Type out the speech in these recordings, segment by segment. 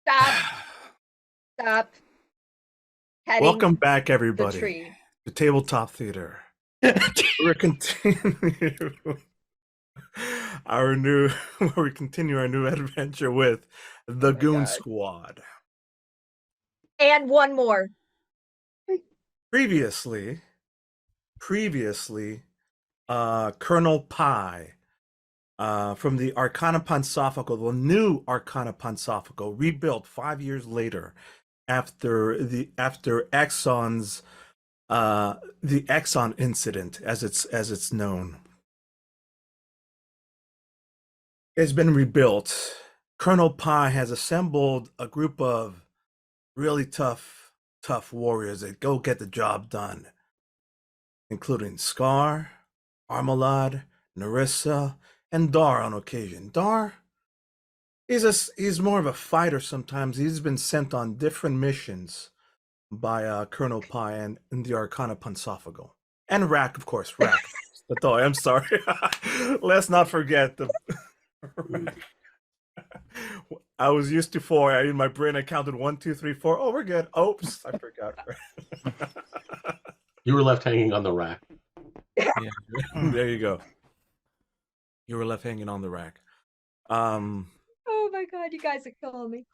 Stop. Stop. Petting Welcome back, the everybody, tree. to Tabletop Theater. We're continuing our new, where we continue our new adventure with the Goon God. Squad. And one more. Previously, Colonel Pie, from the Arcana Pansophical, the new Arcana Pansophical, rebuilt 5 years later after Exxon's the Exxon incident, as it's known, has been rebuilt. Colonel Pie has assembled a group of really tough warriors that go get the job done, including Scar, Armolad, Narissa, and Dar on occasion. Dar, he's more of a fighter sometimes. He's been sent on different missions by Colonel Pie and in the Arcana Pansophical. And Rak, of course, Rak. I'm sorry. Let's not forget the Rak. I was used to 4. In my brain, I counted 1, 2, 3, 4. Oh, we're good. Oops, I forgot. You were left hanging on the rack. Yeah, there you go. You were left hanging on the rack. Oh my God, you guys are killing me.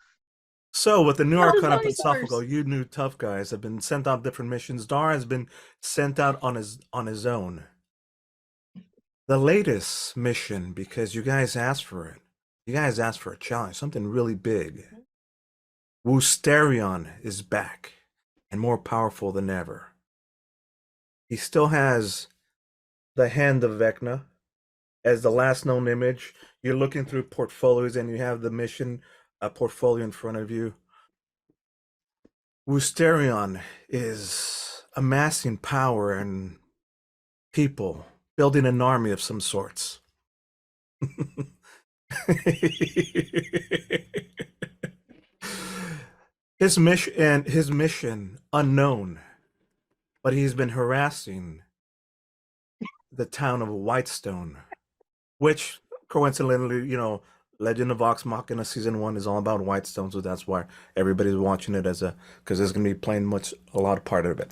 So with the new Arcana Pansophical, you new tough guys have been sent out different missions. Dar has been sent out on his own. The latest mission, because you guys asked for it. You guys asked for a challenge, something really big. Woosterion is back and more powerful than ever. He still has the hand of Vecna as the last known image. You're looking through portfolios and you have the mission portfolio in front of you. Woosterion is amassing power and people, building an army of some sorts. His mission unknown, but he's been harassing the town of Whitestone, which coincidentally, Legend of Vox Machina season 1 is all about Whitestone, so that's why everybody's watching it because there's gonna be playing a lot of part of it.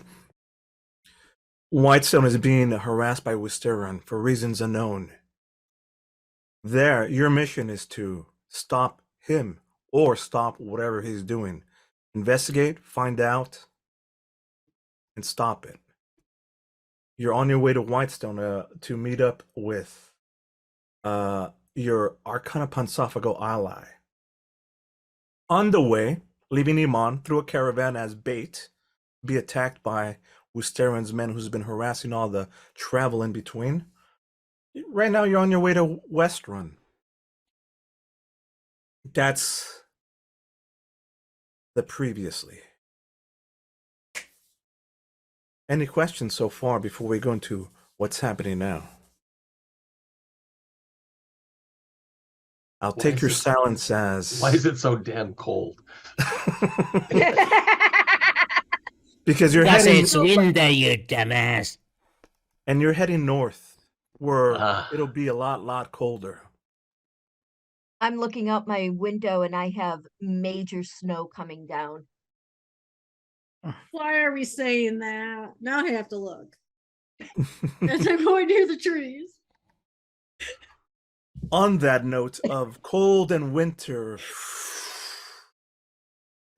Whitestone is being harassed by Westruun for reasons unknown. Your mission is to stop him or stop whatever he's doing. Investigate, find out, and stop it. You're on your way to Whitestone to meet up with your Arcana Pansophical ally. On the way, leaving Iman through a caravan as bait, be attacked by Woosterian's men who's been harassing all the travel in between. Right now, you're on your way to Westruun. That's the previously. Any questions so far before we go into what's happening now? I'll take your silence as... Why is it so damn cold? Because you're Because heading... it's winter, you dumbass. And you're heading north, where it'll be a lot colder. I'm looking out my window and I have major snow coming down. Why are we saying that? Now I have to look. As I'm going near the trees. On that note of cold and winter,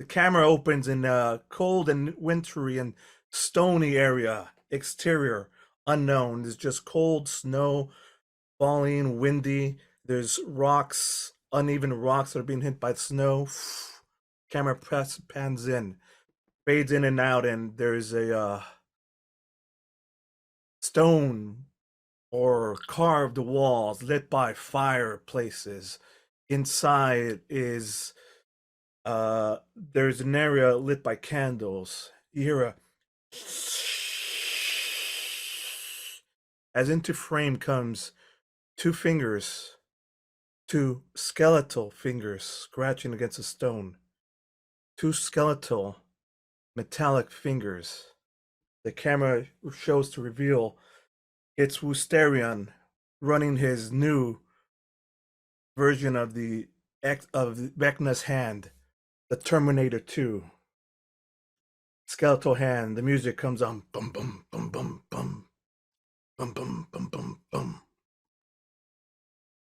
the camera opens in a cold and wintry and stony area. Exterior, unknown. There's just cold snow falling, windy. There's rocks, uneven rocks that are being hit by snow. Camera pans in, fades in and out, and there's a stone or carved walls lit by fireplaces. Inside is there's an area lit by candles. You hear a as into frame comes two skeletal fingers scratching against a stone. Two skeletal metallic fingers. The camera shows to reveal it's Woosterion running his new version of Vecna's hand, the Terminator 2. Skeletal hand, the music comes on. Bum bum bum bum bum. Bum bum bum bum bum.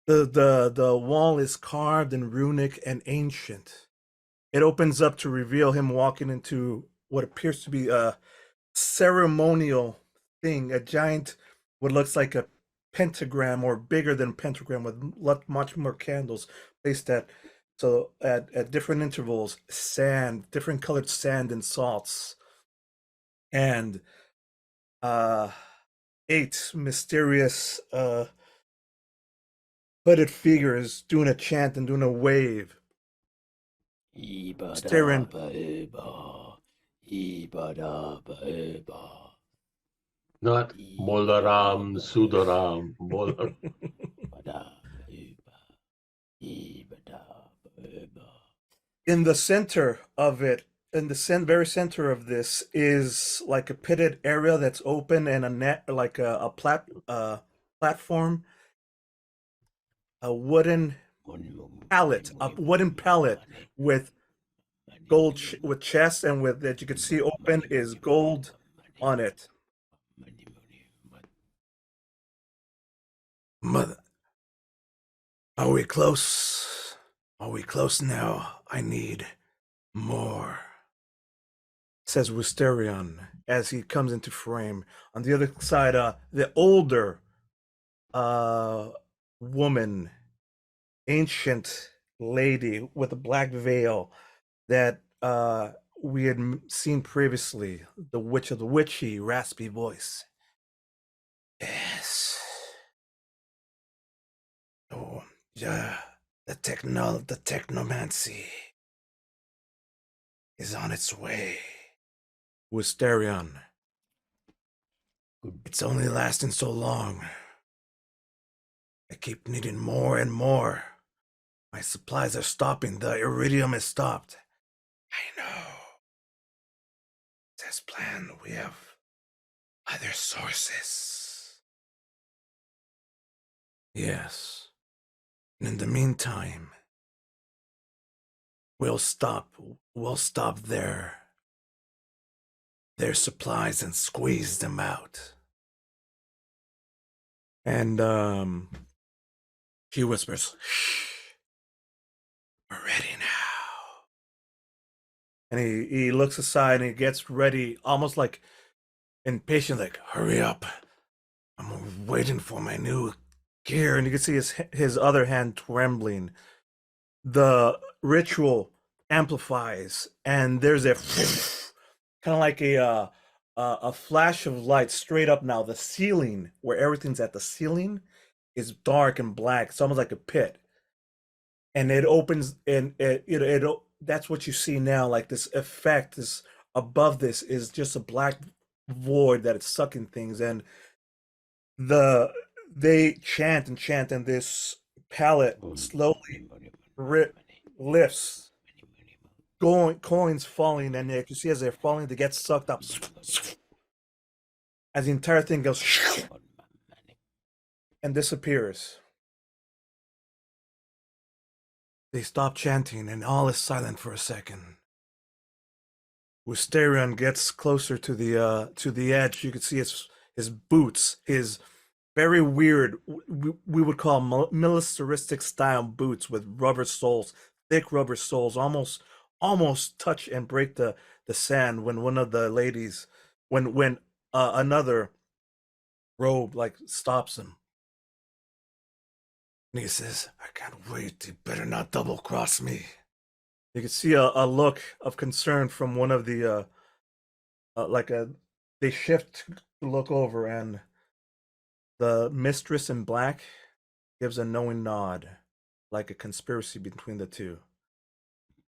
The wall is carved and runic and ancient. It opens up to reveal him walking into what appears to be a ceremonial thing, a giant, what looks like a pentagram or bigger than pentagram with much more candles placed at different intervals, sand, different colored sand and salts, and 8 mysterious hooded figures doing a chant and doing a wave. Staring. Not Molaram, Sudaram, Molar. In the center of it, in the very center of this, is like a pitted area that's open and a net, like a platform, a wooden pallet with gold with chests, and with that you can see open is gold on it. Mother, are we close? Are we close now? I need more, says Wisterion as he comes into frame. On the other side, the older woman, ancient lady with a black veil that we had seen previously, the witch of the witchy, raspy voice. Yes. Oh, yeah. The technomancy is on its way. Wisterion. It's only lasting so long. I keep needing more and more. My supplies are stopping. The iridium is stopped. I know. As planned, we have other sources. Yes. And in the meantime, we'll stop their supplies and squeeze them out. And he whispers, "Shh, we're ready now." And he looks aside and he gets ready, almost like impatient, like, hurry up. I'm waiting for my new gear. And you can see his other hand trembling. The ritual amplifies, and there's a kind of like a flash of light straight up. Now the ceiling, where everything's at the ceiling, is dark and black. It's almost like a pit, and it opens, and it that's what you see now. Like this effect is above this is just a black void that it's sucking things, and they chant and chant, and this pallet slowly lifts, coins falling, and you see as they're falling, they get sucked up as the entire thing goes and disappears. They stop chanting, and all is silent for a second. Wisterion gets closer to the edge. You can see his boots, his very weird, we would call militaristic style boots with rubber soles, thick rubber soles, almost touch and break the sand when one of the ladies, when another robe like stops him. And he says, "I can't wait. You better not double cross me." You can see a look of concern from one of the they shift to look over, and the mistress in black gives a knowing nod, like a conspiracy between the two.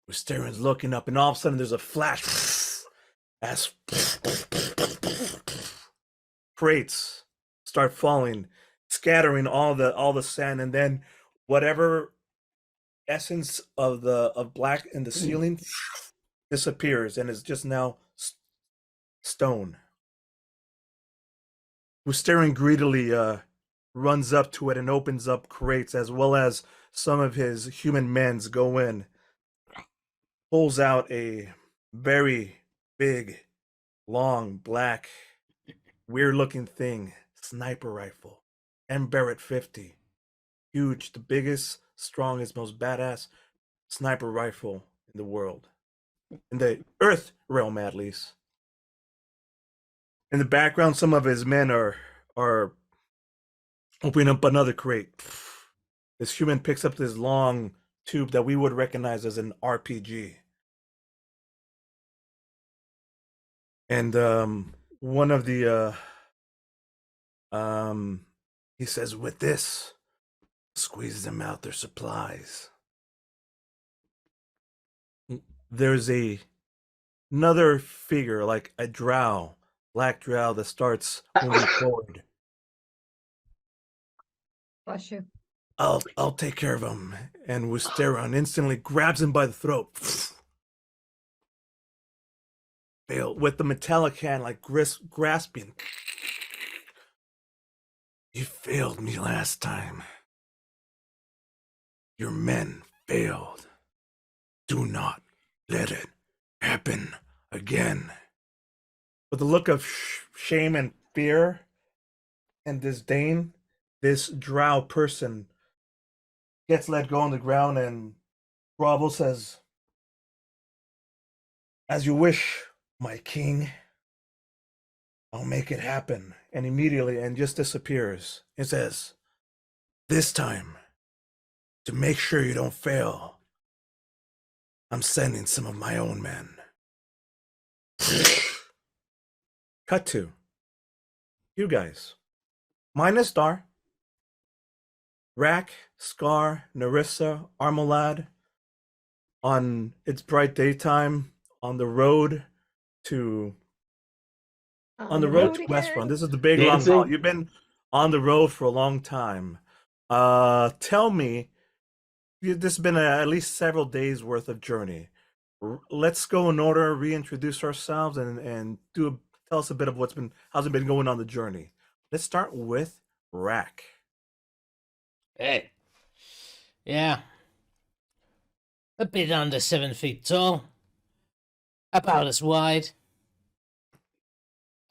Wisterion's looking up, and all of a sudden there's a flash as crates start falling, scattering all the sand, and then whatever essence of black in the ceiling disappears, and is just now stone. Wisterion greedily runs up to it and opens up crates, as well as some of his human men's go in. pulls out a very big, long, black, weird-looking thing, sniper rifle, M Barrett 50, huge, the biggest, strongest, most badass sniper rifle in the world, in the Earth realm at least. In the background, some of his men are opening up another crate. This human picks up this long tube that we would recognize as an RPG. And one of the he says, with this, squeeze them out their supplies. There's another figure, like a drow, black drow, that starts moving forward. Bless you. I'll take care of him. And Wisteron instantly grabs him by the throat. Fail with the metallic hand, like grasping. You failed me last time. Your men failed. Do not let it happen again. With a look of shame and fear and disdain, this drow person gets let go on the ground, and Bravo says, as you wish, my king. I'll make it happen. And immediately, and just disappears. It says, this time, to make sure you don't fail, I'm sending some of my own men. Cut to you guys. Minus Dar, Rak, Scar, Narissa, Armolad, on its bright daytime, on the road to Westruun. This is the big long haul. You've been on the road for a long time. Tell me, this has been at least several days worth of journey. Let's go in order, reintroduce ourselves, and tell us a bit of how's it been going on the journey. Let's start with Rak. Hey. Yeah. A bit under 7 feet tall. About as wide.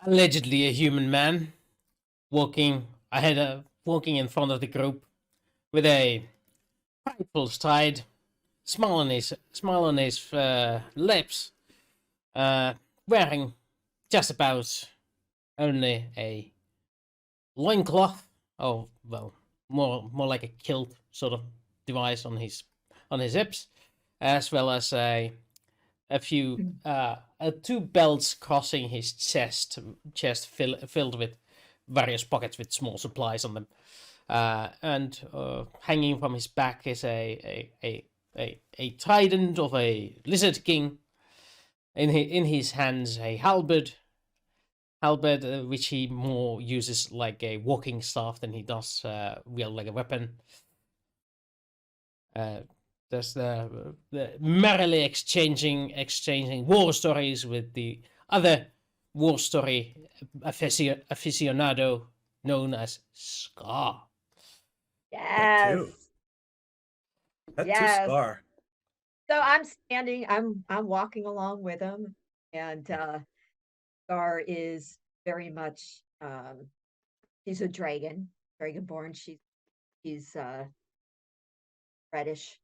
Allegedly a human man. Walking in front of the group with a prideful stride, smile on his lips, wearing just about only a loincloth. Oh well, more like a kilt sort of device on his hips, as well as a few two belts crossing his chest filled with various pockets with small supplies on them, and hanging from his back is a trident of a lizard king. In his hands, a halberd, which he more uses like a walking staff than he does wield like a weapon. There's the merrily exchanging war stories with the other war story aficionado known as Scar. Yes. That's Scar. So I'm standing, I'm walking along with him, and Scar is very much she's a dragonborn. She's reddish,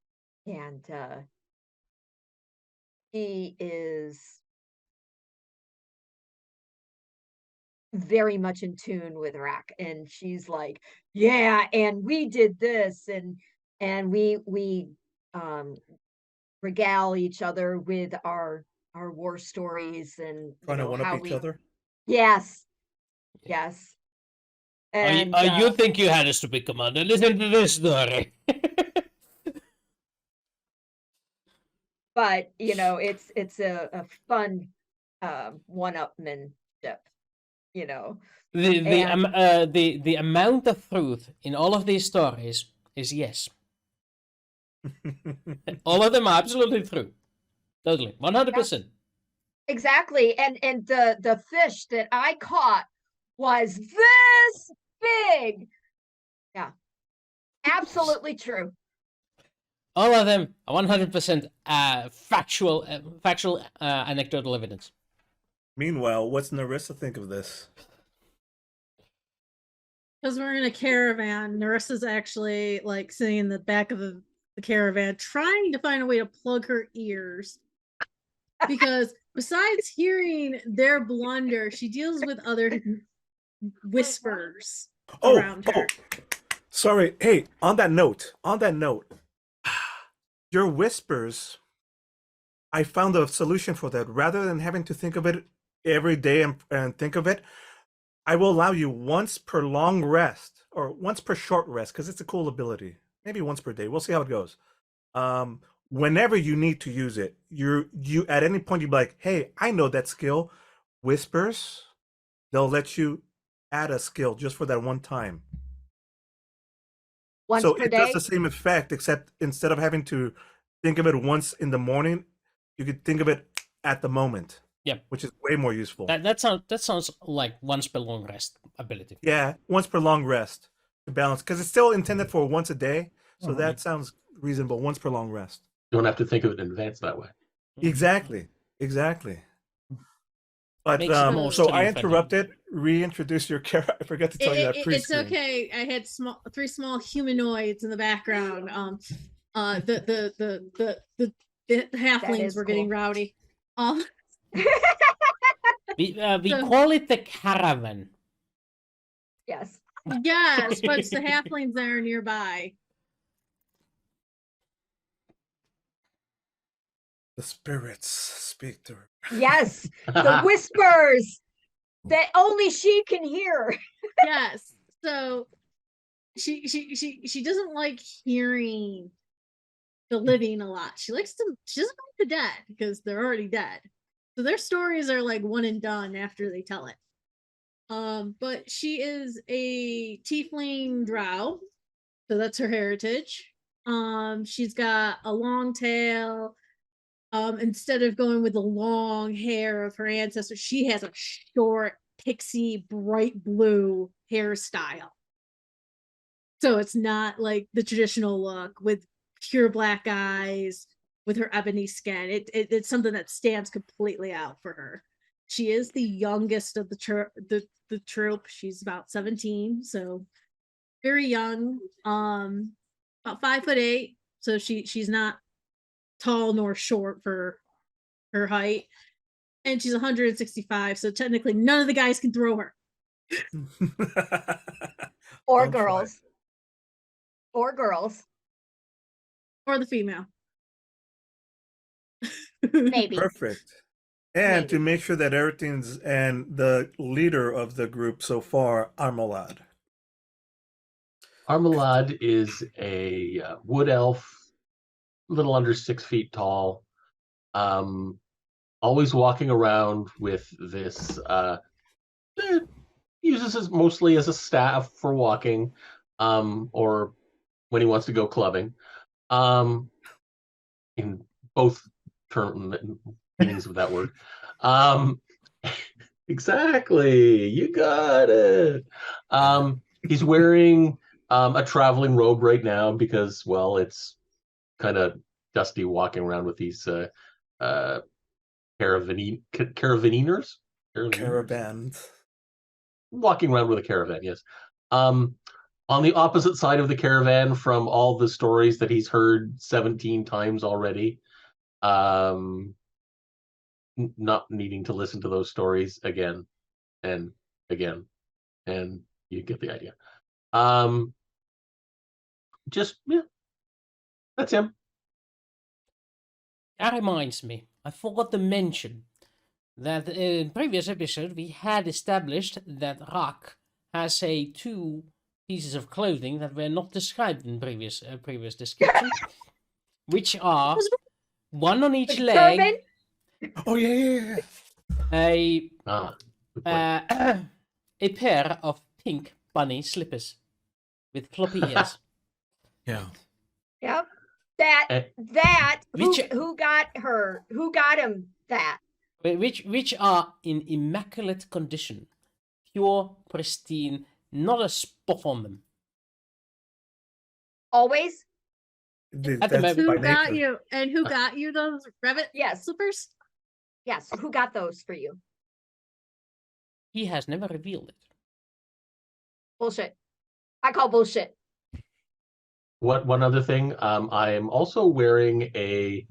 and he is very much in tune with Rak, and she's like, yeah, and we did this, and we regale each other with our war stories, and trying to one up each other. Yes. And you think you had a stupid commander? Listen to this story. But it's a fun one-upmanship, The amount of truth in all of these stories is yes. All of them are absolutely true. Totally. 100%. Exactly. And the fish that I caught was this big. Yeah. Absolutely true. All of them are 100% factual anecdotal evidence. Meanwhile, what's Narissa think of this? Because we're in a caravan, Narissa's actually like sitting in the back of the caravan trying to find a way to plug her ears. Because besides hearing their blunder, she deals with other whispers around her. Sorry. Hey, on that note, your whispers, I found a solution for that. Rather than having to think of it every day and think of it, I will allow you once per long rest or once per short rest, because it's a cool ability. Maybe once per day. We'll see how it goes. Whenever you need to use it, you at any point you'd be like, hey, I know that skill. Whispers, they'll let you add a skill just for that one time. Once So per it day. does the same effect, except instead of having to think of it once in the morning, you could think of it at the moment. Yeah. Which is way more useful. That sounds like once per long rest ability. Yeah, once per long rest to balance, because it's still intended for once a day. So that sounds reasonable. Once per long rest. You don't have to think of it in advance that way. Exactly. But Makes it more so I study-friendly. interrupted. Reintroduce your character. I forgot to tell you that pre-screen. It's okay. I had three small humanoids in the background. The halflings were getting cool. rowdy. We call it the caravan. Yes. Yes, but it's the halflings that are nearby. The spirits speak to her. Yes. The whispers that only she can hear. Yes. So she doesn't like hearing the living a lot. She doesn't like the dead because they're already dead. So their stories are like one and done after they tell it. But she is a tiefling drow, so that's her heritage. She's got a long tail. Instead of going with the long hair of her ancestors, she has a short, pixie, bright blue hairstyle. So it's not like the traditional look with pure black eyes, with her ebony skin. It's something that stands completely out for her. She is the youngest of the troop. She's about 17, so very young. About 5'8", so she's not tall nor short for her height, and she's 165, so technically none of the guys can throw her. Or Don't try. girls. Or girls. Or the female. Maybe. Perfect. And Maybe. to make sure that everything's, and the leader of the group so far, Armolad. Armolad is a wood elf, a little under 6 feet tall, always walking around with this, uses this mostly as a staff for walking, or when he wants to go clubbing, in both meanings of that word. Exactly, you got it. He's wearing a traveling robe right now because, well, it's kind of dusty walking around with these caravaners. Caravans. Walking around with a caravan, yes. On the opposite side of the caravan from all the stories that he's heard 17 times already, not needing to listen to those stories again and again, and you get the idea. Just, yeah, that's him. That reminds me, I forgot to mention that in previous episode we had established that Rak has 2 pieces of clothing that were not described in previous description, which are one on each The leg, turban? Oh yeah. a Good point. a pair of pink bunny slippers with floppy ears. Yeah. Yep. That who got her? Who got him that? Which are in immaculate condition, pure, pristine, not a spot on them. Always? At the moment. Who by got nature. you? And who got you those rabbit Yes. slippers? Yes. Who got those for you? He has never revealed it. Bullshit. I call bullshit. One other thing, I am also wearing a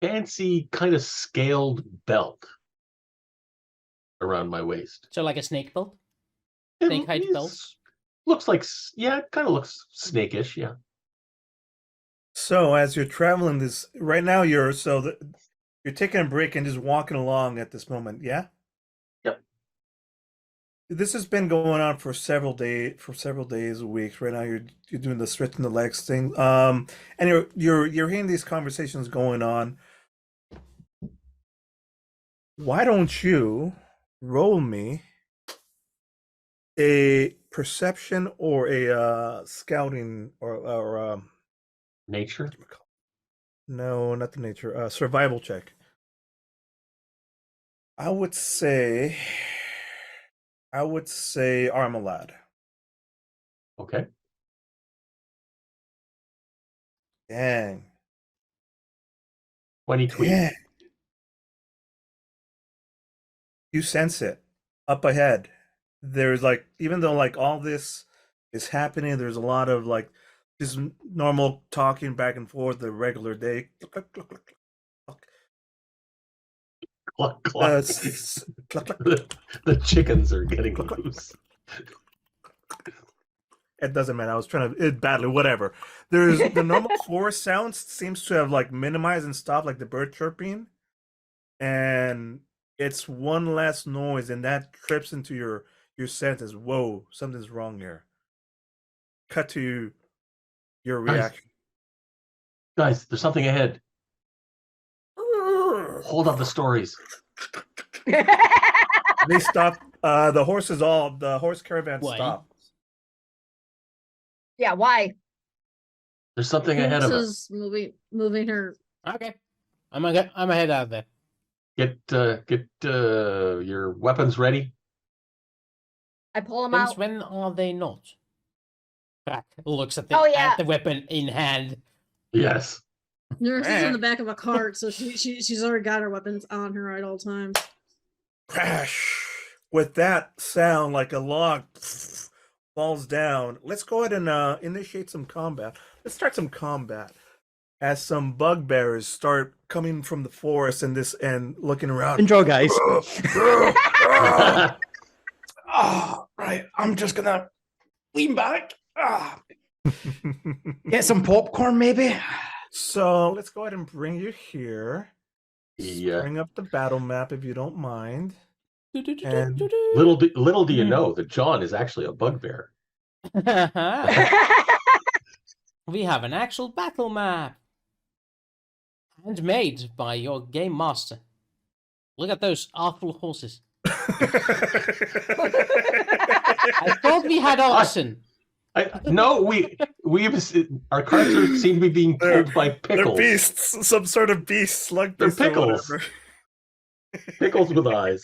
fancy kind of scaled belt around my waist. So like a snake belt? It Snake hide belt? looks like, yeah, it kind of looks snakish, yeah. So as you're traveling this right now, you're taking a break and just walking along at this moment, yeah? Yep. This has been going on for several days, weeks. Right now, you're doing the stretching the legs thing. And you're hearing these conversations going on. Why don't you roll me a perception or a scouting or Nature? no, not the nature, survival check. I would say Armolad. Okay. Dang. 20 tweets. Dang. You sense it up ahead. There's like, even though like all this is happening, there's a lot of like just normal talking back and forth, the regular day. Cluck, cluck. Cluck, cluck. The chickens are getting loose. It doesn't matter. I was trying to badly, whatever. There's the normal chorus sounds seems to have like minimized and stopped, like the bird chirping, and it's one less noise, and that trips into your senses. Whoa, something's wrong here. Cut to your reaction. Guys, there's something ahead. Hold up the stories. They stop. The horse caravan Why? stopped. Yeah, why? There's something ahead of us. Is moving her. Okay. I'm ahead out there. Get your weapons ready. I pull them Since out. when are they not? Rak looks at Oh, yeah. at the weapon in hand. Yes. Nurse is in the back of a cart, so she's already got her weapons on her at all times. Crash. With that sound, like a log falls down. Let's go ahead and initiate some combat. Let's start some combat. As some bugbears start coming from the forest and looking around. Enjoy, guys. Right. I'm just gonna lean back. Get some popcorn, maybe. So let's go ahead and bring you here. Yeah. Bring up the battle map if you don't mind. And Little do you know that John is actually a bugbear. We have an actual battle map. Handmade by your game master. Look at those awful horses. I thought we had oxen. No, our carts seem to be being pulled by They're pickles. beasts, some sort of beasts, like They're beasts or pickles. whatever. Pickles with eyes.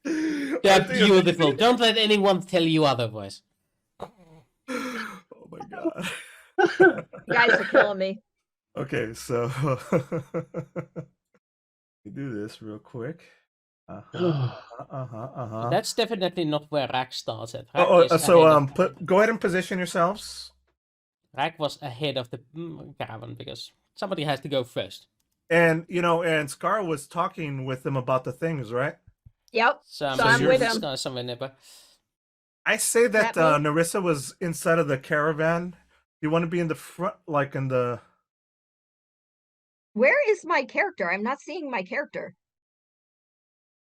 They're beautiful. Don't let anyone tell you otherwise. Oh my god. You guys are killing me. Okay, so we do this real quick. That's definitely not where Rak starts at. Rak is ahead So of- go ahead and position yourselves. Rak was ahead of the caravan because somebody has to go first. And and Scar was talking with them about the things, right? Yep. So I'm with him. Somewhere nearby. I say that That me? Narissa was inside of the caravan. You want to be in the front, like in the. Where is my character? I'm not seeing my character.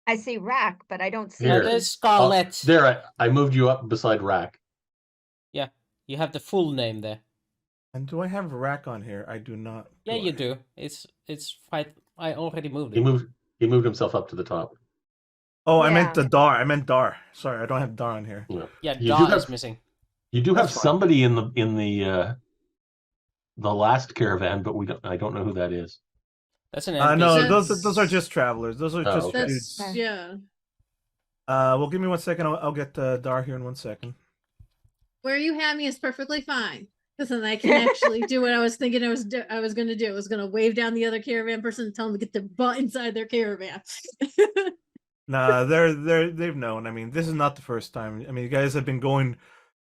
I see Rak, but I don't see. Here. There's Scarlet. There, I moved you up beside Rak. You have the full name there. And do I have Rak on here? I do not. Yeah, Do you I? do. It's right. I already moved He it. moved himself up to the top. Oh, I Yeah. meant the Dar. I meant Dar. Sorry, I don't have Dar on here. Yeah, You Dar do is have- missing. You do have That's fine. somebody in the last caravan, but I don't know who that is. That's an No, NPC. those are just travelers. Those are Oh, just okay. dudes. That's yeah. Well, give me 1 second. I'll get Dar here in 1 second. Where you have me is perfectly fine. Listen, I can actually do what I was thinking I was going to do. I was going to wave down the other caravan person and tell them to get their butt inside their caravan. Nah, they've known. I mean, this is not the first time. I mean, you guys have been going.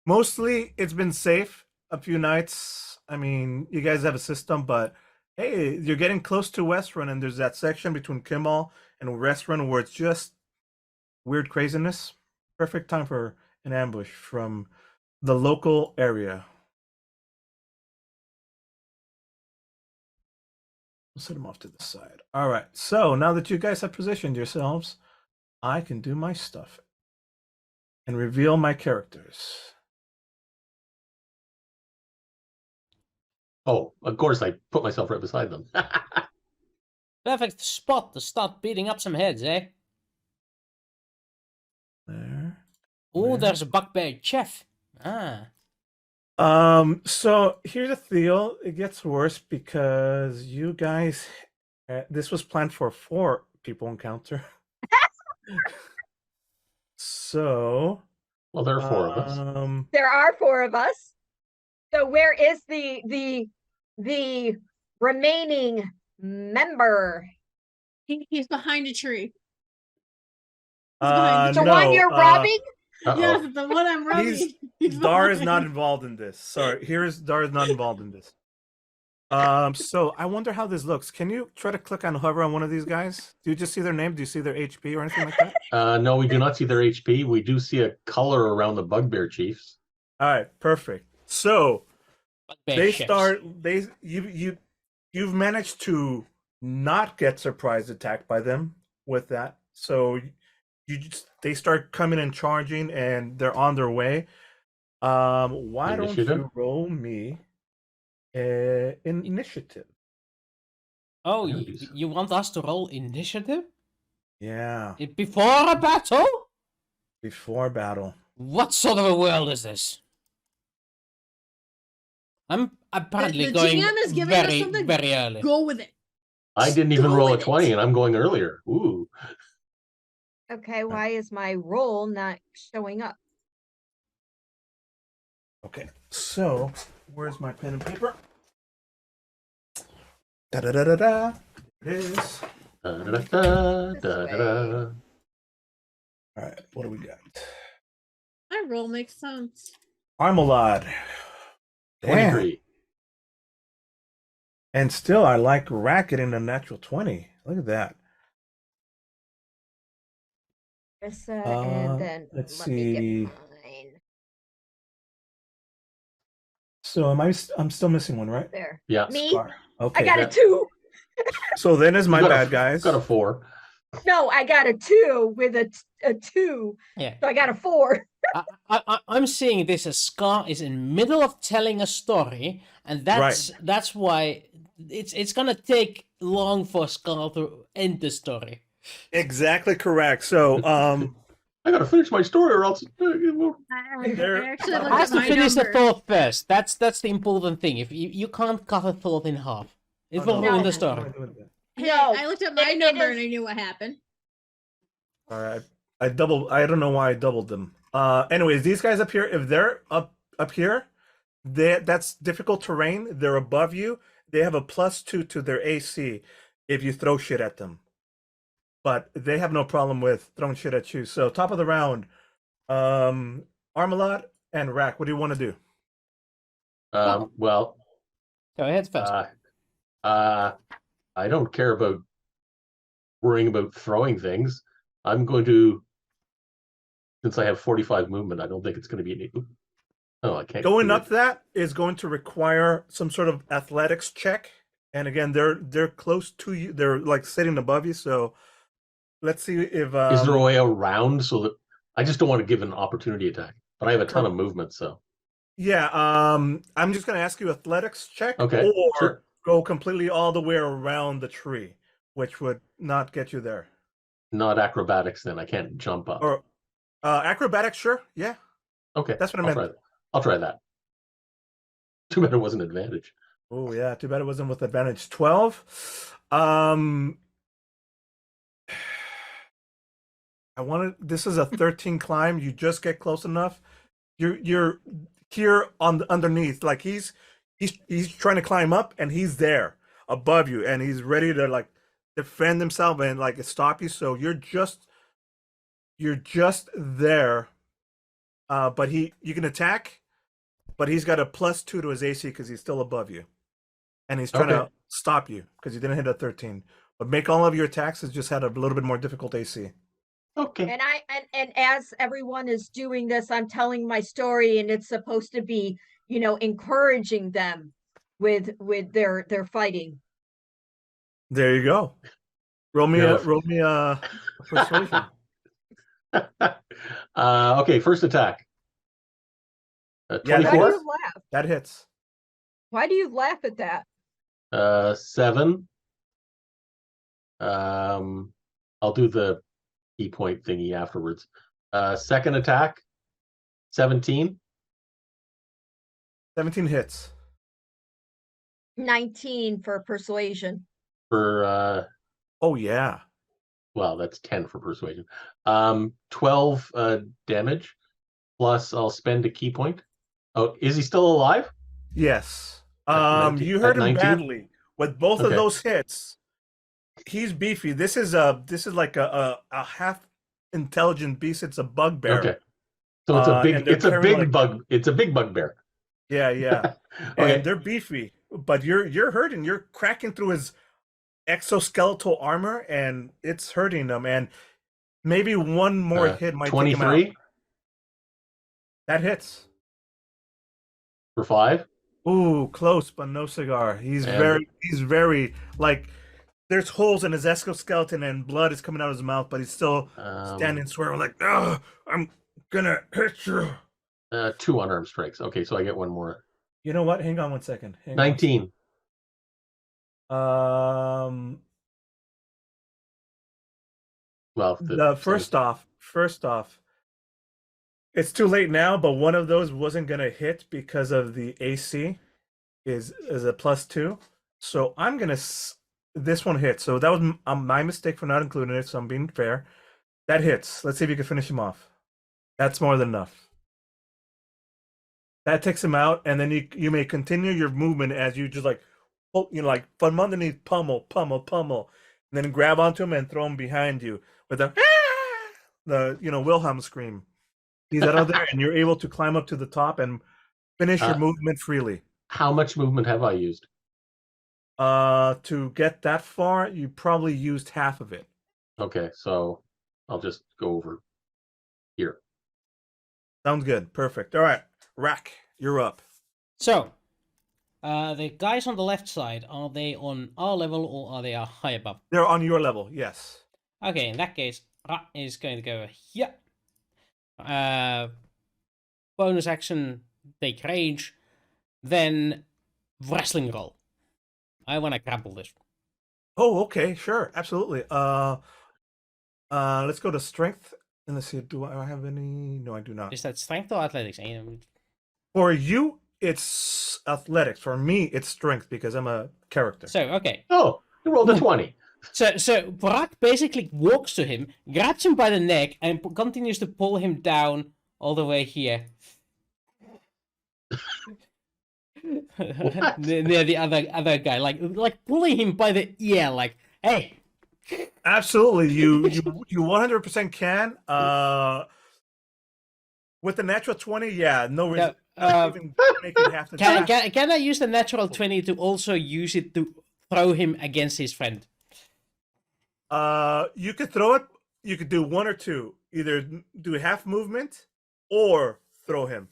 Mostly, it's been safe a few nights. I mean, you guys have a system, but hey, you're getting close to Westruun, and there's that section between Kimmel and Westruun where it's just weird craziness. Perfect time for an ambush from the local area. We'll set them off to the side. All right. So now that you guys have positioned yourselves, I can do my stuff and reveal my characters. Oh, of course, I put myself right beside them. Perfect spot to start beating up some heads, eh? There. Oh, There. there's a bugbear chef. Ah. So here's the deal. It gets worse because you guys, this was planned for 4 people encounter. So, Well, there are 4 of us. There are 4 of us. So where is the remaining member? He's behind a tree. behind The no, one you're robbing? Uh-oh. Yes, the one I'm robbing. He's Dar is behind. not involved in this. Sorry, Dar is not involved in this. So I wonder how this looks. Can you try to click on hover on one of these guys? Do you just see their name? Do you see their HP or anything like that? No, we do not see their HP. We do see a color around the bugbear chiefs. All right, perfect. So Bugbear they chefs. start. You've managed to not get surprise attacked by them with that. So they start coming and charging, and they're on their way. Why don't Initiative? you roll me initiative? Oh, Yeah, you want us to roll initiative? Yeah, Before a battle? before battle. What sort of a world is this? I'm apparently The going GM is giving us something. very early. Go with it. I didn't even Go roll a with it. 20, and I'm going earlier. Ooh. Okay, why is my roll not showing up? Okay, so where's my pen and paper? Da da da da da. It is. Da-da-da-da-da-da. All right, what do we got? My roll makes sense. Armolad. Damn. 23. And still, I like Rak getting a natural 20. Look at that. Narissa, and then let's let me see. get mine. So I'm still missing one, right? There. Yeah. Me? Scar. Okay. I got yeah. a 2. So then is my You got bad, guys. Got a 4. No, I got a 2 with a 2. Yeah. So I got a 4. I'm seeing this as Scar is in middle of telling a story, and that's why it's gonna take long for Scar to end the story. Exactly correct. So I gotta finish my story, or else. I There- actually It looked Has at to my finish the number. thought first. That's the important thing. If you can't cut a thought in half, it will no. ruin the No. story. Hey, No, I looked at my it number is- and I knew what happened. All right. I don't know why I doubled them. Anyways, these guys up here, if they're up here, that's difficult terrain. They're above you. They have a +2 to their AC if you throw shit at them. But they have no problem with throwing shit at you. So top of the round, Armolad and Rak, what do you want to do? Well, Go ahead first. I don't care about worrying about throwing things. I'm going to, since I have 45 movement, I don't think it's going to be any. Oh, I can't. Going do up it. that is going to require some sort of athletics check. And again, they're close to you. They're like sitting above you. So let's see if Is there a way around so that I just don't want to give an opportunity attack, but I have a ton of movement, so yeah, I'm just gonna ask you athletics check, Okay, or sure. go completely all the way around the tree, which would not get you there. Not acrobatics. Then I can't jump up. Or acrobatics, sure, yeah, Okay, that's what I I'll meant. try that. I'll try that. Too bad it wasn't an advantage. Oh yeah, too bad it wasn't with advantage. 12. This is a 13 climb. You just get close enough. You're here on underneath, like he's trying to climb up, and he's there above you, and he's ready to like defend himself and like stop you. So you're just there. But you can attack, but he's got a +2 to his AC because he's still above you, and he's trying to stop you because you didn't hit a 13. But make all of your attacks has just had a little bit more difficult AC. Okay. And as everyone is doing this, I'm telling my story, and it's supposed to be, encouraging them with their fighting. There you go. Roll me a persuasion. Okay, first attack. Yeah, 24. Why do you laugh? That hits. Why do you laugh at that? 7. I'll do the key point thingy afterwards. Second attack, 17. 17 hits. 19 for persuasion. For Oh yeah. well, that's 10 for persuasion. 12 damage, plus I'll spend a key point. Oh, is he still alive? Yes. At 19 You hurt at him 19? badly with both of Okay. those hits. He's beefy. This is like a half intelligent beast. It's a bugbear. Okay. So it's a big and they're it's a carrying, big like- bug. It's a big bugbear. Yeah, yeah. Okay. And they're beefy, but you're hurting. You're cracking through his exoskeletal armor, and it's hurting him. And maybe one more hit might take him out. 23 That hits. for 5. Ooh, close, but no cigar. He's And- very like there's holes in his exoskeleton and blood is coming out of his mouth, but he's still standing swearing like, "Oh, I'm gonna hit you." 2 unarmed strikes. Okay, so I get one more. You know what? Hang on one second. 19. Well, first off, it's too late now, but one of those wasn't gonna hit because of the AC is a +2. So I'm gonna this one hits. So that was my mistake for not including it. So I'm being fair. That hits. Let's see if you can finish him off. That's more than enough. That takes him out, and then you may continue your movement as you just like, like from underneath, pummel, and then grab onto him and throw him behind you with the Wilhelm scream. He's out of there, and you're able to climb up to the top and finish your movement freely. How much movement have I used? To get that far, you probably used half of it. Okay, so I'll just go over here. Sounds good. Perfect. All right, Rak, you're up. So, the guys on the left side, are they on our level or are they high above? They're on your level, yes. Okay, in that case, Ra is going to go here. Bonus action, take rage, then wrestling roll. I want to grapple this. Oh, okay, sure, absolutely. Let's go to strength and let's see. Do I have any? No, I do not. Is that strength or athletics? For you, it's athletics. For me, it's strength because I'm a character. So, okay. Oh, you rolled a 20. So Rak basically walks to him, grabs him by the neck, and continues to pull him down all the way here. Near the other guy, like pulling him by the ear, like, hey. Absolutely, you 100% can. With the natural 20, yeah, no reason. Even make it half the time. Can I use the natural 20 to also use it to throw him against his friend? You could throw it. You could do one or two. Either do half movement or throw him.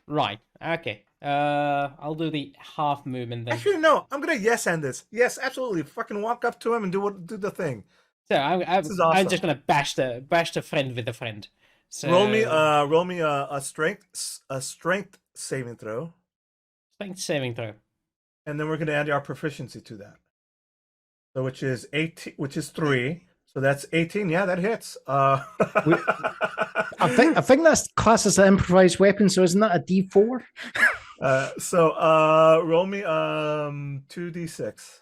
Right. Okay. I'll do the half movement then. Actually, no. I'm gonna yes end this. Yes, absolutely. Fucking walk up to him and do the thing. So I'm awesome. just gonna bash the friend with the friend. So Roll me a strength saving throw, strength saving throw. and then we're gonna add our proficiency to that. So which is 18, which is 3. So that's 18. Yeah, that hits. I think that's classed as an improvised weapon. So isn't that a D4? So roll me 2d6.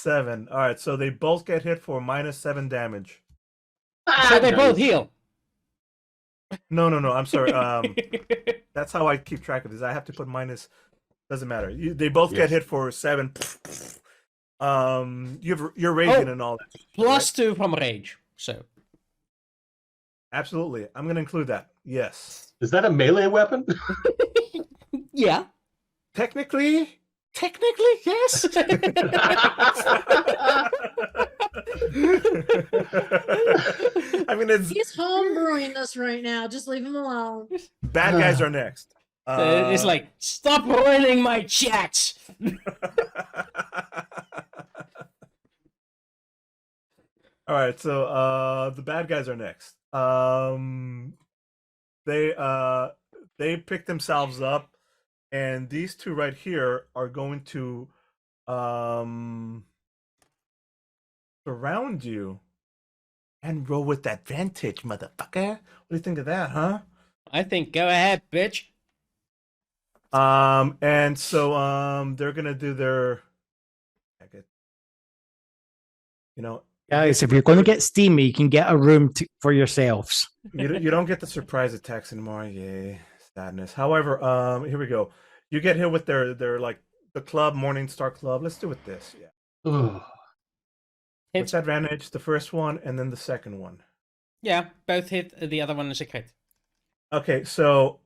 7. All right, so they both get hit for -7 damage. So they both heal. No. I'm sorry. That's how I keep track of this. I have to put minus. Doesn't matter. They both get hit for 7. You're raging and all that. +2 from rage. So. Absolutely, I'm gonna include that. Yes. Is that a melee weapon? Yeah. Technically, yes. I mean, it's He's homebrewing this right now. Just leave him alone. bad guys are next. It's like, stop ruining my chats. All right, so the bad guys are next. They pick themselves up, and these two right here are going to surround you and roll with advantage, motherfucker. What do you think of that, huh? I think go ahead, bitch. And so they're gonna do their, Guys, if you're going to get steamy, you can get a room for yourselves. you don't get the surprise attacks anymore. Yay, sadness. However, here we go. You get hit with their like the club, Morningstar Club. Let's do with this. Yeah. Ugh. What's advantage? The first one and then the second one. Yeah, both hit. The other one is a crit. Okay, so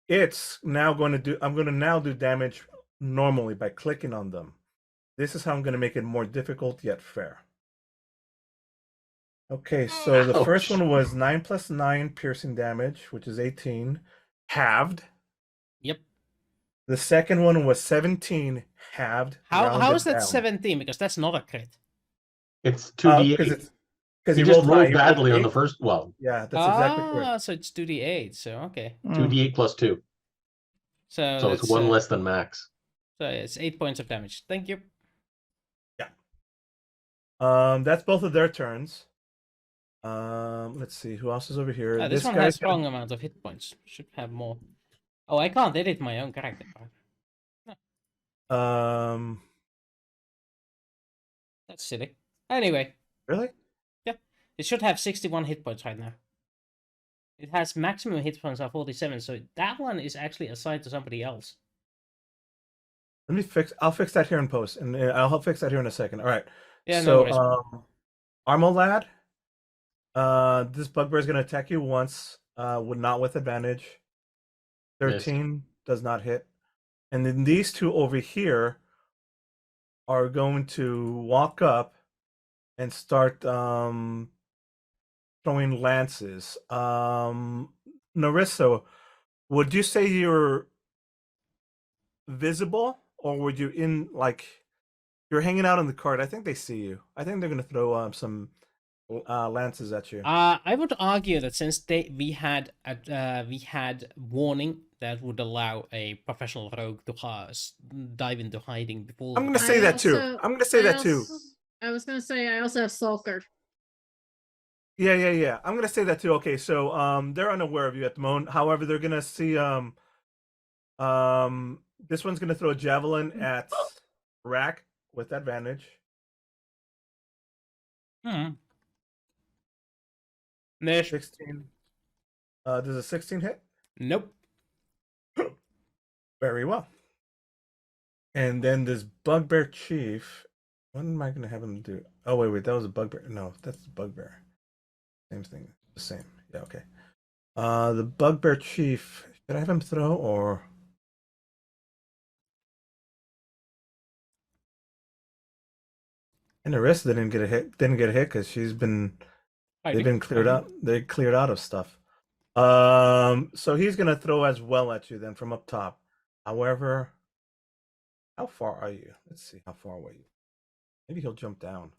it's now going to do. I'm going to now do damage normally by clicking on them. This is how I'm going to make it more difficult yet fair. Okay, so the first one was 9 + 9 piercing damage, which is 18, halved. Yep. The second one was 17, halved. How is that down. 17? Because that's not a crit. It's 2d8. Because he just rolled badly on the first. Well, yeah, that's exactly correct. So it's 2d8. So okay. 2d8 + 2. So it's one less than max. So it's 8 points of damage. Thank you. That's both of their turns. Let's see who else is over here. This one has strong amount of hit points. Should have more. Oh, I can't edit my own character. That's silly. Anyway. Really? Yeah. It should have 61 hit points right now. It has maximum hit points of 47, so that one is actually assigned to somebody else. Let me fix. I'll fix that here in post, and I'll fix that here in a second. All right. Yeah. So, no Armolad, this bugbear is going to attack you once, with advantage. 13 does not hit, and then these two over here are going to walk up and start throwing lances. Narissa, would you say you're visible, or would you you're hanging out in the cart? I think they see you. I think they're going to throw some lances at you. I would argue that since we had warning that would allow a professional rogue to dive into hiding before. I'm going to say that too. I'm going to say that too. I was going to say I also have Sulker. Yeah. I'm going to say that too. Okay, so they're unaware of you at the moment. However, they're going to see this one's going to throw a javelin at Rak with advantage. Nish. 16. Does a 16 hit? Nope. Very well. And then this bugbear chief. What am I going to have him do? Oh, wait. That was a bugbear. No, that's the bugbear. Same thing. The same. Yeah, okay. The bugbear chief. Should I have him throw or? And Narissa didn't get a hit because she's been. They've been cleared out. They cleared out of stuff. So he's gonna throw as well at you then from up top. However, how far are you? Let's see. How far away? Maybe he'll jump down.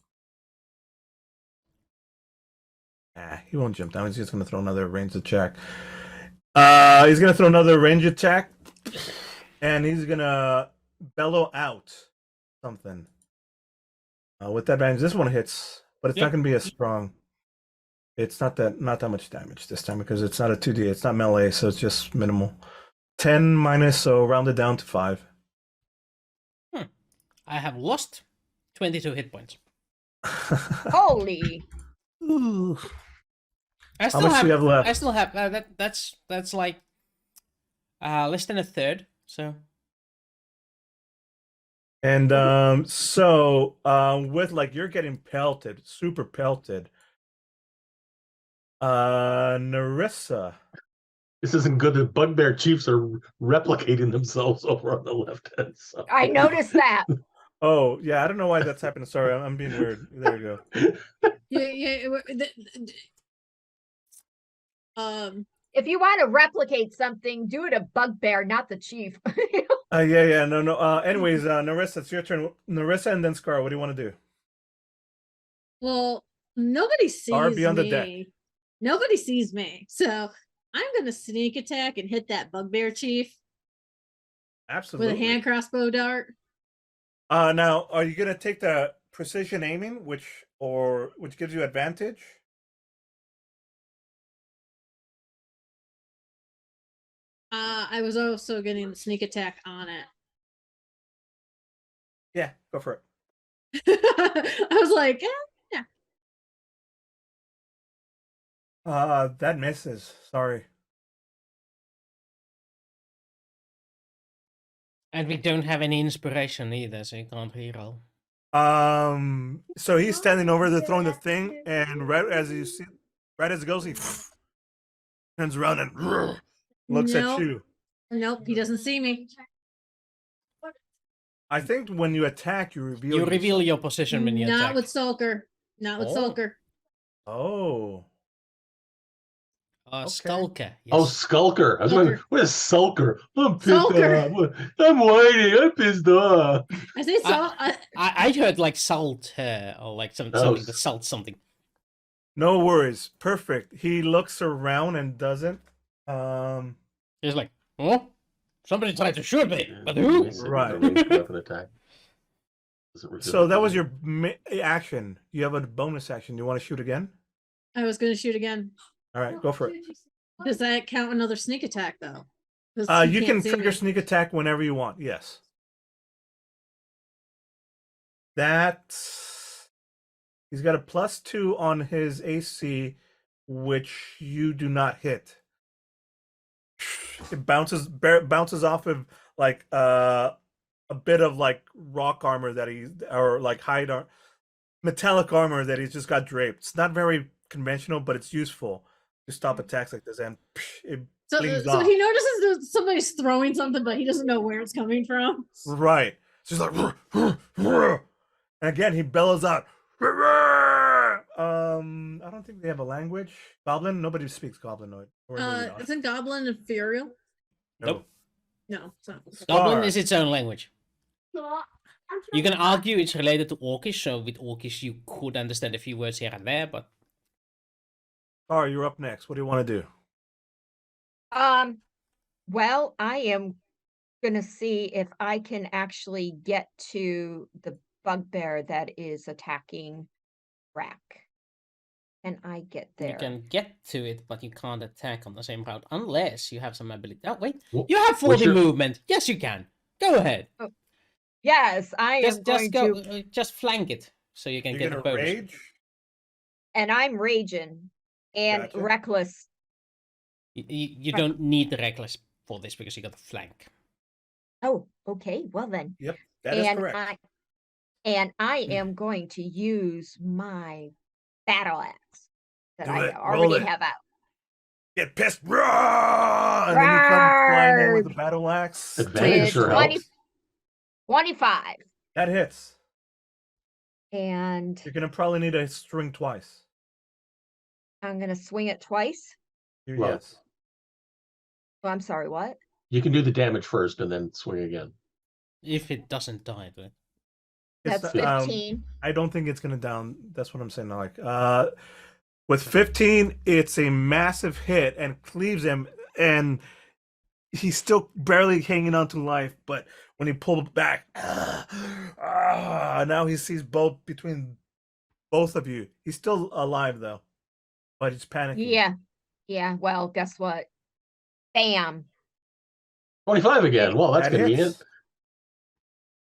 He won't jump down. He's just gonna throw another ranged attack. He's gonna throw another ranged attack, and he's gonna bellow out something. With that advantage, this one hits, but it's not gonna be as strong. It's not that much damage this time because it's not a 2D. It's not melee, so it's just minimal. 10 minus, so rounded down to 5. I have lost 22 hit points. Holy. Ooh. I How still much have, do you have left? I still have that's like less than a third. So And with like you're getting pelted, super pelted. Narissa. This isn't good. The bugbear chiefs are replicating themselves over on the left hand side. I noticed that. Oh yeah, I don't know why that's happening. Sorry, I'm being weird. There you go. If you want to replicate something, do it a bugbear, not the chief. Yeah, no. Anyways, Narissa, it's your turn. Narissa and then Scar. What do you want to do? Well, nobody sees Far beyond the me. deck. Nobody sees me. So I'm gonna sneak attack and hit that bugbear chief Absolutely. with a hand crossbow dart. Now, are you gonna take the precision aiming, which gives you advantage? I was also getting the sneak attack on it. Yeah, go for it. I was like, yeah. That misses. Sorry. and we don't have any inspiration either, so you can't reroll. So he's standing over there throwing the thing, and right as it goes, he turns around and looks at Nope. you. Nope, he doesn't see me. I think when you attack, you reveal. You reveal your position when you Not attack. with Sulker. Not with Oh. Sulker. Oh. Okay. Skulker. Yes. Oh, Skulker. I was wondering, what is Sulker? I'm pissed Sulker. off. I'm whining. I'm pissed off. I say so. I heard like salt or like something that salts something. No worries. Perfect. He looks around and doesn't. He's like, oh, somebody tried to shoot me, but who? Right. Weapon attack. So that was your action. You have a bonus action. You want to shoot again? I was going to shoot again. All right, go for it. Does that count another sneak attack though? 'Cause he You can't can see trigger me. sneak attack whenever you want. Yes. He's got a +2 on his AC, which you do not hit. It bounces off of like a bit of like rock armor or like metallic armor that he's just got draped. It's not very conventional, but it's useful to stop attacks like this, and it blings So off. he notices that somebody's throwing something, but he doesn't know where it's coming from. Right. So he's like, "Rrr, rrr, rrr." And again, he bellows out. "Rrr, rrr." I don't think they have a language. Goblin? Nobody speaks Goblinoid. Or maybe not. Isn't Goblin inferior? Nope. No, it's not. Goblin Scar. is its own language. You can argue it's related to Orcish, so with Orcish you could understand a few words here and there, but Scar, you're up next. What do you want to do? Well, I am gonna see if I can actually get to the bugbear that is attacking Rak. Can I get there? you can get to it, but you can't attack on the same route unless you have some ability. Oh wait, Wh- you have 40 what's your- movement. Yes, you can. Go ahead. Yes, I am going to, just flank it so you can You're get the gonna bonus. rage? and I'm raging and Gotcha. reckless. You don't need the reckless for this because you got the flank. Oh, okay. Well then, Yep, that is and correct. I am going to use my battle axe that Do I it. Roll already it. have out. Get pissed. Roar! And then you come flying in with the Roar! battle axe. Advantage With sure 20 helps. 25. That hits. And You're gonna probably need a string twice. I'm gonna swing it twice. Well, Yes. Oh, I'm sorry, what? You can do the damage first and then swing again. If it doesn't die, then It's, That's 15. I don't think it's gonna down. That's what I'm saying. Like, with 15, it's a massive hit and cleaves him, and he's still barely hanging on to life. But when he pulled back, now he sees between both of you. He's still alive though, but he's panicking. Yeah. Yeah. Well, guess what? Bam. 25 again. Well, that's That going to be hits. it.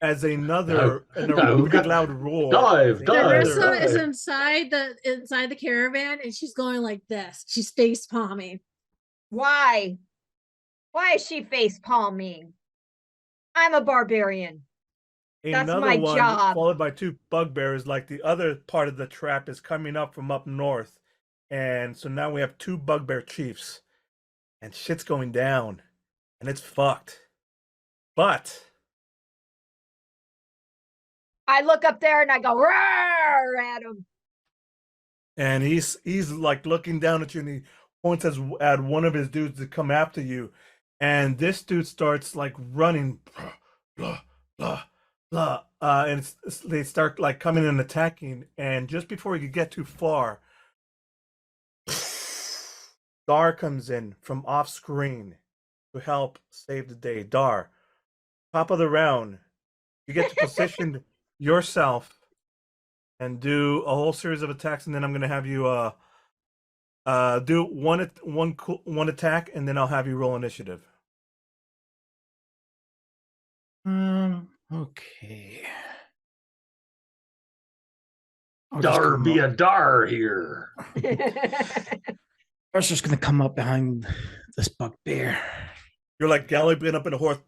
as another and a No, big loud roar. dive, as dive, another- Narissa is dive. inside the caravan, and she's going like this. She's face palming. Why? Why is she face palming? I'm a barbarian. That's Another my one job. followed by two bugbears, like the other part of the trap is coming up from up north. And so now we have two bugbear chiefs. And shit's going down. And it's fucked. But I look up there and I go roar at him. and he's like looking down at you and he points at one of his dudes to come after you. And this dude starts like running. Blah, blah, blah. And they start like coming and attacking. And just before he could get too far, Dar comes in from off screen to help save the day. Dar, top of the round, you get to position yourself and do a whole series of attacks, and then I'm gonna have you do one attack, and then I'll have you roll initiative. Okay. I'll just Dar come be up- a dar here. I was just gonna come up behind this bugbear. You're like galloping up in a horse,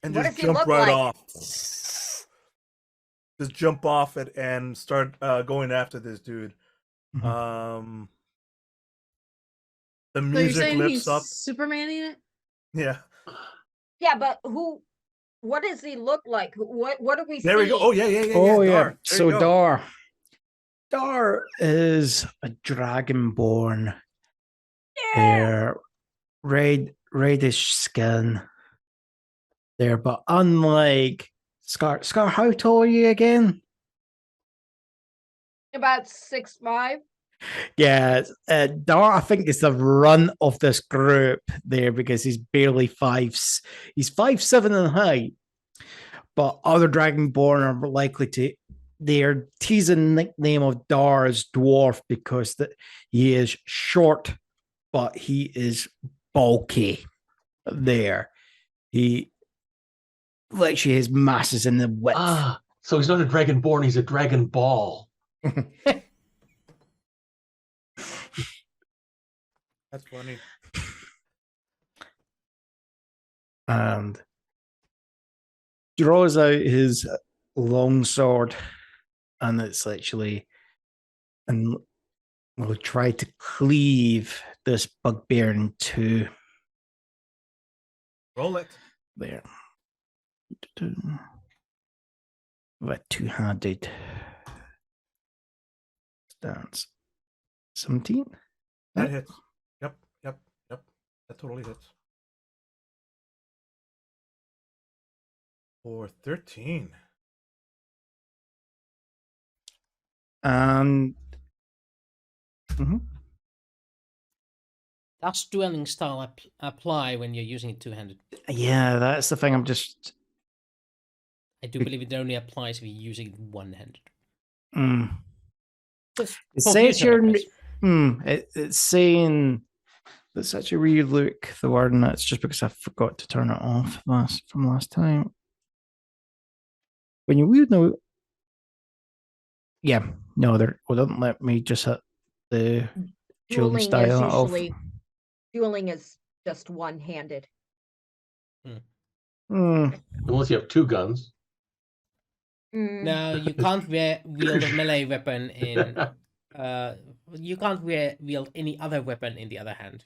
and What just does he jump look right like? off. Just jump off it and start going after this dude. Mhm. The So you're music saying lifts he's up. Supermaning it? Yeah. Yeah, but what does he look like? What do we see? There we go. Oh yeah. Oh Dar. yeah. There So you go. Dar is a dragonborn. Yeah. They're reddish skin. There, but unlike Scar, how tall are you again? About 6'5". Yeah, Dar, I think, is the runt of this group there because he's barely he's 5'7" in height. But other Dragonborn are likely to. They're teasing nickname of Dar as dwarf because he is short, but he is bulky. There, he literally his mass is in the width. Ah, so he's not a dragonborn, he's a dragon ball. That's funny. And draws out his long sword, and it's literally, and will try to cleave this bugbear in two. Roll it. There. With a two-handed stance. 17? That hits. Yep. That totally hits. For 13. And Does dueling style apply when you're using it two-handed? yeah, that's the thing. I do believe it only applies if you're using it one-handed. It For says future here, reference. it's saying, let's actually relook the word, and that's just because I forgot to turn it off from last time. When you wield no, yeah, no, they don't let me just hit the dueling Dueling is style of. usually dueling is just one-handed. Unless you have two guns. Mm, No, you can't wield a melee weapon in. You can't wield any other weapon in the other hand.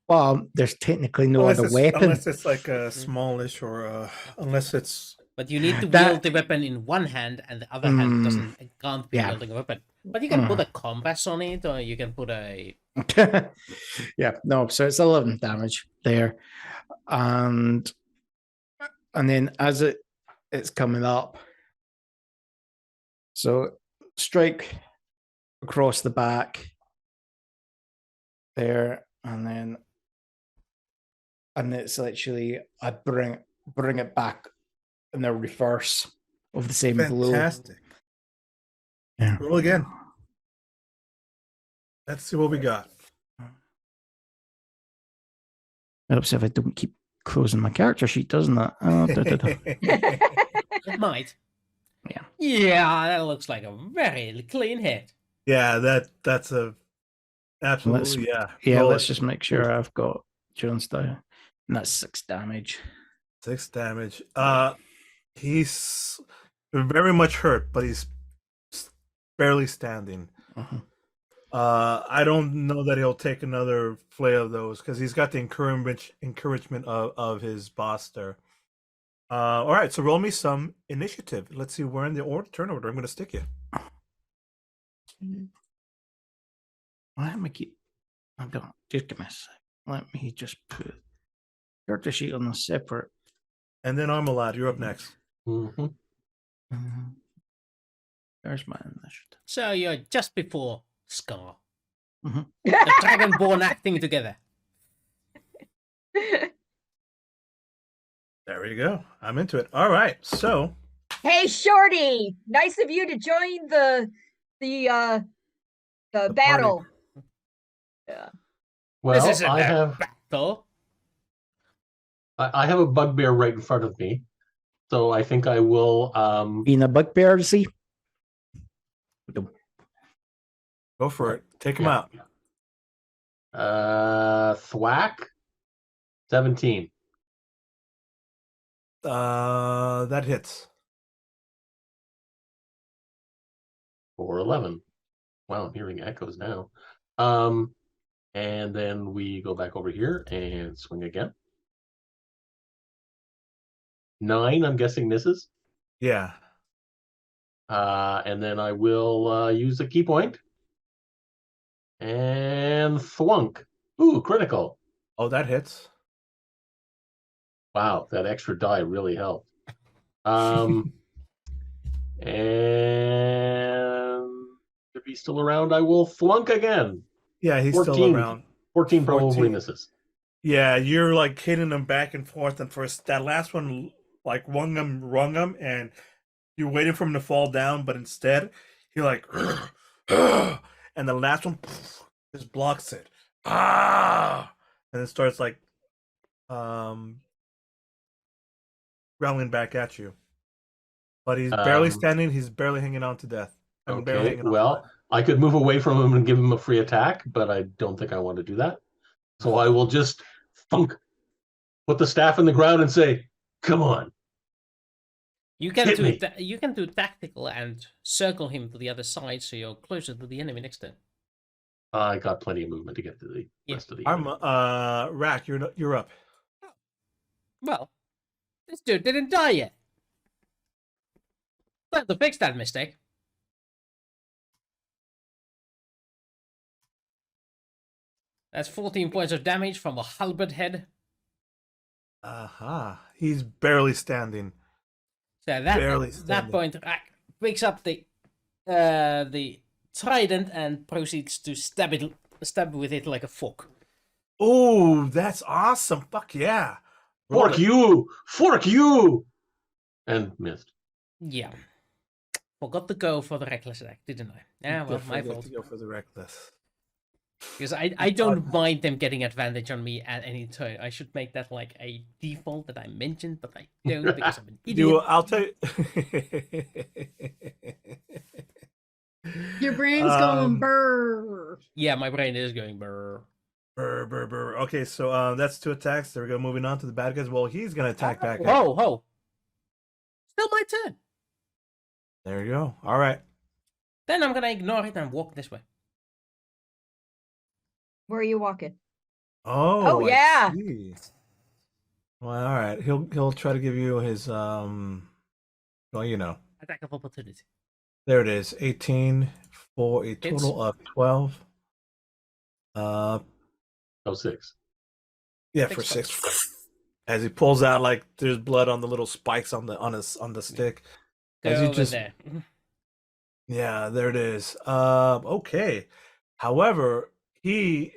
Well, there's technically no other weapon. Unless it's like a smallish or unless it's. But you need to That- wield the weapon in one hand, and the other hand can't be Yeah. wielding a weapon. But you can put a compass on it, or you can put a. Yeah, no, so it's 11 damage there. And then as it's coming up, so strike across the back there, and it's literally I bring it back in the reverse of the same blow. Fantastic. Yeah. Roll again. Let's see what we got. Helps if I don't keep closing my character sheet, doesn't it? Oh, It might. Yeah. Yeah, that looks like a very clean hit. Yeah, that's a absolutely yeah. Yeah, Roll let's it. just make sure I've got Jones down. And that's 6 damage. 6 damage. He's very much hurt, but he's barely standing. Mhm. I don't know that he'll take another flay of those because he's got the encouragement of his boss there. All right, so roll me some initiative. Let's see where in the turn order I'm going to stick you. Let me keep. I don't. Just give me a sec. Let me just put character sheet on a separate. And then Armolad, you're up next. Mhm. There's my initiative. So you're just before Scar. Mhm. The dragonborn acting together. There you go. I'm into it. All right, so Hey, Shorty! Nice of you to join the party. battle. Yeah. Well, This isn't I a have battle. I have a bugbear right in front of me, so I think I will. Being a bugbear, see? go for it. Take him Yeah. out. Thwack, 17. That hits. Or 11. Wow, I'm hearing echoes now. And then we go back over here and swing again. 9, I'm guessing misses. Yeah. And then I will use a key point. And thwunk. Ooh, critical. Oh, that hits. Wow, that extra die really helped. And if he's still around, I will thwunk again. Yeah, he's 14. still around. 14 probably 14. misses. Yeah, you're like hitting him back and forth, and first that last one like rung him, and you're waiting for him to fall down, but instead he like, and the last one just blocks it. And it starts like, growling back at you. But he's barely standing. He's barely hanging on to death. Barely Okay, hanging on to well, life. I could move away from him and give him a free attack, but I don't think I want to do that. So I will just thunk, put the staff in the ground and say, "Come on." You can Hit do me. you can do tactical and circle him to the other side, so you're closer to the enemy next turn. I got plenty of movement to get to the rest of the I'm enemy. Rak, you're up. Well, this dude didn't die yet. Time to fix that mistake. That's 14 points of damage from a halberd head. Aha. He's barely standing. So at Barely that standing. point, Rak picks up the trident and proceeds to stab with it like a fork. Oh, that's awesome. Fuck yeah. Roll Fork it. you! Fork you! And missed. Yeah. Forgot to go for the reckless attack, didn't I? Yeah, well, my Forget fault. to go for the reckless. Because I don't mind them getting advantage on me at any turn. I should make that like a default that I mentioned, but I don't because I'm an idiot. I'll tell you. Your brain's going brr. Yeah, my brain is going brrr. Brr, brr, brr. Okay, so that's 2 attacks. There we go. Moving on to the bad guys. Well, he's gonna attack back. Ho. Still my turn. There you go. All right. Then I'm gonna ignore it and walk this way. Where are you walking? Oh, I yeah. see. Well, all right. He'll try to give you his well, you know. Attack of opportunity. There it is. 18 for a total of 12. 6. Yeah, for 6. As he pulls out, like there's blood on the little spikes on the stick. Go As you over just there. Yeah, there it is. Okay. However, he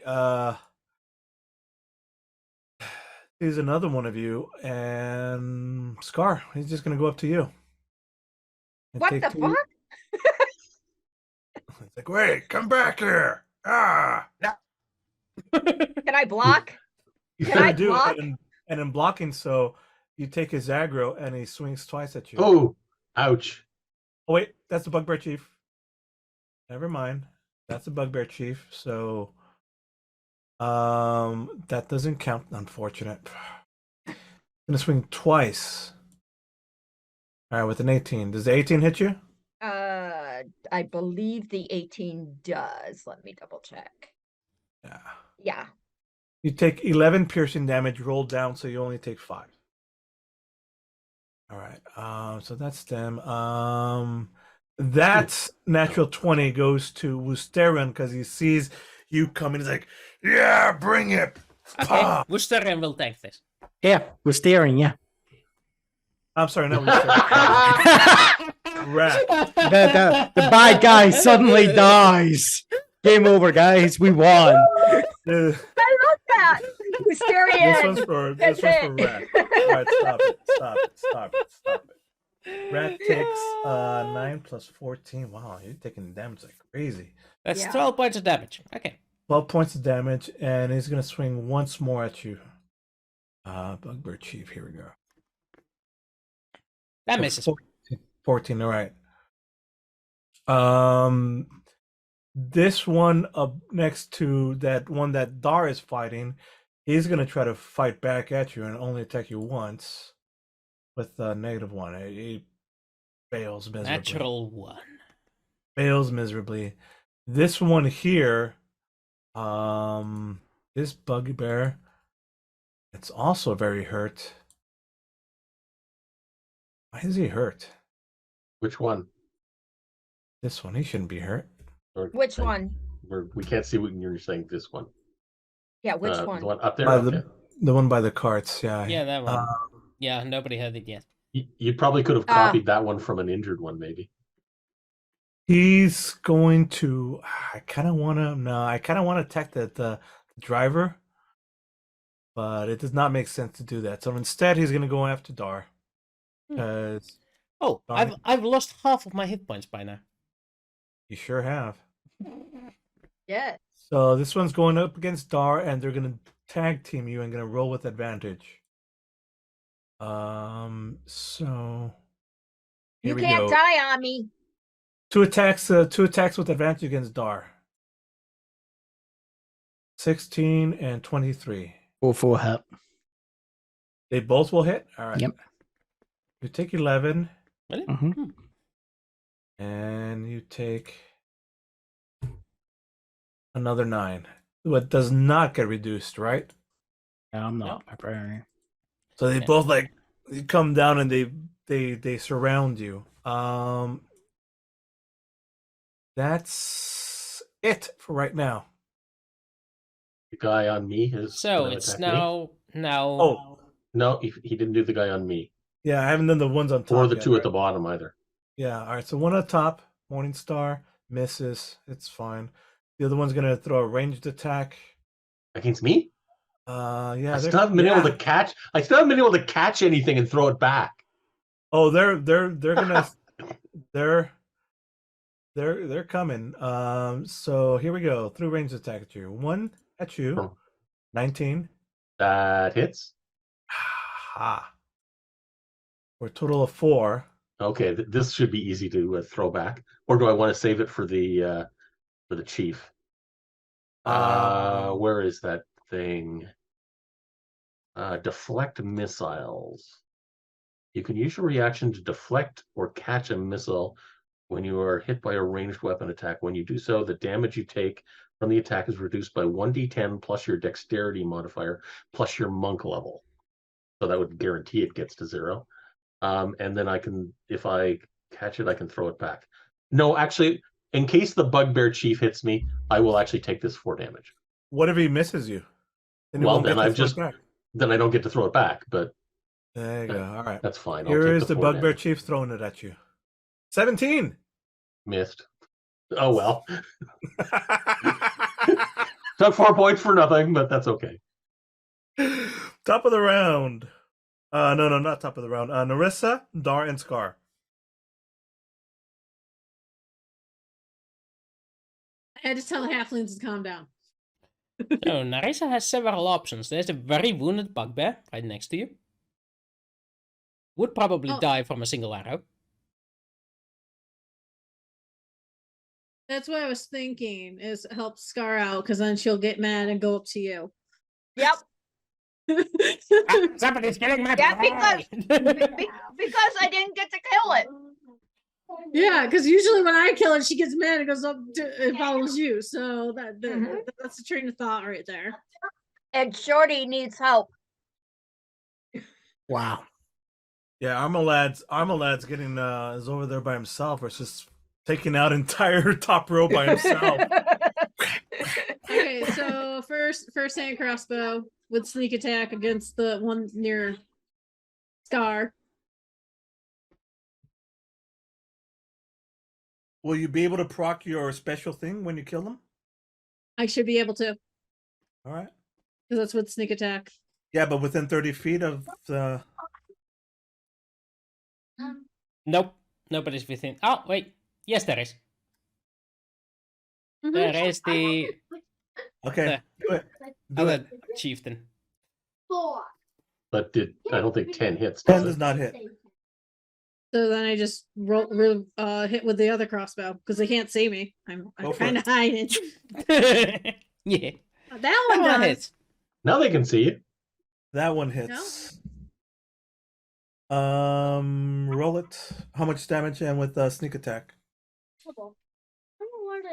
sees another one of you, and Scar, he's just gonna go up to you. And What take the 2. fuck? It's like, wait, come back here. Ah. Can I block? You Can I sure do. block? And in blocking, so you take his aggro, and he swings twice at you. Oh, ouch. Oh, wait, that's the Bugbear Chief. Never mind. That's the Bugbear Chief. So, that doesn't count. Unfortunate. Gonna swing twice. All right, with an 18. Does the 18 hit you? I believe the 18 does. Let me double check. Yeah. Yeah. You take 11 piercing damage. Roll down, so you only take 5. All right. So that's them. That natural 20 goes to Wooster because he sees you coming. He's like, "Yeah, bring it." Okay, Wooster will tank this. Yeah, we're staring. Yeah. I'm sorry, not Wooster. Rat. The bad guy suddenly dies. Game over, guys. We won. I love that. Wusterian. This one's for Rat. All right, stop it. Rat takes 9 plus 14. Wow, you're taking damage like crazy. That's Yeah. 12 points of damage. Okay. 12 points of damage, and he's gonna swing once more at you. Bugbear Chief, here we go. That misses. 14, all right. This one up next to that one that Dar is fighting, he's gonna try to fight back at you and only attack you once with a -1. He fails miserably. Natural 1. Fails miserably. This one here, this Bugbear, it's also very hurt. Why is he hurt? Which one? This one, he shouldn't be hurt. Or, Which one? We can't see what you're saying. This one. Yeah, which The one? one up there. By Okay. the one by the carts, yeah. Yeah, that one. Yeah, nobody had it yet. You probably could have copied that one from an injured one, maybe. He's going to. I kind of want to attack the driver, but it does not make sense to do that. So instead, he's going to go after Dar. Because Oh, Darn I've lost half of my hit points by now. you sure have. Yeah. So this one's going up against Dar, and they're going to tag team you and going to roll with advantage. So You here we can't go. die on me. 2 attacks with advantage against Dar. 16 and 23. 4 hit. They both will hit. All right. Yep. You take 11, Really? Mhm. and you take another 9. What does not get reduced, right? Yeah, I'm not preparing. So they Yeah. both you come down and they surround you. That's it for right now. The guy on me is. So gonna it's attack me? now. Oh, No, he didn't do the guy on me, yeah, I haven't done the ones on top. or the yet, 2 right? at the bottom either. Yeah, all right. So one at the top, Morningstar misses. It's fine. The other one's gonna throw a ranged attack. Against me? Yeah, I still haven't been able to catch. I still haven't been able to catch anything and throw it back. Oh, they're gonna they're coming. So here we go. Through ranged attack at you. 1 at you. Oh. 19. That hits. Ha. For a total of 4. Okay, this should be easy to throw back. Or do I want to save it for the chief? Where is that thing? Deflect missiles. You can use your reaction to deflect or catch a missile when you are hit by a ranged weapon attack. When you do so, the damage you take from the attack is reduced by 1d10 plus your dexterity modifier plus your monk level. So that would guarantee it gets to 0. And then I can, if I catch it, I can throw it back. No, actually, in case the bugbear chief hits me, I will actually take this 4 damage. What if he misses you? Then Well, won't then get to I've throw it just back. then I don't get to throw it back, but There you go. All right. that's fine. I'll Here take is the 4 bugbear damage. chief throwing it at you. 17. Missed. Oh well. Took 4 points for nothing, but that's okay. Top of the round. No, not top of the round. Narissa, Dar, and Scar. I had to tell the halflings to calm down. So Narissa has several options. There's a very wounded bugbear right next to you. Would probably Oh. die from a single arrow. That's what I was thinking, is help Scar out, because then she'll get mad and go up to you. Yep. Somebody's getting my Yeah, prey! Because I didn't get to kill it. Yeah, because usually when I kill it, she gets mad and goes up to and follows you. So that's a train of thought right there. And Shorty needs help. Wow. Yeah, Armolad's getting is over there by himself versus taking out entire top row by himself. Okay, so first hand crossbow with sneak attack against the one near Scar. Will you be able to proc your special thing when you kill them? I should be able to, All right. because that's with sneak attack. Yeah, but within 30 feet of the. Nope. Nobody's within. Oh, wait. Yes, there is. Mhm. There is the Okay, do it. Do other it. chieftain. But I don't think 10 hits. 10 Does does it? not hit. So then I just hit with the other crossbow because they can't see me. I'm Go for kind of hiding. Yeah. That That one one does. hits. Now they can see you. That one hits. Roll it. How much damage and with sneak attack?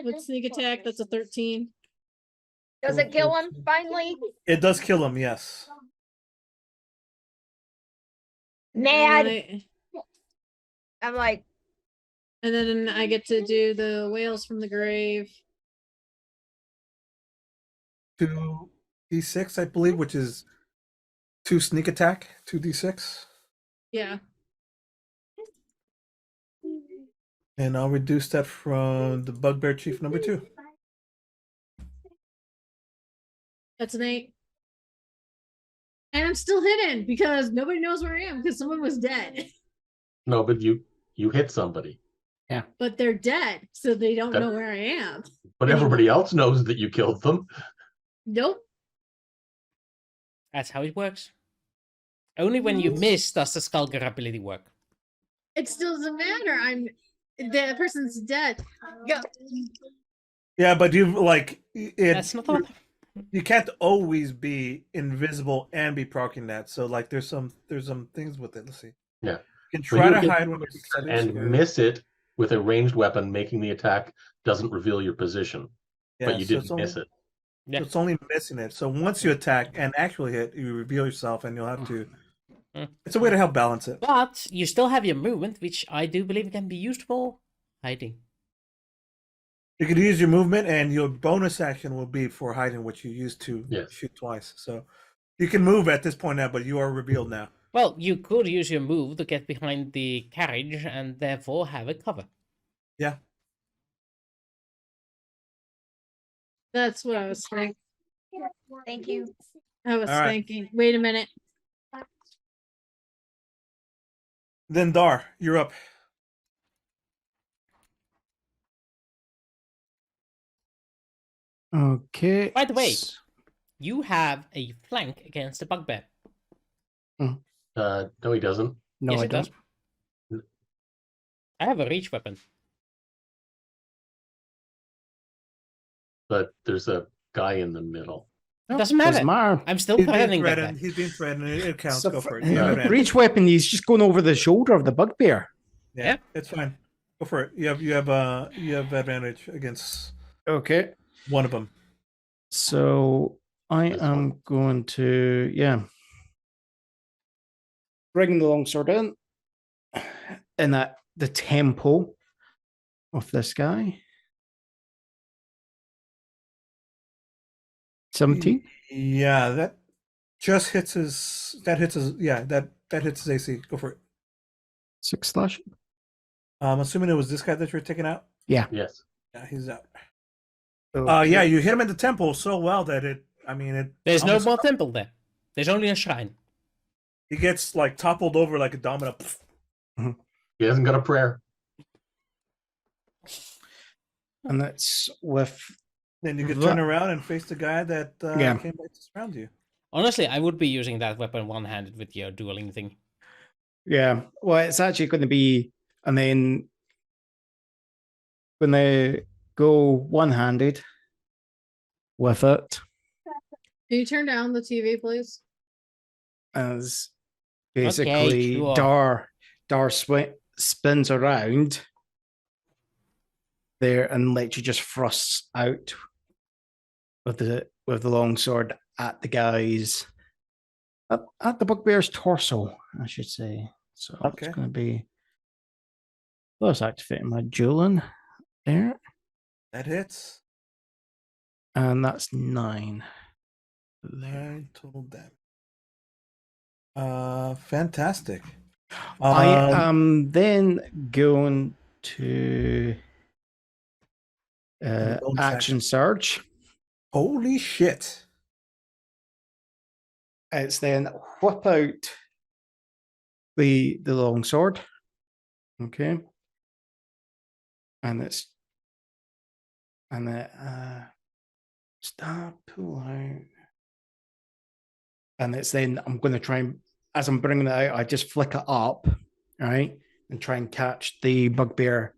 With sneak attack, that's a 13. Does it kill him finally? It does kill him, yes. Mad. And I'm like, then I get to do the whales from the grave. 2d6, I believe, which is 2 sneak attack, 2d6. Yeah. And I'll reduce that from the bugbear chief number 2. That's an 8. And I'm still hidden because nobody knows where I am because someone was dead. No, but you hit somebody. But they're dead, so they don't That- know where I am. But everybody else knows that you killed them. Nope. That's how it works. Only when you miss does the Skulker ability work. It still doesn't matter. The person's dead. Go. Yeah, but you like That's not all. you can't always be invisible and be proccing that. So like there's some things with it. Let's see. Yeah. You can So try you to can hide when you're and miss it with a ranged weapon, making the attack doesn't reveal your position. But you so didn't it's only, miss it. Yeah. It's only missing it. So once you attack and actually hit, you reveal yourself and you'll have to it's a way to help balance it. But you still have your movement, which I do believe can be used for hiding. You could use your movement and your bonus action will be for hiding, which you used to Yes. shoot twice. So you can move at this point now, but you are revealed now. Well, you could use your move to get behind the carriage and therefore have it cover. Yeah. That's what I was thinking. thank you. I was All right. thinking. Wait a minute. Then Dar, you're up. Okay. By the way, you have a flank against the bugbear. No, he doesn't. No, Yes, I it does. don't. I have a reach weapon. But there's a guy in the middle. No, Doesn't matter. matter. I'm still He's being threatening that guy. threatened. He's being threatened. It counts. So Go for it. for- You have advantage. Reach weapon, he's just going over the shoulder of the bugbear. Yeah, Yep. it's fine. Go for it. You have advantage against Okay. one of them. So I This am one. going to bring the longsword in at the temple of this guy. 17. Yeah, that just hits his. That hits his. Yeah, that hits his AC. Go for it. 6 slash. I'm assuming it was this guy that you're taking out. Yes. Yeah, he's out. Okay. Yeah, you hit him in the temple so well that it. I mean, it. There's no almost- more temple there. There's only a shrine. He gets like toppled over like a domino. He hasn't got a prayer. And that's with Then you could That- turn around and face the guy that Yeah. came back to surround you. Honestly, I would be using that weapon one-handed with your dueling thing. Yeah, well, it's actually going to be, and then when they go one-handed with it, Can you turn down the TV, please? as basically sure. Dar spins around there and literally just thrusts out with the longsword at the guy's at the bugbear's torso, I should say. So Okay. it's going to be close activating my dueling there, That hits. and that's 9. 9 total damage. Fantastic. I am then going to bonus action surge. Holy shit. It's then whip out the longsword. Okay. And it's stop, pull out. And it's then I'm going to try and, as I'm bringing it out, I just flick it up, right, and try and catch the bugbear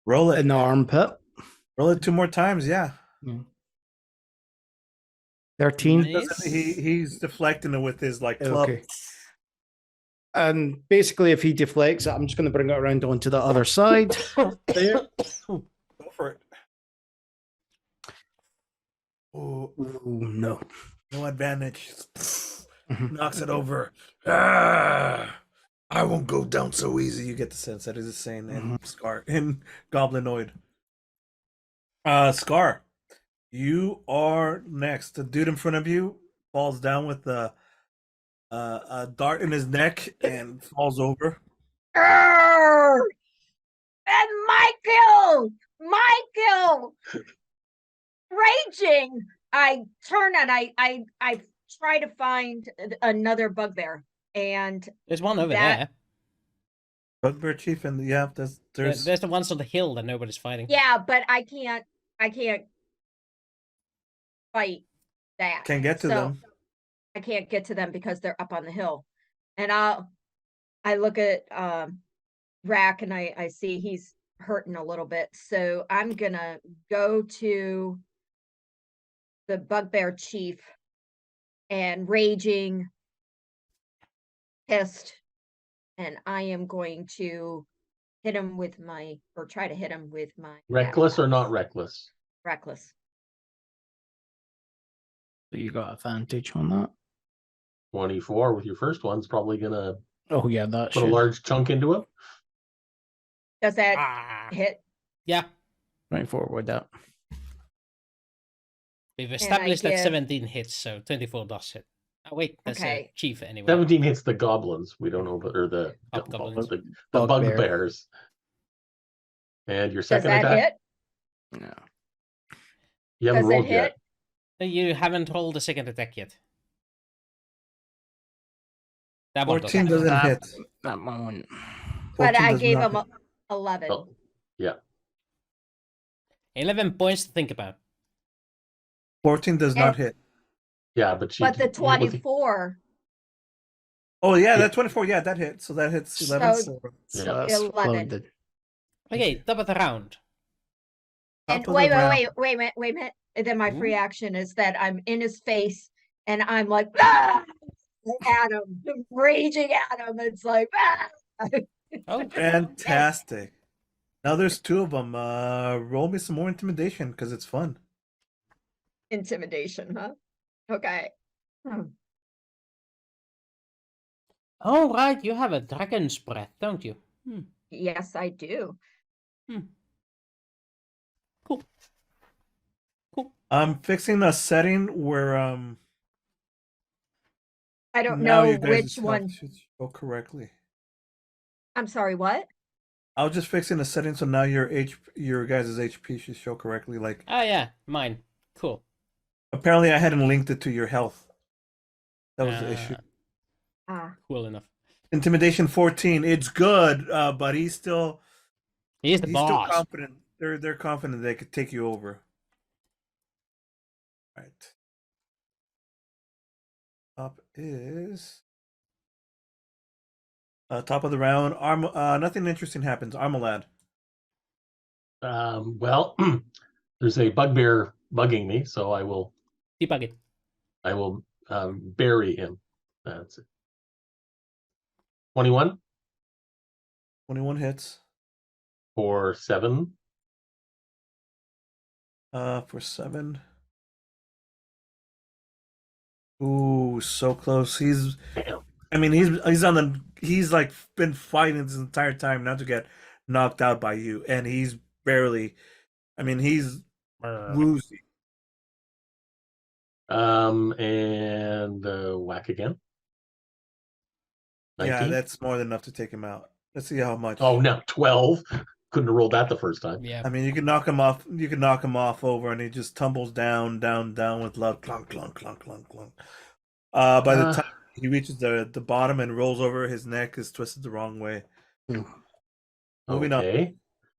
Roll it. in the armpit. Roll it 2 more times. Yeah. 13. Nice. He's deflecting it with his like club. Okay. And basically, if he deflects it, I'm just going to bring it around onto the other side. There. Go for it. Oh, Ooh, no. no advantage. Mhm. Knocks it over. Ah, I won't go down so easy. You get the sense that is saying in Scar in Goblinoid. Scar, you are next. The dude in front of you falls down with a dart in his neck and falls over. Arr! And Michael, raging. I turn and I try to find another bugbear, and There's one over That- there. Bugbear chief, and yeah, there's There's the ones on the hill that nobody's fighting. yeah, but I can't fight that. can't get to So, them. I can't get to them because they're up on the hill. And I look at Rak and I see he's hurting a little bit. So I'm gonna go to the bugbear chief and raging, pissed, and I am going to hit him with my, or try to hit him with my Reckless or not reckless? reckless. So you got advantage on that. 24 with your first one's probably gonna Oh yeah, that put a should. large chunk into it. Does that Ah, hit? yeah, Right forward that. we've established that give- 17 hits, so 24 does hit. Oh wait, that's a Okay. chief anyway. 17 hits the goblins. We don't know, or the Hobgoblins. the Bugbear. bugbears. And your Does second that attack, hit? Yeah. you haven't Does it rolled yet. hit? You haven't rolled the second attack yet. That one 14 doesn't. doesn't hit. That moment. But 14 I does gave not him hit. 11. Oh, yeah. 11 points to think about. 14 does not hit. Yeah, but But the with 24, Oh yeah, that 24. Yeah, that hits. So that hits 11. So- So Yeah. that's 11. loaded. Okay, top of the round. And Top of the round. wait a minute. And then my free Ooh. action is that I'm in his face and I'm like, ah! At him, raging at him. It's like, ah! Oh, Fantastic. Now there's 2 of them. Roll me some more intimidation because it's fun. Intimidation, huh? Okay. oh right, you have a dragon's breath, don't you? Yes, I do. Cool. I'm fixing a setting where I don't now know you guys' which health one. should show correctly. I'm sorry, what? I was just fixing the setting so now your guys' HP should show correctly. Like Oh yeah, mine. Cool. apparently I hadn't linked it to your health. That was the issue. Ah, Cool enough. Intimidation 14. It's good, but he's still He's the still boss. confident. They're confident they could take you over. Right. Top is top of the round. Nothing interesting happens. Armolad. Well, there's a bugbear bugging me, so I will Debug it. bury him. That's it. 21 21 hits. for 7. For 7. Ooh, so close. Damn. I mean, he's like been fighting this entire time not to get knocked out by you, and he's barely. I mean, he's woozy. And whack again. 19? Yeah, that's more than enough to take him out. Let's see how much. Oh no, 12. Couldn't have rolled that the first time. Yeah. I mean, you can knock him off. You can knock him off over, and he just tumbles down with loud clunk, clunk, clunk, clunk, clunk. By the time he reaches the bottom and rolls over, his neck is twisted the wrong way. Moving Okay. on.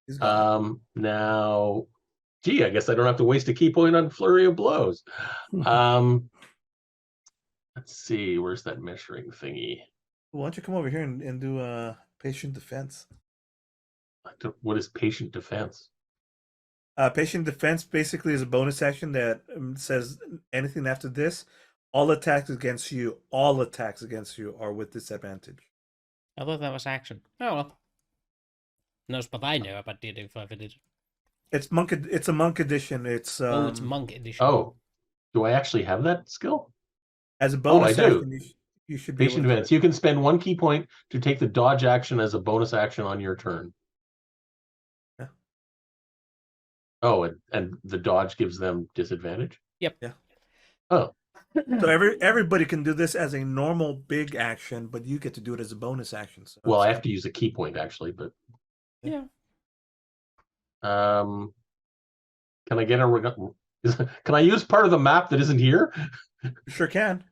He's gone. Now, gee, I guess I don't have to waste a key point on flurry of blows. Let's see, where's that measuring thingy? Why don't you come over here and do patient defense? What is patient defense? Patient defense basically is a bonus action that says anything after this, all attacks against you are with disadvantage. I thought that was action. Oh well. Knows what I know about D&D 5 edition. It's a monk edition. It's it's monk edition. Oh, do I actually have that skill? as a bonus I do. action. You should be Patient able to defense. You can spend 1 key point to take the dodge action as a bonus action on your turn. Yeah. Oh, and the dodge gives them disadvantage? Yep. Yeah. Oh. So everybody can do this as a normal big action, but you get to do it as a bonus action. So Well, I have to use a key point actually, but Yeah. can I get can I use part of the map that isn't here? you sure can.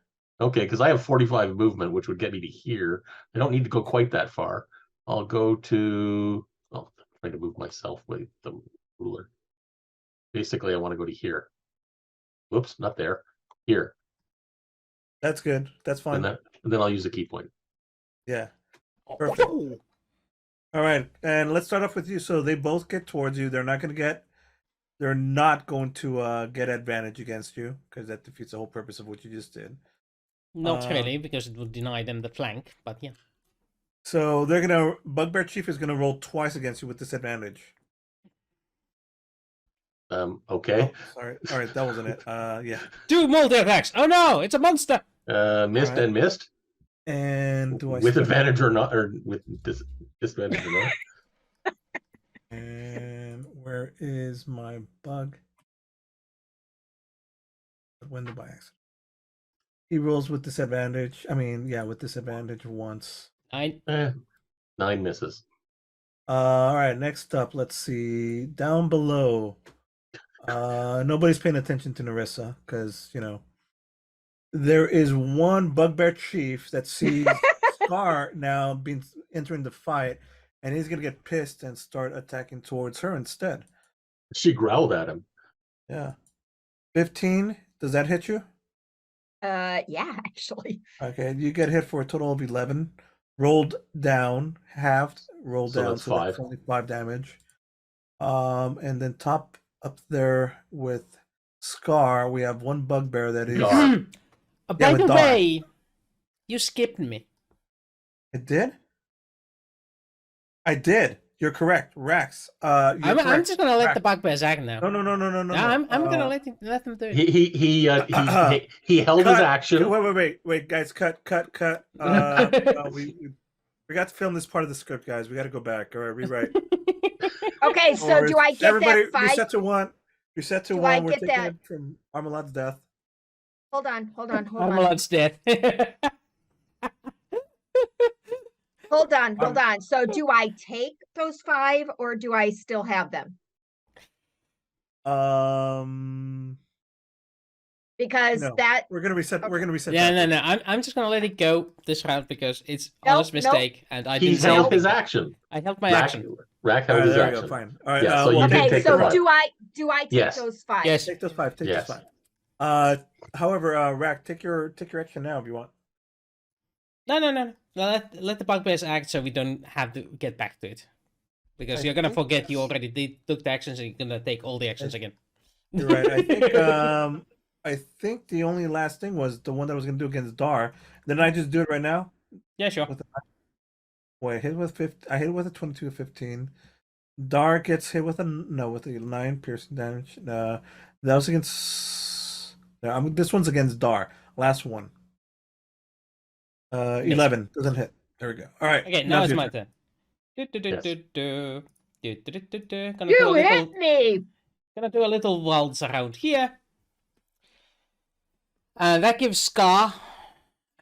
Okay, because I have 45 movement, which would get me to here. I don't need to go quite that far. I'll go to. Oh, I'm trying to move myself with the ruler. Basically, I want to go to here. Whoops, not there. Here. That's good. That's fine. And then I'll use a key point. Yeah. Perfect. All right, and let's start off with you. So they both get towards you. They're not going to get advantage against you because that defeats the whole purpose of what you just did. Not really, because it would deny them the flank, but yeah. So Bugbear Chief is gonna roll twice against you with disadvantage. Okay. Oh, sorry. All right, that wasn't it. Yeah. 2 multi attacks. Oh no, it's a monster. Missed Right. and missed. And do I with spend- advantage or not, or with disadvantage or not? And where is my bug? When the by accident. He rolls with disadvantage. I mean, yeah, with disadvantage once. 9. 9 misses. All right, next up, let's see. Down below. Nobody's paying attention to Narissa because, there is one Bugbear Chief that sees Scar now entering the fight, and he's going to get pissed and start attacking towards her instead. She growled at him. Yeah. 15, does that hit you? yeah, actually. Okay, you get hit for a total of 11. Rolled down, halved, rolled So down, that's so that's 5. only 5 damage. And then top up there with Scar. We have one bugbear that is. Dar. By with the Dar. way, you skipped me. I did. I did. You're correct, Rex. You're I'm correct. just gonna let Rex. the bugbears act now. No. I'm gonna let them do it. He held his Cut. action. Wait, guys, cut. We got to film this part of the script, guys. We got to go back. All right, rewrite. Okay, so do I get Everybody, that 5? reset to 1. Reset to Do 1. I We're get taking that? it from Armolad's death. Hold on. Armolad's dead. Hold on. So do I take those 5 or do I still have them? Because No. that We're gonna reset. We're gonna reset. Yeah, that. no. I'm just gonna let it go this round because it's Nope, honest mistake, and I He didn't held say his anything. action. I held my Rack, action. Rack All held right, his there we go. action. Fine. All right. Yeah, so you did okay, take so the 5. do I take Yes. those 5? Yes. Take those 5. Take Yes. those 5. However, Rack, take your action now if you want. No. Let the bugbears act so we don't have to get back to it. Because I you're gonna think forget you already took the actions and you're gonna take all the actions again. You're right. I think the only last thing was the one that I was gonna do against Dar. Didn't I just do it right now? Yeah, sure. Wait, I hit with 50. I hit with a 22 15. Dar gets hit with a 9 piercing damage. That was against. This one's against Dar. Last one. 11 doesn't hit. There we go. All right. Okay, now it's your my turn. turn. You hit me. Gonna do a little waltz around here. That gives Scar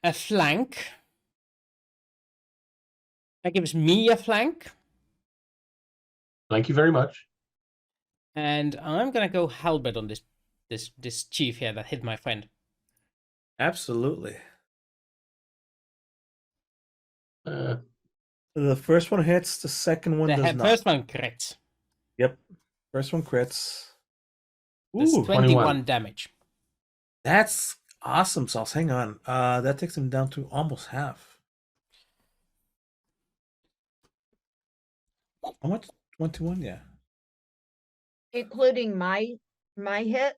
a flank. That gives me a flank. Thank you very much. And I'm gonna go halberd on this chief here that hit my friend. Absolutely. The first one hits. The second one does not. First one crits. Yep. First one crits. That's Ooh, 21 damage. That's awesome, Sauce. Hang on. That takes him down to almost half. How much? 21, yeah. Including my hit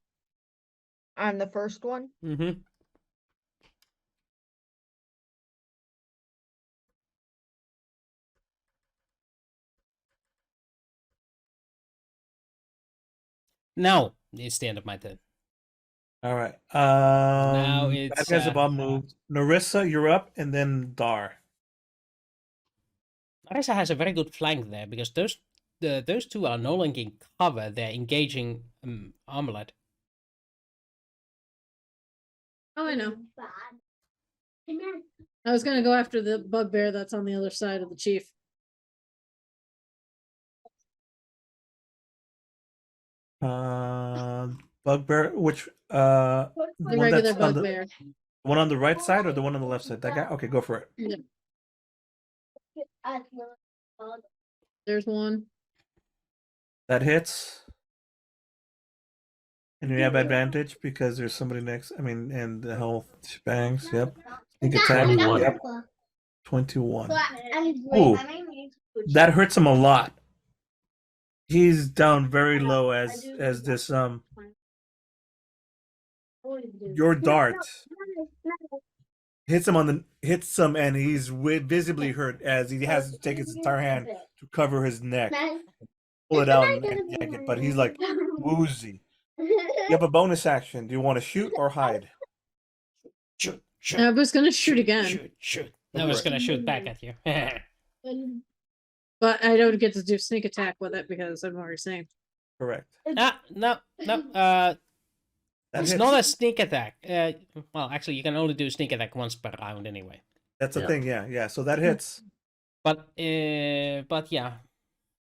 on the first one. Mm-hmm. Now it's the end of my turn. All right. Now it's Bad guys above moved. Narissa, you're up, and then Dar. Narissa has a very good flank there because those two are no longer in cover. They're engaging Armolad. Oh, I know. I was gonna go after the bugbear that's on the other side of the chief. Bugbear, which The one regular that's on the bugbear. one on the right side or the one on the left side? That guy? Okay, go for it. There's one. That hits. And you have advantage because there's somebody next. I mean, and the health bangs. Yep. Sneak attack. 21. Yep. 21. Ooh, that hurts him a lot. He's down very low as this your dart hits him and he's visibly hurt as he has to take his entire hand to cover his neck, pull it out and yank it, but he's like woozy. You have a bonus action. Do you want to shoot or hide? Shoot. I was gonna shoot again. Shoot. I was gonna shoot back at you. But I don't get to do sneak attack with it because I'm already saying. Correct. No. It's hits. not a sneak attack. Well, actually, you can only do sneak attack once per round anyway. That's the thing. Yeah. So that hits. But yeah,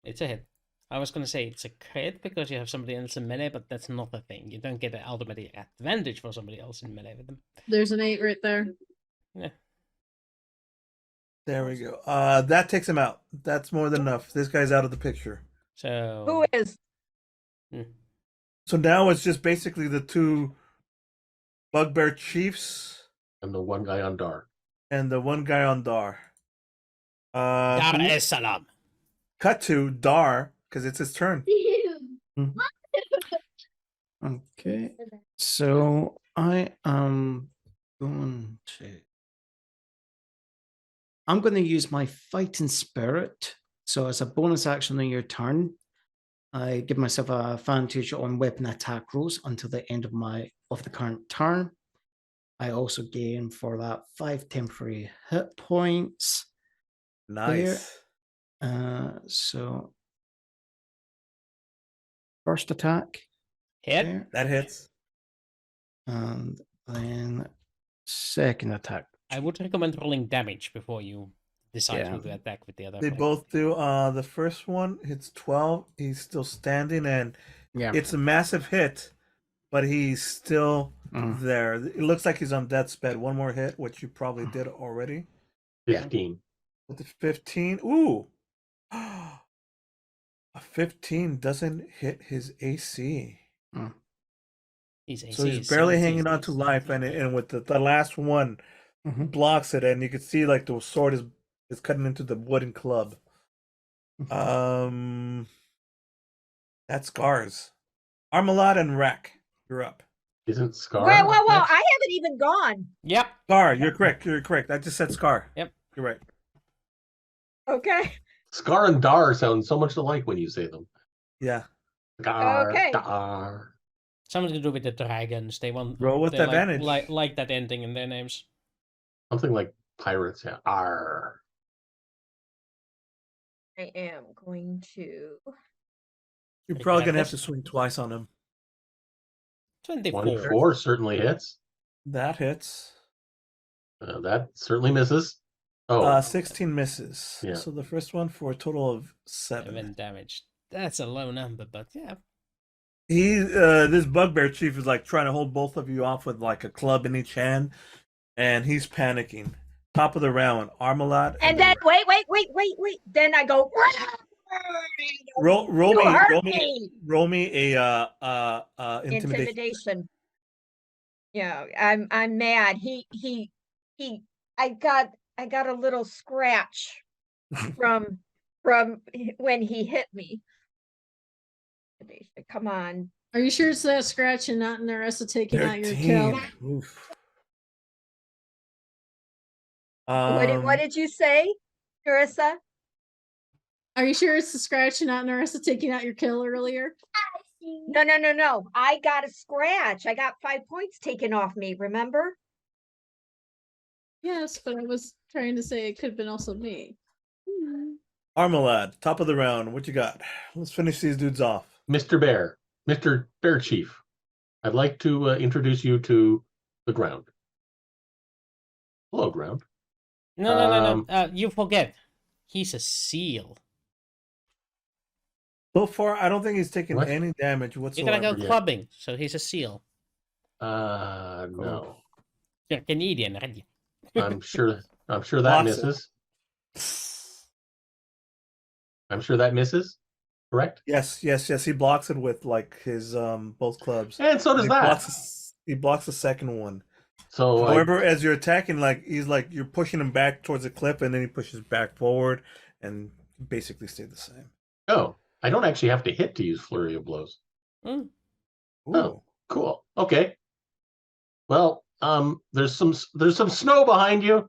it's a hit. I was gonna say it's a crit because you have somebody else in melee, but that's not a thing. You don't get an automatic advantage for somebody else in melee with them. There's an 8 right there. Yeah. There we go. That takes him out. That's more than enough. This guy's out of the picture. So Who is? So now it's just basically the two bugbear chiefs And the one guy on Dar. and the one guy on Dar. Dar es Salaam. Cut to Dar because it's his turn. Okay. So I am going to. I'm going to use my fighting spirit. So as a bonus action on your turn, I give myself an advantage on weapon attack rolls until the end of the current turn. I also gain for that 5 temporary hit points. Nice. So first attack. Hit. There, That hits. and then second attack. I would recommend rolling damage before you decide Yeah. who to attack with the other. They fight. both do. The first one hits 12. He's still standing, and Yeah. it's a massive hit, but he's still Mm. there. It looks like he's on death's bed. One more hit, which you probably did already. 15. With the 15. Ooh. A 15 doesn't hit his AC. He's So he's barely hanging on to life, and with the last one Mhm. blocks it, and you can see like the sword is cutting into the wooden club. That's Scars. Armolad and Rak, you're up. Isn't Scar? Whoa, whoa, whoa! next? I haven't even gone. Yep. Scar, you're correct. You're correct. I just said Scar. Yep. You're right. Okay. Scar and Dar sound so much alike when you say them. Yeah. Gar, Okay. Dar. Something to do with the dragons. They want Roll with they advantage. like that ending in their names. Something like pirates. Yeah. Ar. I am going to. You're probably gonna have Regardless. to swing twice on him. 24. 24 certainly hits. That hits. That certainly misses. Oh, 16 misses. Yeah. So the first one for a total of 7. 7 damage. That's a low number, but yeah. This bugbear chief is like trying to hold both of you off with like a club in each hand, and he's panicking. Top of the round, Armolad. And then wait. Then I go. roll You me, hurt roll me, me. roll me a intimidation. Intimidation. Yeah, I'm mad. I got a little scratch from when he hit me. Come on. Are you sure it's that scratch and not Narissa taking out your kill? 13. Oof. What did you say, Narissa? Are you sure it's the scratch and not Narissa taking out your kill earlier? No. I got a scratch. I got 5 points taken off me, remember? Yes, but I was trying to say it could have been also me. Armolad, top of the round. What you got? Let's finish these dudes off. Mr. Bear. Mr. Bear Chief. I'd like to introduce you to the ground. Hello, ground. No. You forget. He's a seal. So far, I don't think he's taken What? any damage You're whatsoever. gonna go Yeah. clubbing, so he's a seal. No. You're Canadian, aren't you? I'm sure that Awesome. misses. I'm sure that misses. Correct? Yes. He blocks it with like his both clubs. And so does he that. He blocks the second one. So However, as you're attacking, like he's like you're pushing him back towards the cliff, and then he pushes back forward, and basically stay the same. I don't actually have to hit to use Flurry of Blows. Mm. Oh, cool. Okay. Well, there's some snow behind you.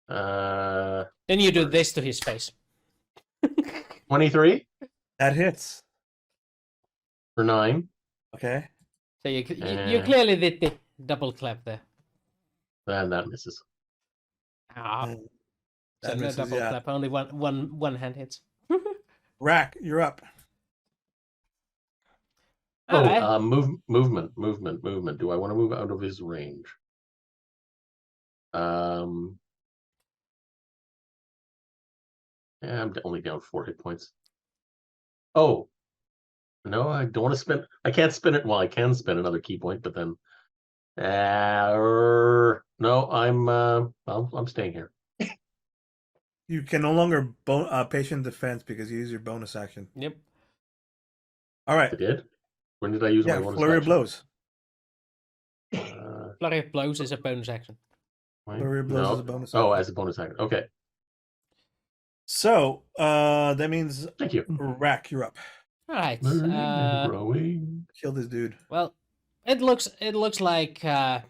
Then you do this to his face. 23 That hits. for 9. Okay. So you clearly did the double clap there. And that misses. Ah, And so that no misses, double yeah. clap. Only one hand hits. Rak, you're up. Oh, movement. Do I want to move out of his range? Yeah, I'm only down 4 hit points. Oh, no, I don't want to spend. I can't spend it. Well, I can spend another key point, but then, no, I'm staying here. You can no longer patient defense because you use your bonus action. Yep. All right. I did. When did I use my Yeah, bonus flurry of action? blows. Flurry of blows is a bonus action. Flurry of blows No. is a bonus Oh, action. as a bonus action. Okay, So that means thank you. Rak, you're up. All right. Learning and growing. Kill this dude. Well, it looks like Dar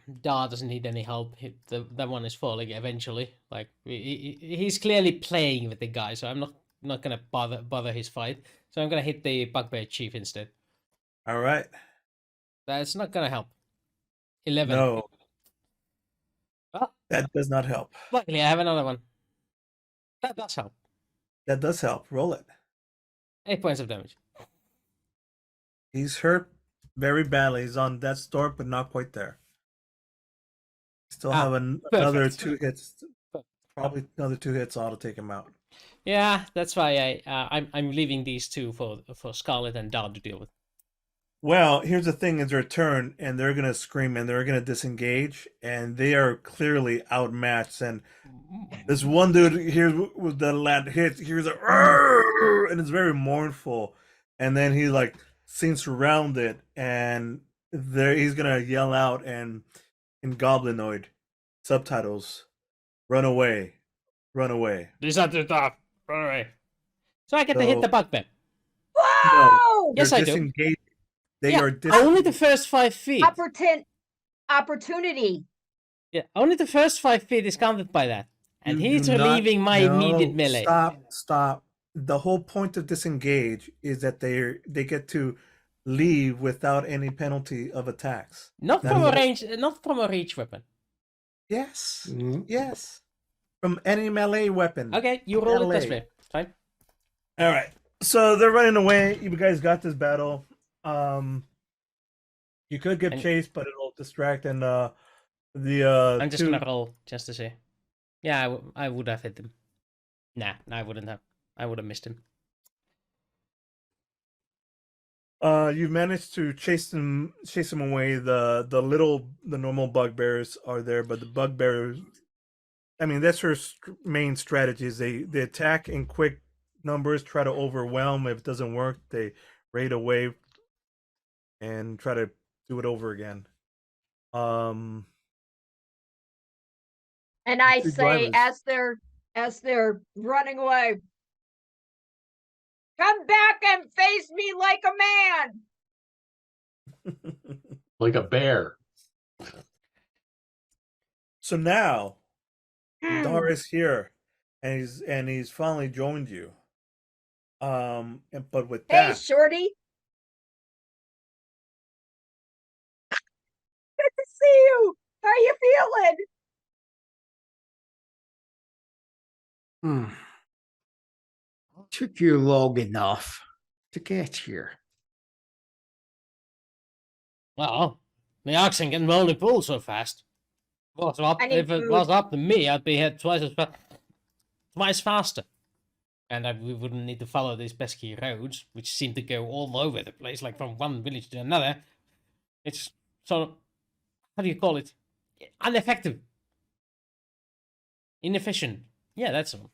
doesn't need any help. That one is falling eventually. Like he's clearly playing with the guy, so I'm not gonna bother his fight. So I'm gonna hit the bugbear chief instead. All right. That's not gonna help. 11. No, Oh, that does not help. luckily I have another one. That does help. That does help. Roll it. 8 points of damage. He's hurt very badly. He's on death's door, but not quite there. Still have another perfect. 2 hits. Probably another 2 hits all to take him out. Yeah, that's why I'm leaving these two for Scarlet and Dar to deal with. Well, here's the thing: is their turn, and they're gonna scream, and they're gonna disengage, and they are clearly outmatched. And this one dude here with the lad hits, hears a "Arr!" and it's very mournful, and then he like seems surrounded, and there he's gonna yell out and in Goblinoid subtitles, "Run away, run away!" These are the top. Run away. So I get to hit So- the bugbear. Whoa! Yes, They're I do. disengaged. They Yeah, are only the first 5 feet. Opportunity. Yeah, only the first 5 feet is counted by that. And You he's do not- relieving my immediate No, melee. Stop. The whole point of disengage is that they get to leave without any penalty of attacks. Not That from is a all- range, not from a reach weapon. Yes. Mm. Yes. From any melee weapon. Okay, you roll it this Melee. way. Fine. All right. So they're running away. You guys got this battle. You could get And- chased, but it'll distract and the I'm just two- gonna roll just to see. Yeah, I would have hit him. Nah, I wouldn't have. I would have missed him. You've managed to chase them away. The normal bugbears are there, but the bugbears, I mean, that's her main strategy. Is they attack in quick numbers, try to overwhelm. If it doesn't work, they raid away and try to do it over again. And I two say drivers. as they're running away, come back and face me like a man. Like a bear. So now Hmm. Dar is here, and he's finally joined you. But with Hey, that, shorty. Good to see you. How you feeling? Took you long enough to get here. Well, my ox ain't getting rolling pulled so fast. I need If it food. was up to me, I'd be here twice faster. And we wouldn't need to follow these pesky roads, which seem to go all over the place, like from one village to another. It's sort of, how do you call it? Ineffective. Inefficient. Yeah, that's all.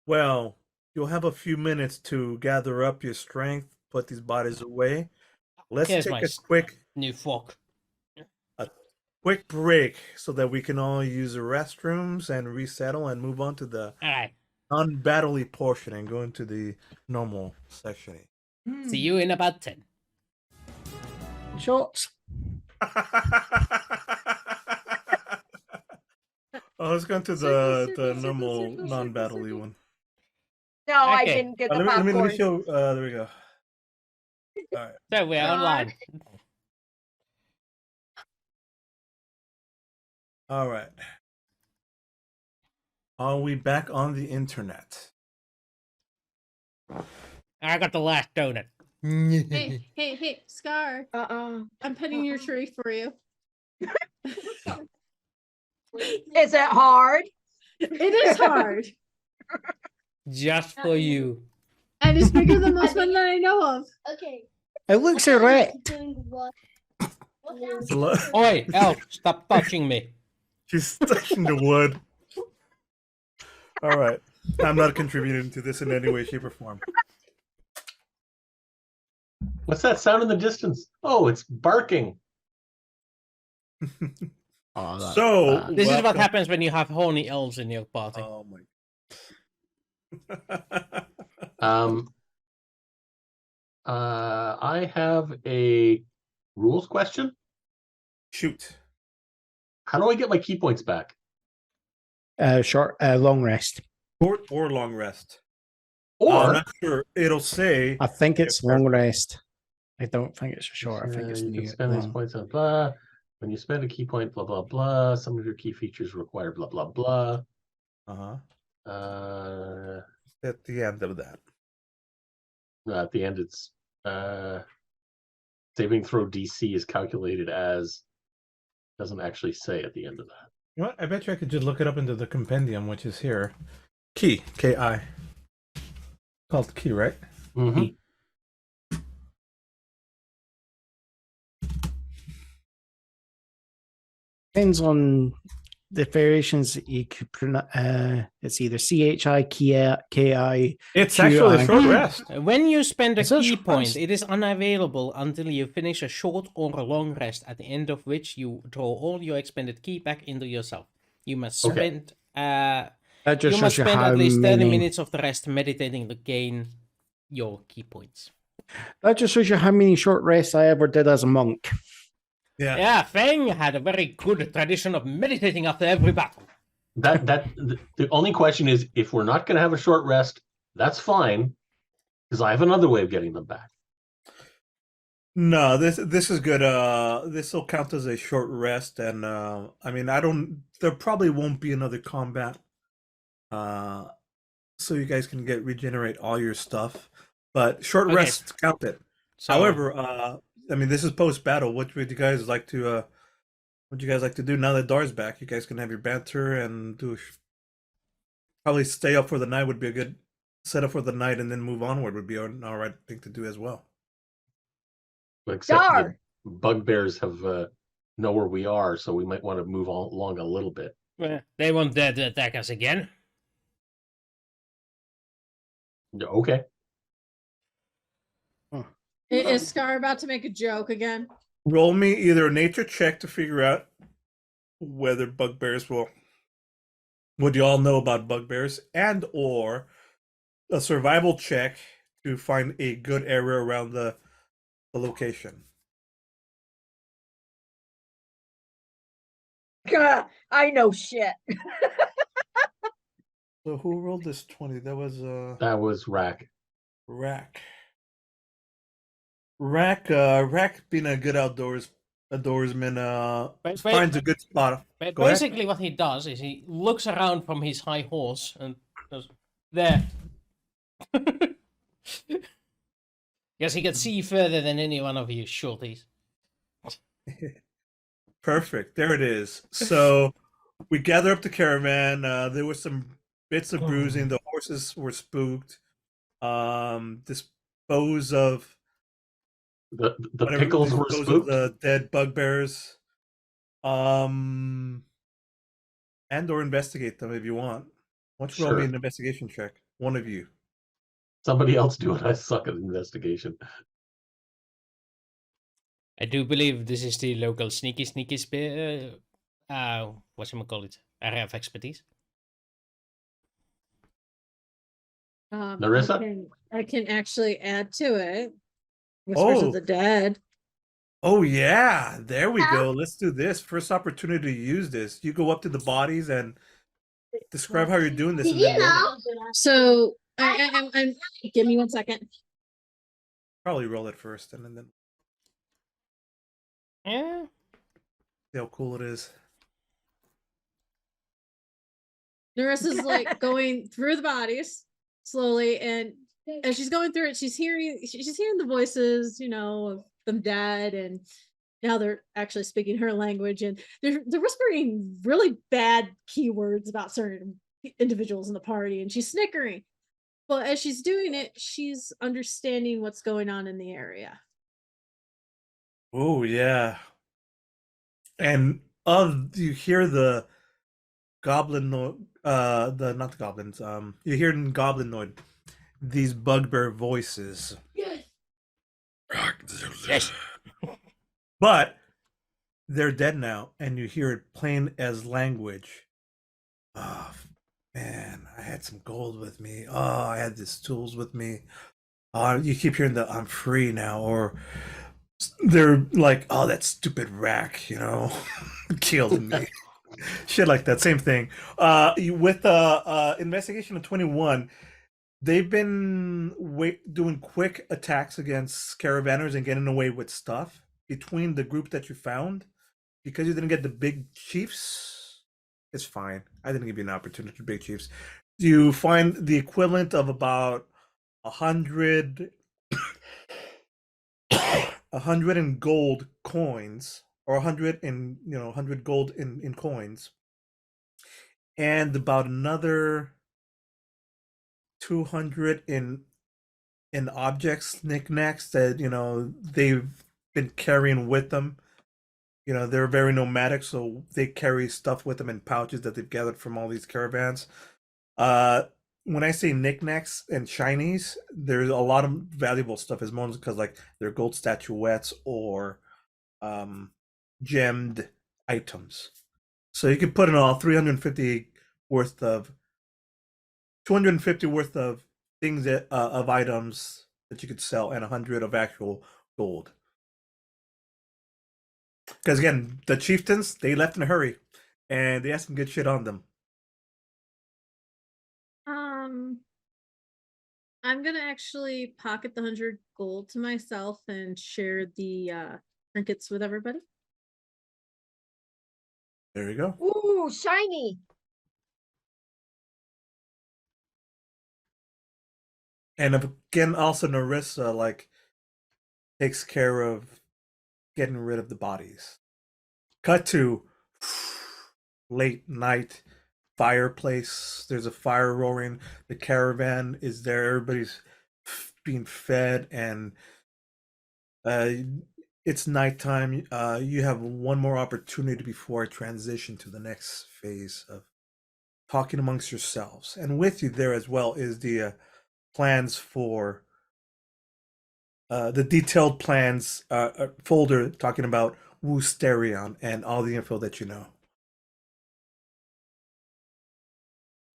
well, you'll have a few minutes to gather up your strength, put these bodies away. Let's Here's take my a new fork. quick break so that we can all use the restrooms and resettle and move on to the Alright, non-battley portion and go into the normal section. see you in about 10. Shots. Let's go into Circle, the circle, normal circle, circle, non-battley circle. one. No, I Okay. didn't get the Let me popcorn. show. There we go. All right. So we're God. online. All right. Are we back on the internet? I got the last donut. Hey, Scar. I'm petting your tree for you. Is it hard? It is hard. Just for you. And it's bigger than most men that I know of. Okay. It looks erect. Doing what? It's a lot- Oi, elf, stop touching me. She's touching the wood. All right. I'm not contributing to this in any way, shape, or form. What's that sound in the distance? Oh, it's barking. Oh, that's So bad. This is what welcome- happens when you have horny elves in your party. Oh my. I have a rules question. Shoot. How do I get my key points back? Long rest. Short or long rest. Or I'm not sure. It'll say. I think it's long rest. I don't think it's short. I think it's you can new. spend these points on blah. When you spend a key point, blah blah blah. Some of your key features require blah blah blah. At the end of that. At the end, it's saving throw DC is calculated as. Doesn't actually say at the end of that. You know what? I bet you I could just look it up into the compendium, which is here. Key, Ki. Called key, right? Mm-hmm. Depends on the variations that you could pronounce. It's either CHI, KI. It's actually a short rest. When you spend a It's a key short point, rest. it is unavailable until you finish a short or a long rest, at the end of which you draw all your expended key back into yourself. You must Okay. spend That just you shows must you spend how at least 30 many. minutes of the rest meditating to gain your key points. That just shows you how many short rests I ever did as a monk. Yeah. Yeah, Fang had a very good tradition of meditating after every battle. The only question is, if we're not going to have a short rest, that's fine, because I have another way of getting them back. No, this is good. This will count as a short rest, and I mean, there probably won't be another combat, so you guys can regenerate all your stuff. But short Okay. rests count it. So, However, I mean, this is post battle. What would you guys like to? What do you guys like to do now that Dar's back? You guys can have your banter and probably stay up for the night would be a good setup for the night, and then move onward would be an all right thing to do as well. Except the Dar! bugbears have know where we are, so we might want to move along a little bit. they won't dare to attack us again. Okay. Is Scar about to make a joke again? Roll me either a nature check to figure out whether bugbears will. What do you all know about bugbears, and or a survival check to find a good area around the location. Gah, I know shit. So who rolled this 20? That was Rak. Rak. Rak being a good outdoorsman, Wait. finds a good spot. But Go ahead. basically, what he does is he looks around from his high horse and goes, there. Because he can see further than any one of you shorties. Perfect. There it is. So we gather up the caravan. There was some bits of bruising. The horses were spooked. Dispose of The whatever- pickles were dispose of spooked. the dead bugbears. And or investigate them if you want. Why don't you roll me Sure. an investigation check? One of you. Somebody else do it. I suck at investigation. I do believe this is the local sneaky whatchamacallit, area of expertise. Narissa? I can actually add to it. Whispers Oh. of the Dead. Oh yeah, there we go. Let's do this. First opportunity to use this. You go up to the bodies and describe how you're doing this. And then roll it. So I'm give me 1 second. Probably roll it first and then Yeah. see how cool it is. Narissa's like going through the bodies slowly, and as she's going through it, she's hearing the voices, of them dead, and now they're actually speaking her language, and they're whispering really bad keywords about certain individuals in the party, and she's snickering. But as she's doing it, she's understanding what's going on in the area. Oh yeah. And you hear the goblin not the goblins. You hear in goblinoid these bugbear voices. Yes. But they're dead now, and you hear it plain as language. Oh man, I had some gold with me. Oh, I had these tools with me. You keep hearing the "I'm free now," or they're like, "Oh, that stupid Rak, killed me." Shit like that. Same thing. With investigation of 21, they've been doing quick attacks against caravanners and getting away with stuff between the group that you found. Because you didn't get the big chiefs, it's fine. I didn't give you an opportunity to big chiefs. You find the equivalent of about 100 100 in gold coins, or 100 in 100 gold in coins, and about another 200 in objects, knickknacks that they've been carrying with them. They're very nomadic, so they carry stuff with them in pouches that they've gathered from all these caravans. When I say knickknacks and shinies, there's a lot of valuable stuff as well, because like they're gold statuettes or gemmed items. So you can put in all 350 worth of 250 worth of things of items that you could sell, and 100 of actual gold. Because again, the chieftains, they left in a hurry, and they had some good shit on them. I'm gonna actually pocket the 100 gold to myself and share the trinkets with everybody. There you go. Ooh, shiny. And again, also Narissa takes care of getting rid of the bodies. Cut to late night fireplace. There's a fire roaring. The caravan is there. Everybody's being fed, and it's nighttime. You have one more opportunity before I transition to the next phase of talking amongst yourselves. And with you there as well is the plans for the detailed plans folder talking about Woosterion and all the info that you know.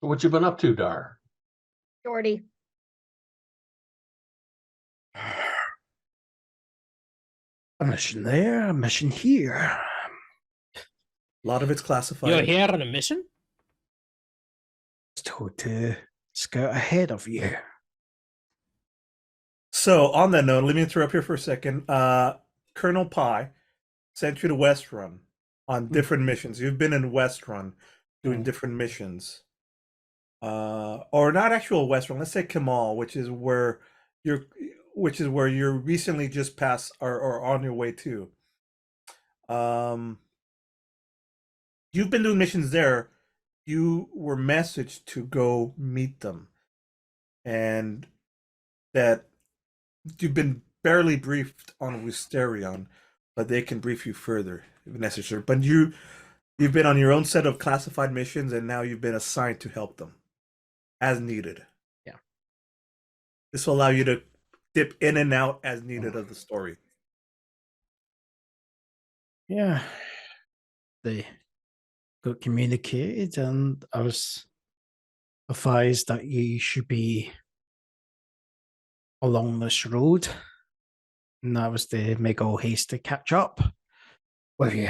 What you been up to, Dar? Jordy. A mission there, a mission here. A lot of it's classified. You're here on a mission? It's told to scout ahead of you. So on that note, let me interrupt here for a second. Colonel Pie sent you to Westruun on different missions. You've been in Westruun doing different missions. Or not actual Westruun, let's say Kemal, which is where you're recently just passed or on your way to. You've been doing missions there. You were messaged to go meet them, and that you've been barely briefed on Wisterion, but they can brief you further if necessary. But you've been on your own set of classified missions, and now you've been assigned to help them as needed. Yeah. This will allow you to dip in and out as needed of the story. Yeah. They got communicated, and I was advised that you should be along this road. And that was to make all haste to catch up with you.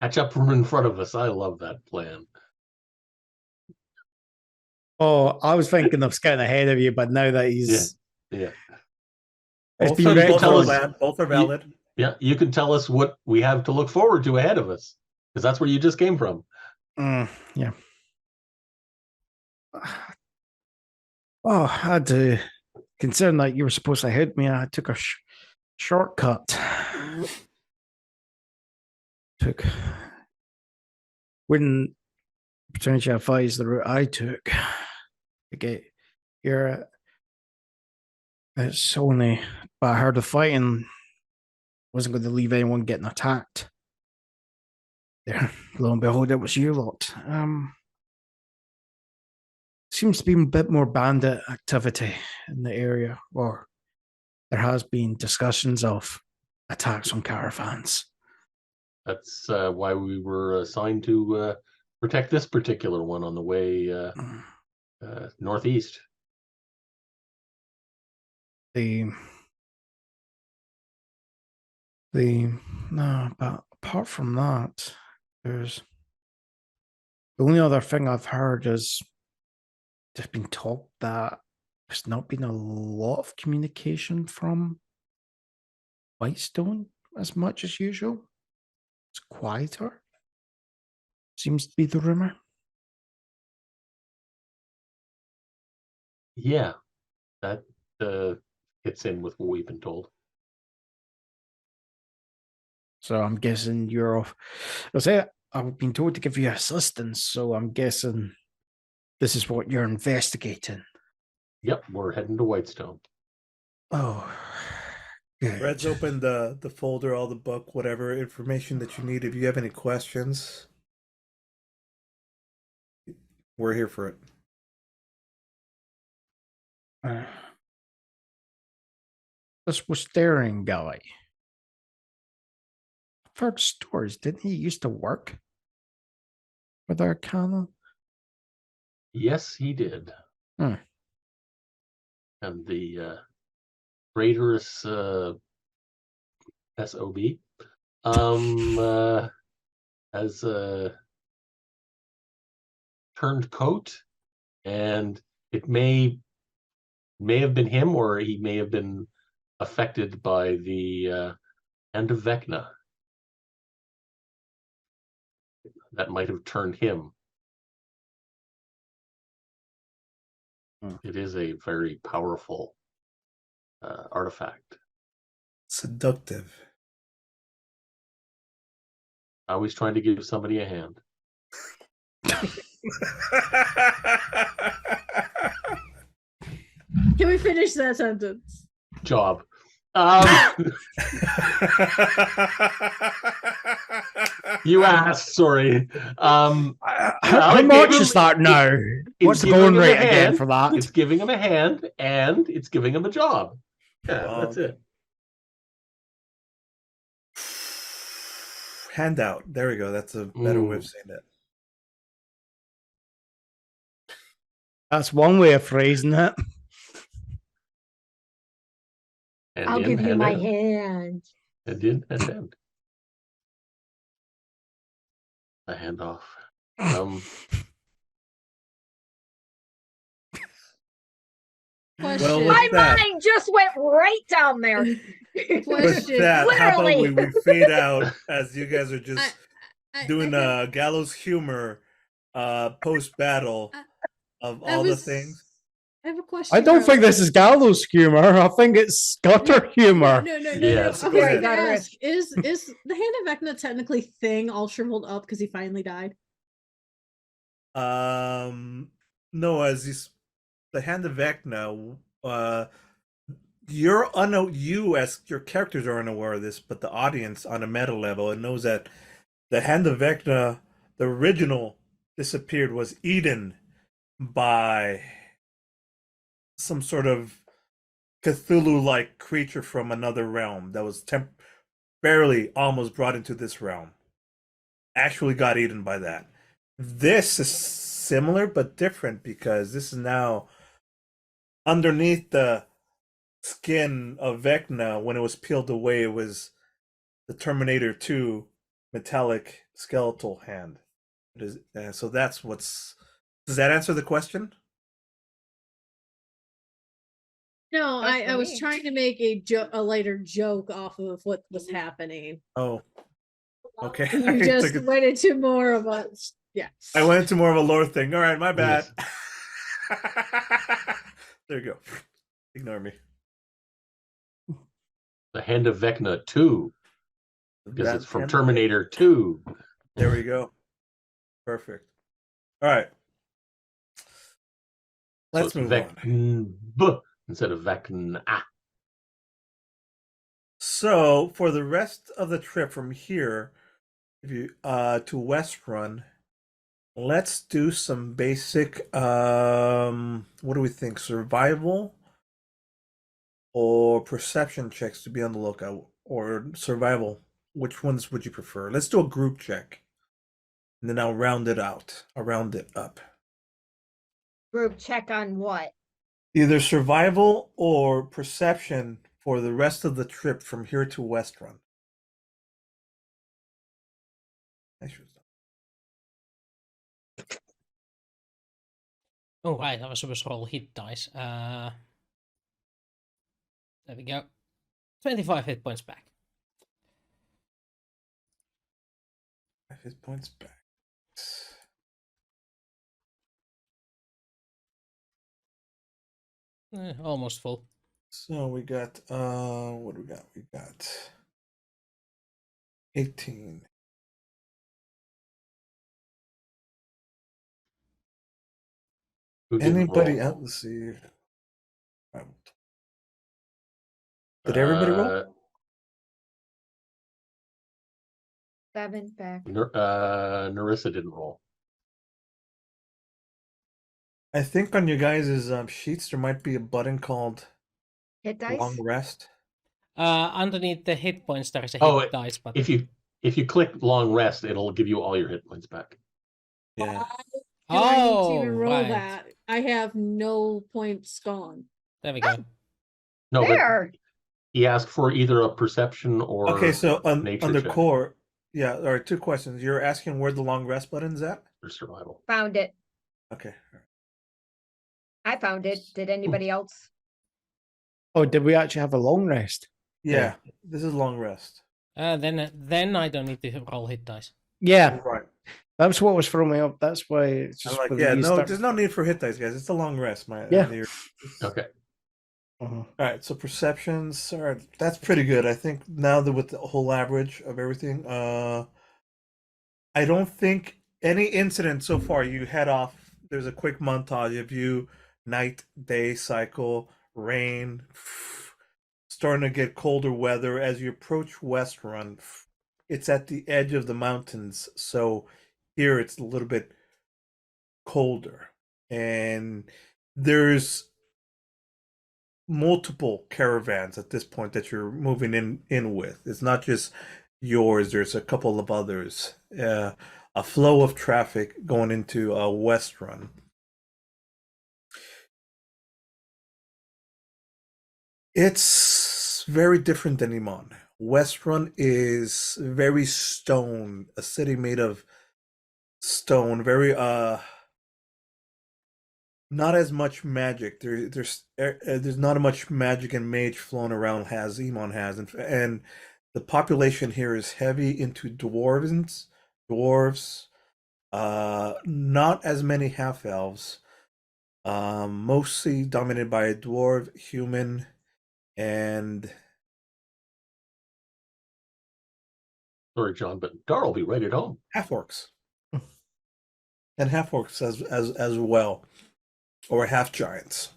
Catch up from in front of us. I love that plan. Oh, I was thinking of scouting ahead of you, but now that he's Yeah. it's Also, been you can tell us- both are valid. Yeah, you can tell us what we have to look forward to ahead of us, because that's where you just came from. Yeah. Oh, I had to, concerned that you were supposed to hit me, I took a shortcut. Wouldn't potentially advise the route I took to get here. It's only, but I heard the fighting. Wasn't going to leave anyone getting attacked. There, lo and behold, it was you lot. Seems to be a bit more bandit activity in the area, or there has been discussions of attacks on caravans. That's why we were assigned to protect this particular one on the way northeast. the no, but apart from that, there's the only other thing I've heard is there's been talk that there's not been a lot of communication from Whitestone as much as usual. It's quieter. Seems to be the rumor. Yeah, that fits in with what we've been told. So I'm guessing you're off. I'll say I've been told to give you assistance, so I'm guessing this is what you're investigating. Yep, we're heading to Whitestone. Oh, good. Red's open the folder, all the book, whatever information that you need. If you have any questions, we're here for it. This was staring guy. I've heard stories. Didn't he used to work with Arcana? Yes, he did. Hmm. And the traitorous SOB has turned coat, and it may have been him, or he may have been affected by the Hand of Vecna. That might have turned him. It is a very powerful artifact. Seductive. Always trying to give somebody a hand. Can we finish that sentence? Job. You asked, sorry. How it much gave is him- that now? What's the giving going him a rate again hand. for that? It's giving him a hand, and it's giving him a job. Yeah, that's it. Handout. There we go. That's a better way of saying it. That's one way of phrasing it. Hand I'll in, give you hand my out. hand. Hand in, hand out. A handoff. Question. Well, My with that, mind just went right down there. with Question. that, how about Literally. we fade out as you guys are just I doing have- gallows humor post battle of I all the was- things. I have a question. I don't think Carlos. this is gallows humor. I think it's gutter humor. No. Yes. I was Very going to gutturous. ask: Is the Hand of Vecna technically thing all shriveled up because he finally died? No, the Hand of Vecna, you as your characters are unaware of this, but the audience on a meta level, it knows that the Hand of Vecna, the original disappeared, was eaten by some sort of Cthulhu-like creature from another realm that was barely almost brought into this realm. Actually got eaten by that. This is similar but different because this is now underneath the skin of Vecna. When it was peeled away, it was the Terminator 2 metallic skeletal hand. So that's what's... Does that answer the question? No, That's I for was me. trying to make a lighter joke off of what was happening. Oh, okay. You just went into more of a I went into more of a lore thing. All right, my bad. Yes. There you go. Ignore me. The Hand of Vecna 2, because That it's from Hand- Terminator 2. There we go. Perfect. All right. Let's so it's move on. Vecn instead of Vecna. So for the rest of the trip from here, if you to Westruun, let's do some basic what do we think? Survival or perception checks to be on the lookout, or survival. Which ones would you prefer? Let's do a group check. And then I'll round it out. I'll round it up. Group check on what? Either survival or perception for the rest of the trip from here to Westruun. Oh, right, I was supposed to roll hit dice. There we go. 25 hit points back. 5 hit points back. Almost full. So we got what do we got? We got 18. Who didn't Anybody roll? else? Let's see. Did everybody roll? 7 back. Narissa didn't roll. I think on your guys' sheets there might be a button called Hit dice? long rest. Underneath the hit points, there is a hit Oh, dice button. If you click long rest, it'll give you all your hit points back. Yeah. Do I need to even Oh, roll right. that? I have no points gone. There we go. No, There. but he asked for either a perception or Okay, so nature under check core, yeah, all right, 2 questions. You're asking where the long rest button's at? for survival. Found it. Okay. I found it. Did anybody else? Oh, did we actually have a long rest? Yeah, this is long rest. Then I don't need to roll hit dice. Yeah, Right. that's what was throwing me up. That's why it's I'm just like, whether yeah, you no, start- there's no need for hit dice, guys. It's a long rest, Yeah. Okay. Uh-huh. All right, so perceptions. All right, that's pretty good. I think now that with the whole average of everything, I don't think any incident so far. You head off. There's a quick montage of you, night, day cycle, rain, starting to get colder weather as you approach Westruun. It's at the edge of the mountains, so here it's a little bit colder, and there's multiple caravans at this point that you're moving in with. It's not just yours. There's a couple of others. A flow of traffic going into Westruun. It's very different than Iman. Westruun is very stone, a city made of stone, very not as much magic. There's not as much magic and mage flowing around as Iman has, and the population here is heavy into dwarves. Not as many half elves. Mostly dominated by a dwarf, human, and Sorry, John, but Dar will be right at home. half orcs, and half orcs as well, or half giants.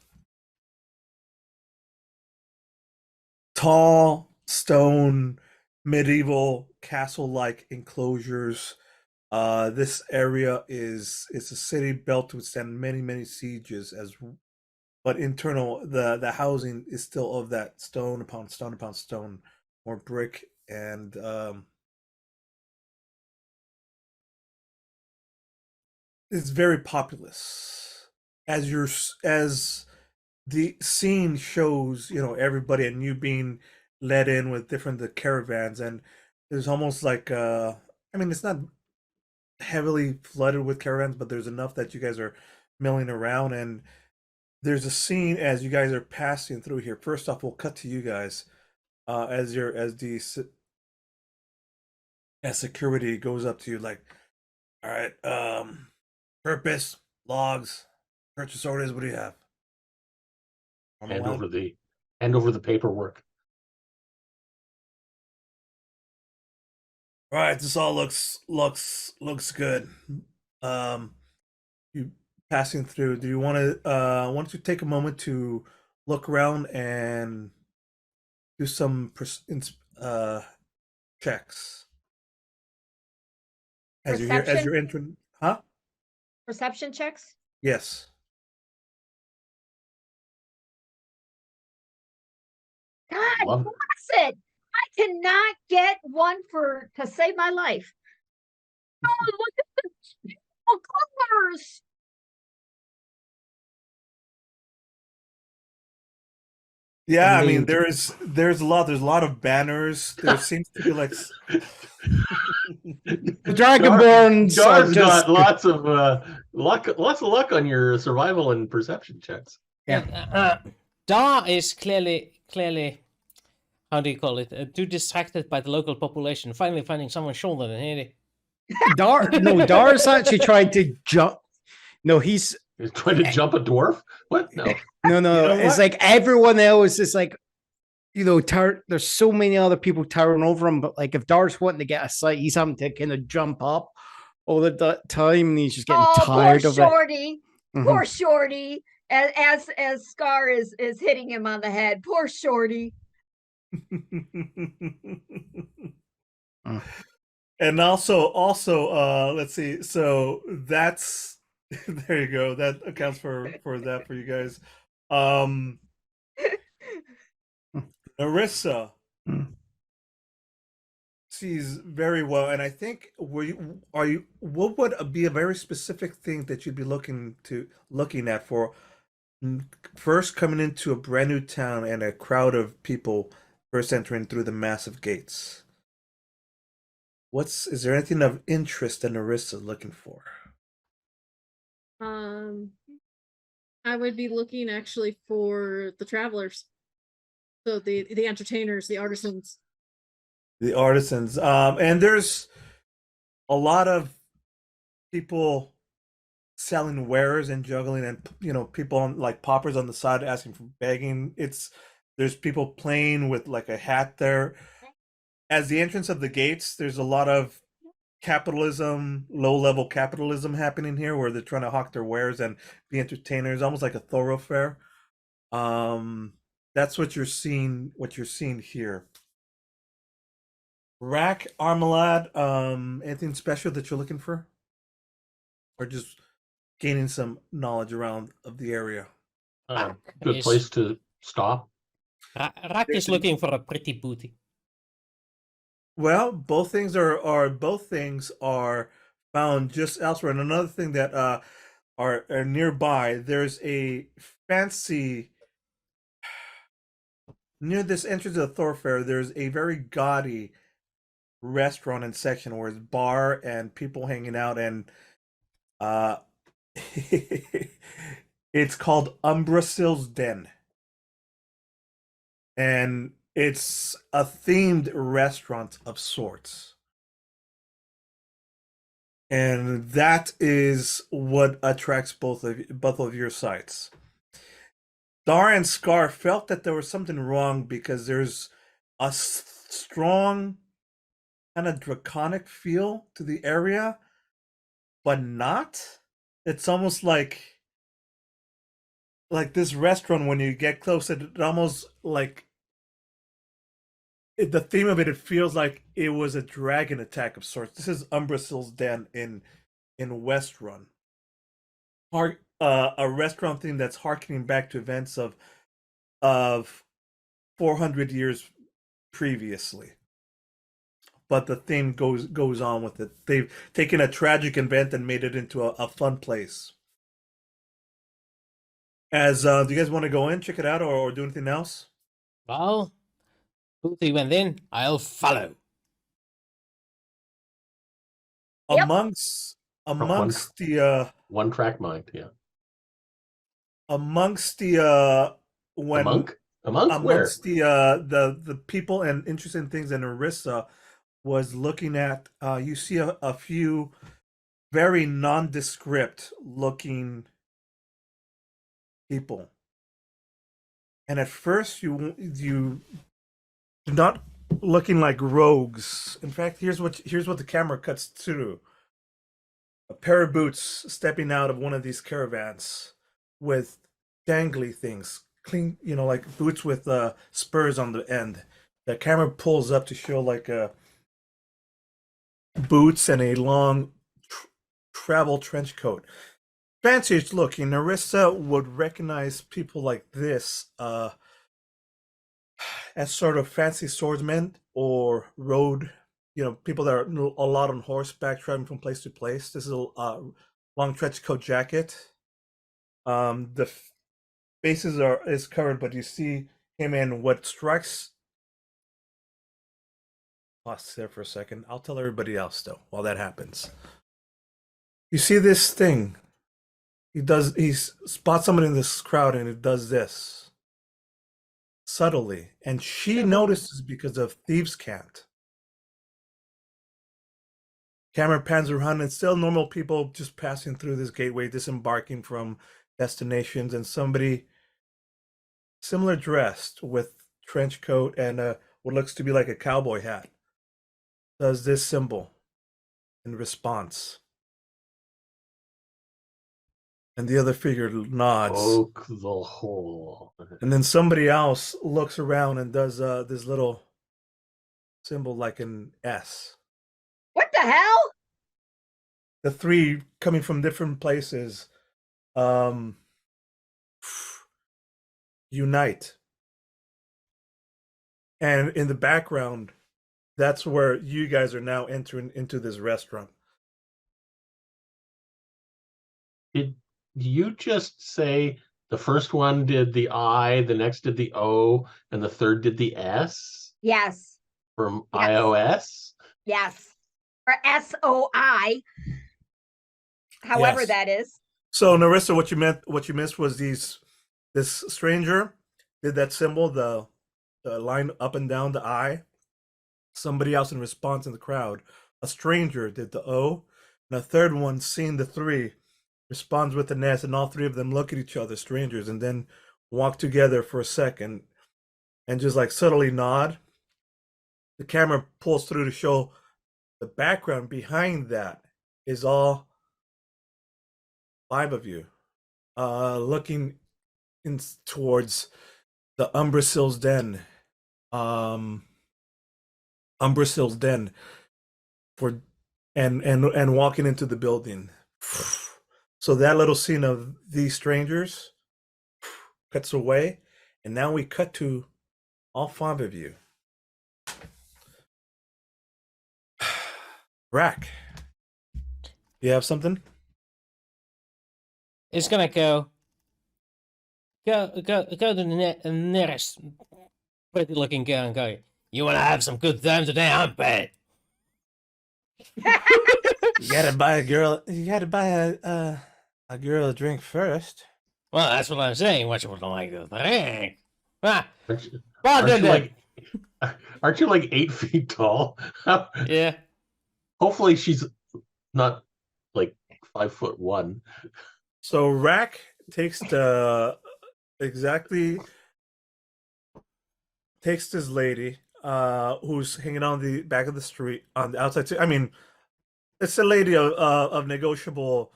Tall stone, medieval castle-like enclosures. This area is a city built to withstand many sieges, but internal the housing is still of that stone upon stone upon stone, or brick, and it's very populous. As the scene shows, everybody and you being led in with different caravans, and there's almost like I mean, it's not heavily flooded with caravans, but there's enough that you guys are milling around, and there's a scene as you guys are passing through here. First off, we'll cut to you guys as security goes up to you, like, all right, purpose, logs, purchase orders. What do you have? Hand over the paperwork. All right, this all looks good. You passing through. Do you want to why don't you take a moment to look around and do some checks as you're entering? Huh? Perception checks? Yes. God Love bless it! I cannot get one to save my life. Oh, look at the beautiful colors! Yeah, I mean, made. there's a lot of banners. There seems to be like The Dragonborns are Dar's just got lots of luck on your survival and perception checks. yeah. Dar is clearly, how do you call it? Too distracted by the local population. Finally finding someone shorter than him. Dar's actually trying to jump. No, he's He's trying to jump a dwarf. What? No. no. You know It's what? like everyone else is like, there's so many other people towering over him, but like if Dar's wanting to get a sight, he's having to kind of jump up all the time, and he's just getting Oh, tired poor of Shorty. it. Mhm. Poor Shorty. As Scar is hitting him on the head. Poor Shorty. And also, let's see. So that's there you go. That accounts for that for you guys. Narissa Mm. sees very well, and I think what would be a very specific thing that you'd be looking at for first coming into a brand new town and a crowd of people first entering through the massive gates? Is there anything of interest that Narissa looking for? I would be looking actually for the travelers. So the entertainers, the artisans. The artisans. And there's a lot of people selling wares and juggling, and people on like poppers on the side asking for begging. There's people playing with like a hat there. As the entrance of the gates, there's a lot of capitalism, low-level capitalism happening here, where they're trying to hawk their wares and be entertainers, almost like a thoroughfare. That's what you're seeing. What you're seeing here. Rak, Armolad, anything special that you're looking for, or just gaining some knowledge around of the area? Good place to stop. Rak is looking for a pretty booty. Well, both things are found just elsewhere. And another thing that are nearby, there's a fancy near this entrance of the thoroughfare. There's a very gaudy restaurant and section where it's bar and people hanging out, and it's called Umbrasil's Den, and it's a themed restaurant of sorts. And that is what attracts both of your sites. Dar and Scar felt that there was something wrong because there's a strong kind of draconic feel to the area, but not. It's almost like this restaurant, when you get close, it almost like the theme of it feels like it was a dragon attack of sorts. This is Umbrasil's Den in Westruun. A restaurant theme that's harkening back to events of 400 years previously. But the theme goes on with it. They've taken a tragic event and made it into a fun place. Do you guys want to go in, check it out, or do anything else? Well, booty went in, I'll follow. Yep. Amongst the One track mind, yeah. amongst the when A monk? Where? amongst the people and interesting things that Narissa was looking at, you see a few very nondescript looking people, and at first you not looking like rogues. In fact, here's what the camera cuts to: a pair of boots stepping out of one of these caravans with dangly things, clean, like boots with spurs on the end. The camera pulls up to show like boots and a long travel trench coat. Fancy looking. Narissa would recognize people like this as sort of fancy swordsmen or road, people that are a lot on horseback traveling from place to place. This is a long trench coat jacket. The faces is covered, but you see came in. What strikes... Pause there for a second. I'll tell everybody else, though, while that happens. You see this thing. He spots someone in this crowd and it does this. Subtly. And she notices because of Thieves' Cant. Camera pans around and still normal people just passing through this gateway, disembarking from destinations, and somebody similar dressed with trench coat and what looks to be like a cowboy hat does this symbol in response. And the other figure nods. Poke the hole. And then somebody else looks around and does this little symbol like an S. What the hell? The three coming from different places unite. And in the background, that's where you guys are now entering into this restaurant. Did you just say the first one did the I, the next did the O, and the third did the S Yes. from Yes. iOS? Yes. Or SOI. However Yes. that is. So Narissa, what you missed was this stranger did that symbol, the line up and down the I. Somebody else in response in the crowd, a stranger did the O, and a third one, seeing the three, responds with an S, and all three of them look at each other, strangers, and then walk together for a second and just like subtly nod. The camera pulls through to show the background behind that is all five of you looking in towards the Umbrasil's den. Umbrasil's den for and walking into the building. So that little scene of these strangers cuts away, and now we cut to all five of you. Rak, you have something? It's gonna go to the nearest pretty looking girl and go, "You wanna have some good time today, I'm bad." You gotta buy a girl a drink first. Well, that's what I'm saying. What you would like to drink? Ah, Aren't you, well, aren't you then. aren't you like 8 feet tall? Yeah. Hopefully she's not like 5'1". So Rak takes takes this lady who's hanging on the back of the street on the outside. I mean, it's a lady of negotiable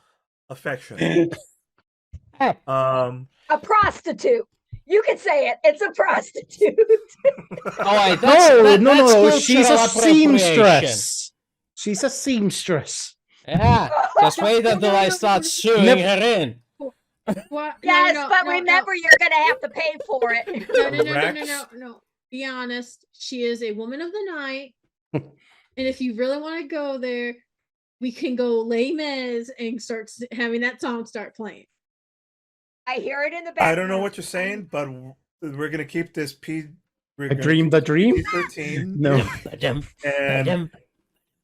affection. A prostitute. You can say it. It's a prostitute. Oh, wait, No. that's She's a cultural appropriation. seamstress. She's a seamstress. Yeah. Just wait until I start suing her in. What? Yes, No, but no, remember, you're going to have to pay for it. No. Be honest. She is a woman of the night. And if you really want to go there, we can go Les Mis and start having that song start playing. I hear it in the background. I don't know what you're saying, but we're gonna keep this I dreamed the dream. 13. No. And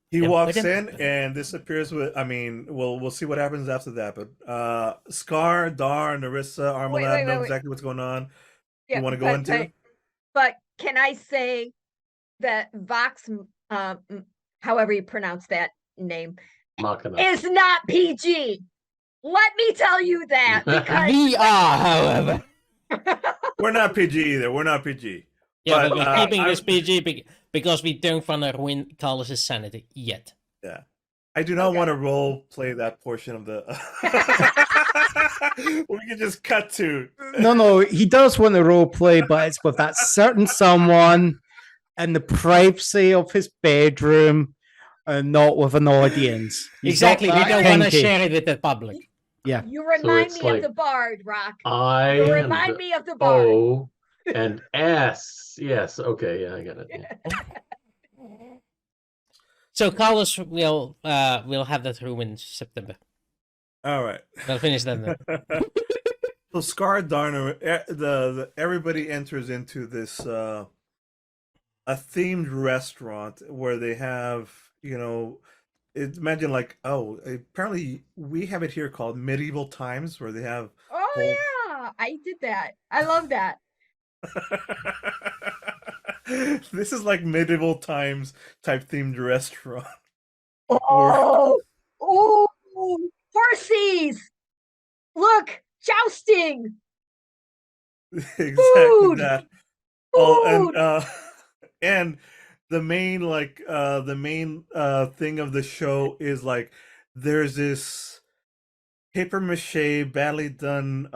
he walks in and disappears with. I mean, we'll see what happens after that. But Scar, Dar, Narissa, Armolad know exactly what's going on. Yeah, you want to go into? But can I say that Vox, however you pronounce that name, Machina. is not PG? Let me tell you that, because We are, however. We're not PG either. We're not PG. Yeah, But, but we're keeping this PG because we don't want to ruin Carlos's sanity yet. Yeah. I do not want to role play that portion of the. We can just cut to. No, he does want to role play, but it's with that certain someone in the privacy of his bedroom and not with an audience. He's Exactly. not We that don't want to kinky. share it with the public. Yeah. you remind it's me like of the Bard, Rock. I You and remind me of the Bard. O and S. Yes. Okay. Yeah, I got it. Yeah. So Carlos will have that room in September. All right. We'll finish that then. So Scar Darner, the everybody enters into this a themed restaurant where they have, imagine like, oh, apparently we have it here called Medieval Times where they have whole Oh yeah, I did that. I love that. This is like Medieval Times type themed restaurant. Oh, oh, horsies! Look, jousting. Exactly Food! that. Oh, Food! and the main thing of the show is like there's this paper mache badly done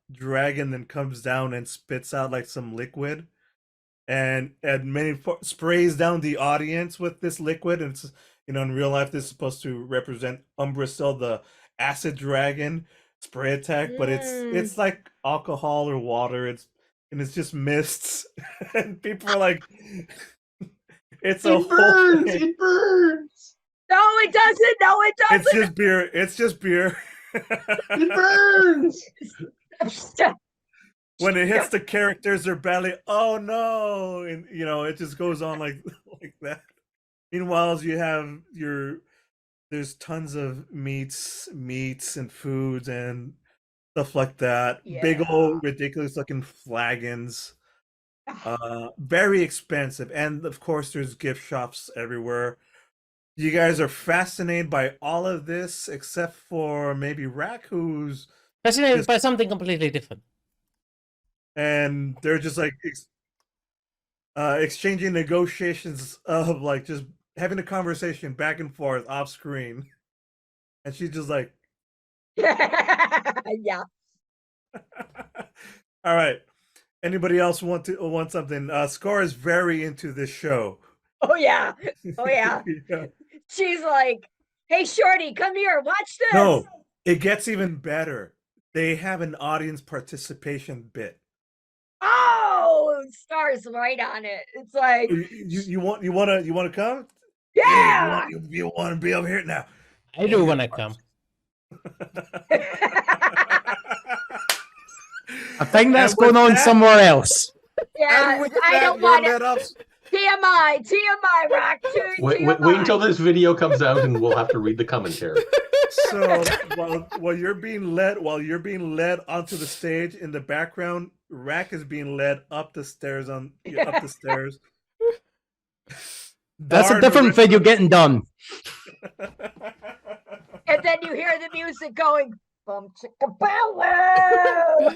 dragon that comes down and spits out like some liquid, and sprays down the audience with this liquid, and it's, in real life this is supposed to represent Umbrasyl, the acid dragon spray attack, but it's like alcohol or water. It's just mists, and people are like, it's a It burns. whole It burns. No, it doesn't. No, it It's doesn't. just beer. It's just beer. It burns. When it hits the characters, they're badly. Oh no! And it just goes on like that. Meanwhile, you have there's tons of meats and foods and stuff like that. Big Yeah. old ridiculous looking flagons. Very expensive, and of course, there's gift shops everywhere. You guys are fascinated by all of this, except for maybe Rak, who's Fascinated just, by something completely different. and they're just like exchanging negotiations of like just having a conversation back and forth off screen, and she's just like, Yeah. all right. Anybody else want something? Scar is very into this show. Oh yeah. Oh yeah. Yeah. She's like, "Hey, Shorty, come here. Watch this." No, it gets even better. They have an audience participation bit. Oh, Star's right on it. It's like, You want to come? yeah. You want to be over here now? I do want to come. I think that's And with going on that- somewhere else. Yeah, And with I that, don't we're want let it. off. TMI, Rak. Wait until this video comes out, and we'll have to read the commentary. So while you're being led onto the stage in the background, Rak is being led up the stairs up the stairs. That's a Darn different Narissa- video getting done. And then you hear the music going, bum chicka bow wow.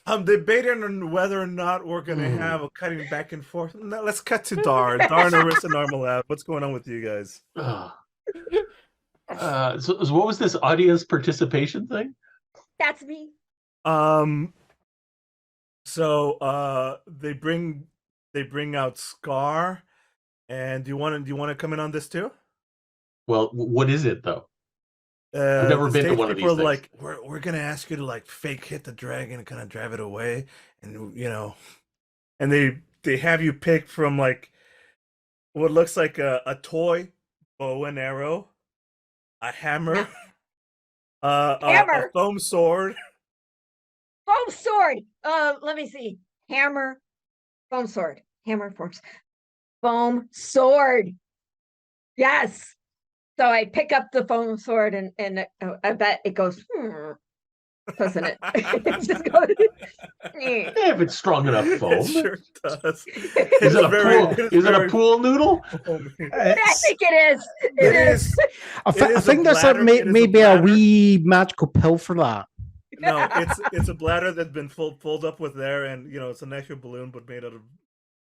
I'm debating on whether or not we're gonna have a cutting back and forth. No, let's cut to Dar, Narissa, and Armolad. What's going on with you guys? So what was this audience participation thing? That's me. So they bring out Scar, and do you want to come in on this too? Well, what is it though? I've never The been to stage one of people these are things. like, we're gonna ask you to like fake hit the dragon and kind of drive it away, and and they have you pick from like what looks like a toy bow and arrow, a hammer, Hammer. a foam sword. Foam sword. Let me see. Hammer, foam sword. Hammer, foam sword. Yes. So I pick up the foam sword and I bet it goes, doesn't it? It just goes. If it's strong enough foam. It sure does. Is it a pool noodle? I think it is. It is. I is a think there's bladder, it is a maybe a bladder. wee magical pill for that. No, it's a bladder that's been folded up with air, and it's an actual balloon, but made out of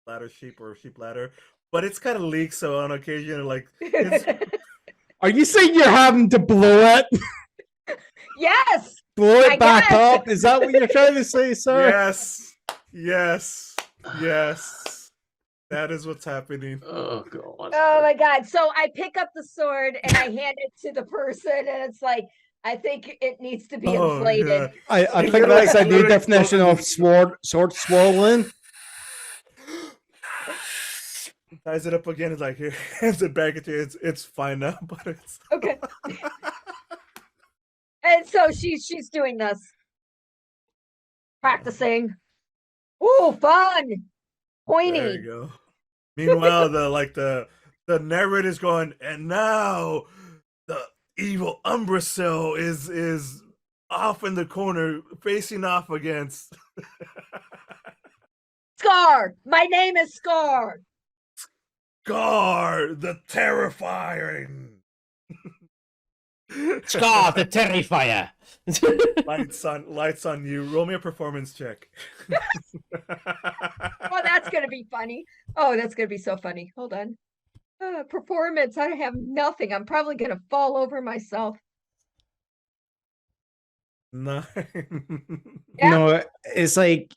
bladder sheep or sheep bladder. But it's kind of leaks, so on occasion, like Are you saying you're having to blow it? Yes. Blow it I back guess. up? Is that what you're trying to say, sir? yes. That is what's happening. Oh god. Oh my god. So I pick up the sword and I hand it to the person, and it's like, I think it needs to be Oh, inflated. yeah. I think that's a new Literally definition of sword swallowing. Ties it up again. It's like, here, hands it back at you. It's fine now, but it's Okay. And so she's doing this. Practicing. Ooh, fun. There Pointy. you go. Meanwhile, the narrator's going, and now the evil Umbrasil is off in the corner, facing off against Scar. My name is Scar. Scar, the terrifying. Scar the Terrifier. Lights on you. Roll me a performance check. Oh, that's gonna be funny. Oh, that's gonna be so funny. Hold on. Performance. I have nothing. I'm probably gonna fall over myself. 9. Yeah. No, it's like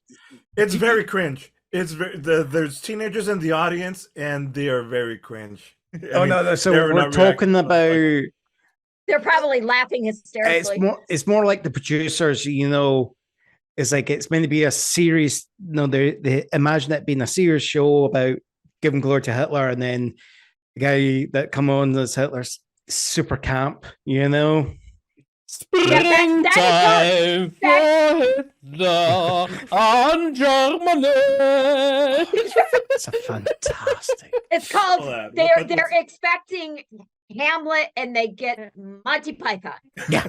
It's very cringe. It's there's teenagers in the audience, and they are very cringe. so they're we're not talking reacting. about. They're probably laughing hysterically. It's more like the producers, it's like it's meant to be a series. They imagine it being a serious show about giving glory to Hitler, and then the guy that come on as Hitler's super camp, Spring that time for Hitler on Germany. It's a fantastic. It's called Hold on. they're expecting Hamlet and they get Monty Python. Yeah.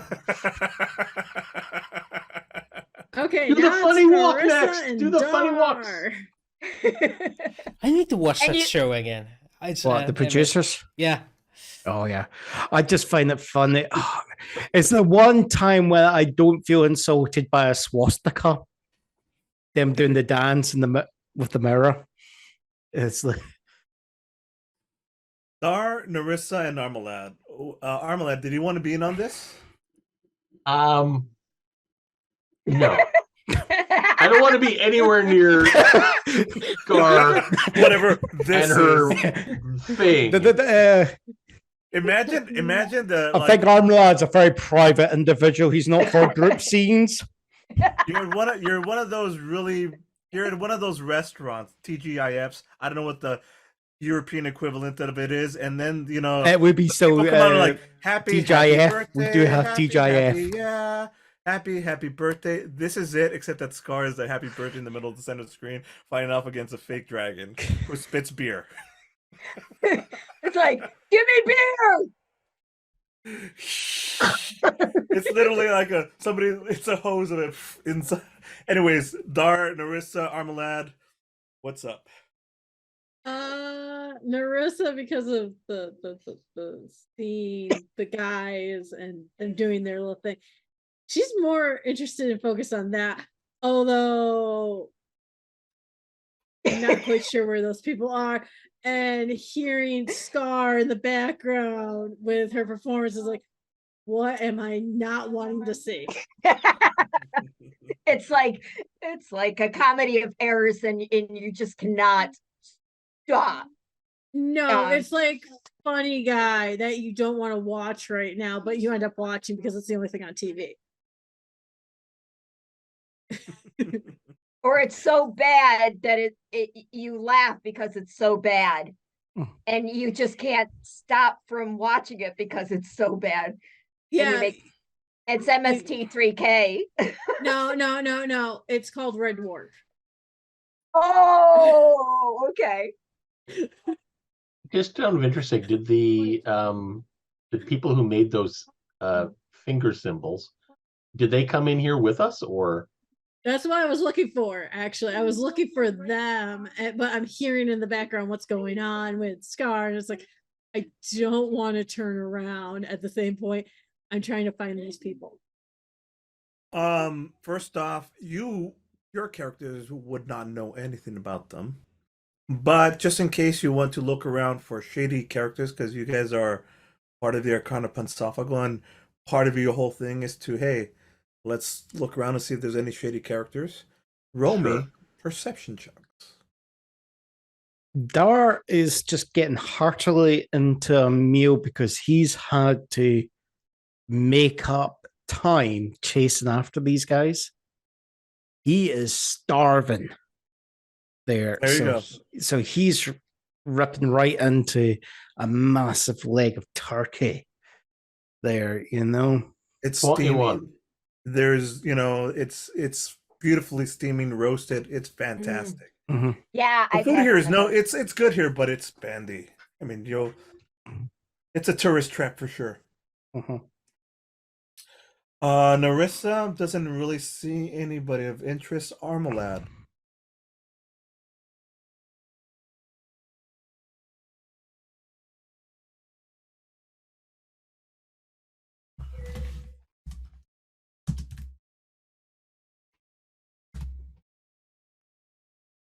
Okay, Do the now funny it's walk Narissa next. and Do the funny walks. Dar. I need to watch And that you- show again. It's, What, the producers? Yeah. Oh yeah, I just find it funny. It's the one time where I don't feel insulted by a swastika. Them doing the dance with the mirror. It's like Dar, Narissa, and Armolad. Armolad, did you want to be in on this? No, I don't want to be anywhere near Scar Whatever this and her is. thing. Imagine the I think Armolad's a very private individual. He's not for group scenes. you're one of those you're in one of those restaurants, TGIFs. I don't know what the European equivalent of it is, and then It would be so. people come out and like happy TGIF. happy We birthday, do have happy, TGIF. happy, yeah, happy birthday. This is it, except that Scar is the happy birthday in the middle of the center of the screen, fighting off against a fake dragon who spits beer. It's like, give me beer. It's literally like it's a hose of it inside. Anyways, Dar, Narissa, Armolad, what's up? Narissa, because of the scene, the guys and doing their little thing. She's more interested and focused on that. Although I'm not quite sure where those people are. And hearing Scar in the background with her performance is like, what am I not wanting to see? It's like a comedy of errors, and you just cannot stop. No, it's like funny guy that you don't want to watch right now, but you end up watching because it's the only thing on TV. Or it's so bad that you laugh because it's so bad, and you just can't stop from watching it because it's so bad. Yeah. It's MST3K. No. It's called Red Dwarf. Oh, okay. Just out of interesting, did the people who made those finger symbols, did they come in here with us, or? That's what I was looking for, actually. I was looking for them, but I'm hearing in the background what's going on with Scar, and it's like, I don't want to turn around at the same point. I'm trying to find these people. First off, your characters would not know anything about them. But just in case you want to look around for shady characters, because you guys are part of the Arcana Pensophago, and part of your whole thing is to, hey, let's look around and see if there's any shady characters. Roll me perception checks. Dar is just getting heartily into a meal because he's had to make up time chasing after these guys. He is starving there. There you go. So he's ripping right into a massive leg of turkey there, It's steaming. 21. There's, it's beautifully steaming, roasted. It's fantastic. Yeah, The I've food had here is some of those. it's good here, but it's bandy. I mean, it's a tourist trap for sure. Narissa doesn't really see anybody of interest. Armolad.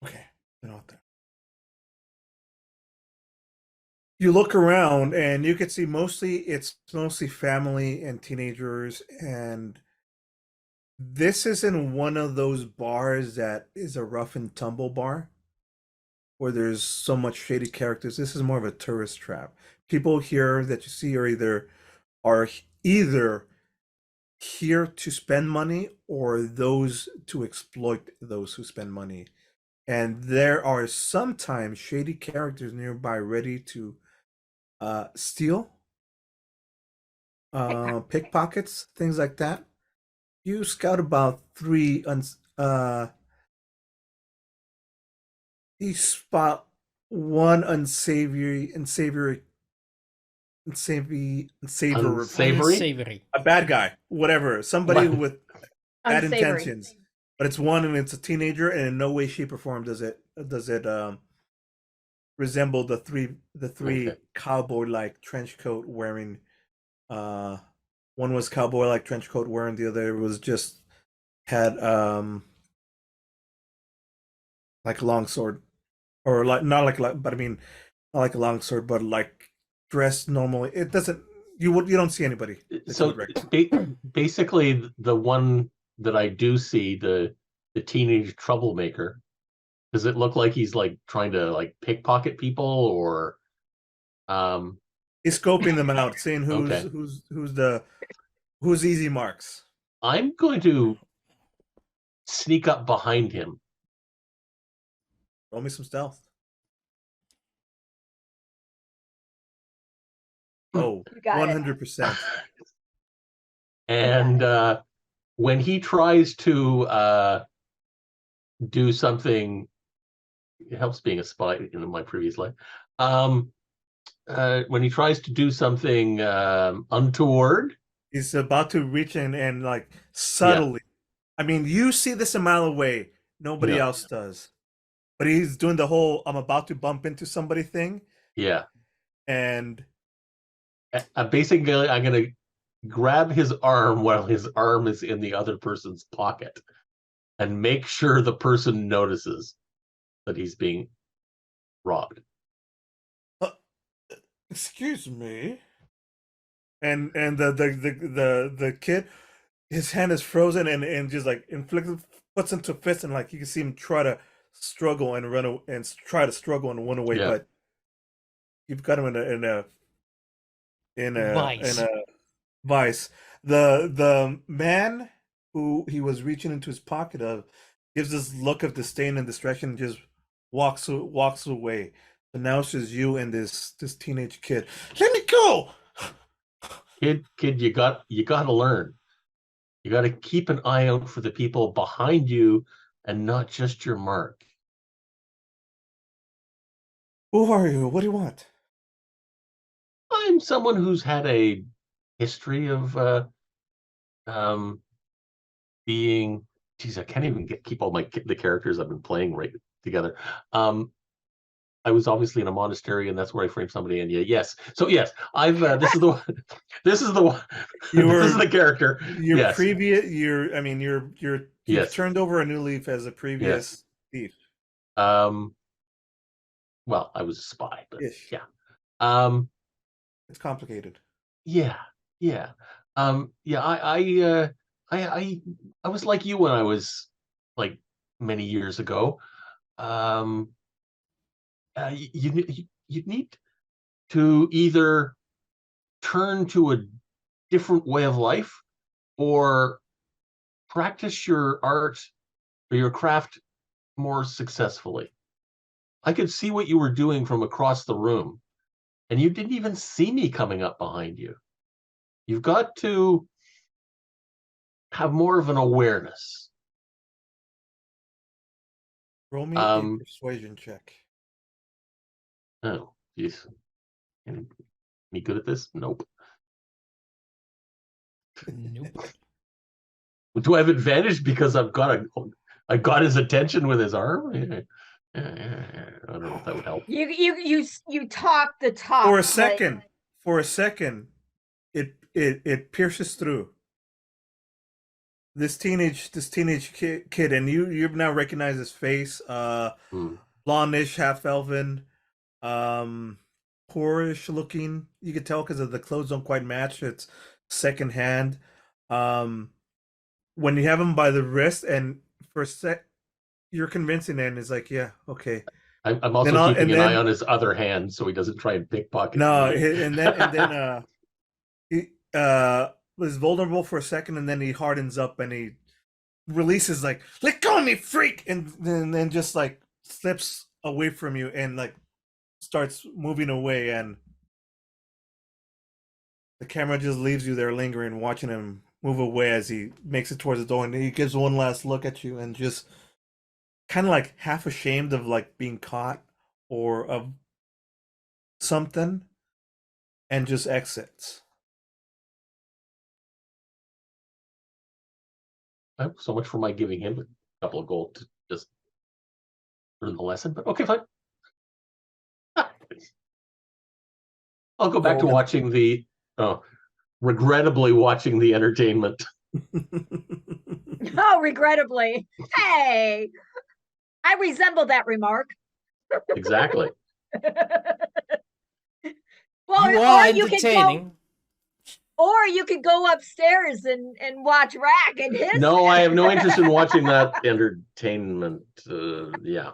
Okay, get out there. You look around and you can see it's mostly family and teenagers, and this isn't one of those bars that is a rough and tumble bar where there's so much shady characters. This is more of a tourist trap. People here that you see are either here to spend money or those to exploit those who spend money. And there are sometimes shady characters nearby ready to steal, pickpockets, things like that. You scout about three. You spot one unsavory, unsavory, Unsavory. a bad guy, whatever, somebody What? with bad Unsavory. intentions. But it's one, and it's a teenager, and in no way, shape, or form does it resemble the three Okay. cowboy-like trench coat wearing. One was cowboy-like trench coat wearing, the other was just had like a long sword, or like not like but I mean not like a long sword, but like dressed normally. It doesn't. You don't see anybody that you So would recognize. basically, the one that I do see, the teenage troublemaker, does it look like he's like trying to like pickpocket people, or He's scoping them out, seeing Okay. who's easy marks. I'm going to sneak up behind him. Roll me some stealth. Oh, You got it. 100%. And when he tries to do something, it helps being a spy in my previous life. When he tries to do something untoward, He's about to reach in and like subtly. I mean, you see this a mile away. Nobody Yeah. else does. But he's doing the whole "I'm about to bump into somebody" thing, yeah, and basically I'm going to grab his arm while his arm is in the other person's pocket and make sure the person notices that he's being robbed. excuse me. And the kid, his hand is frozen and just like puts into fist, and like you can see him try to struggle and run away, Yeah. but you've got him in Vice. a vice. The man who he was reaching into his pocket of gives this look of disdain and distraction and just walks away. But now it's just you and this teenage kid. Let me go. Kid, you got to learn. You got to keep an eye out for the people behind you and not just your mark. Who are you? What do you want? I'm someone who's had a history of being. Geez, I can't even keep all the characters I've been playing right together. I was obviously in a monastery, and that's where I framed somebody in. Yeah, yes. So yes, I've. This is the one. This is the one. This is the character. Your Yes. previous. You've Yes. turned over a new leaf as a previous thief. Well, I was a spy, but Ish. yeah. It's complicated. Yeah. I was like you when I was like many years ago. You need to either turn to a different way of life or practice your art or your craft more successfully. I could see what you were doing from across the room, and you didn't even see me coming up behind you. You've got to have more of an awareness. Roll me a persuasion check. Oh, jeez. Me good at this? Nope. Nope. Do I have advantage because I got his attention with his arm? I don't know if that would help. You talk the talk For a like- second, it pierces through. This teenage kid, and you now recognize his face. Blondish, half elven, poorish looking. You could tell because of the clothes don't quite match. It's secondhand. When you have him by the wrist, and for a sec, you're convincing, and it's like, yeah, okay. I'm also keeping an eye on his other hand so he doesn't try and pickpocket. No, me. and then he was vulnerable for a second, and then he hardens up and he releases like, "Let go of me, freak!" and then just like slips away from you and like starts moving away, and the camera just leaves you there lingering, watching him move away as he makes it towards the door, and he gives one last look at you and just kind of like half ashamed of like being caught or of something, and just exits. So much for my giving him a couple of gold to just learn the lesson, but okay, fine. I'll go back to watching regrettably watching the entertainment. Oh, regrettably. Hey, I resemble that remark. Exactly. Well, You are or you could go, entertaining. or you could go upstairs and watch Rak and his. No, I have no interest in watching that entertainment. Yeah.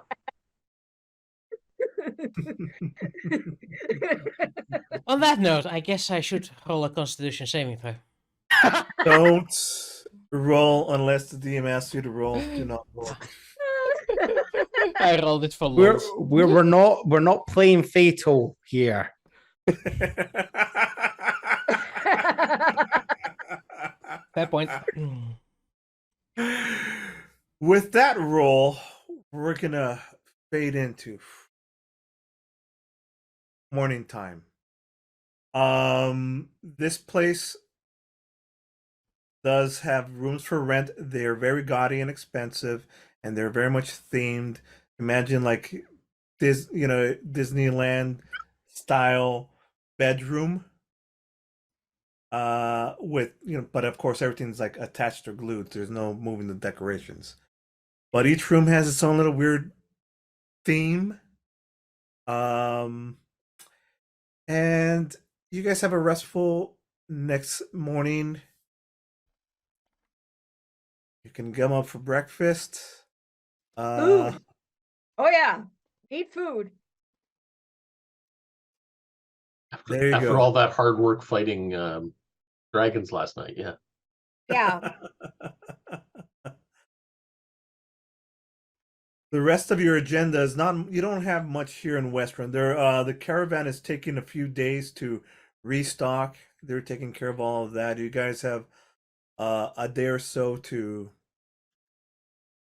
On that note, I guess I should roll a Constitution saving throw. Don't roll unless the DM asks you to roll. Do not roll. I rolled it for lulz. We're not playing Fatal here. Fair point. With that roll, we're gonna fade into morning time. This place does have rooms for rent. They're very gaudy and expensive, and they're very much themed. Imagine like this, Disneyland style bedroom. With but of course everything's like attached or glued. There's no moving the decorations. But each room has its own little weird theme. And you guys have a restful next morning. You can come up for breakfast. Food. Oh yeah, eat food. After all that hard work fighting dragons last night, yeah. Yeah. The rest of your agenda is not. You don't have much here in Westruun. The caravan is taking a few days to restock. They're taking care of all of that. You guys have a day or so to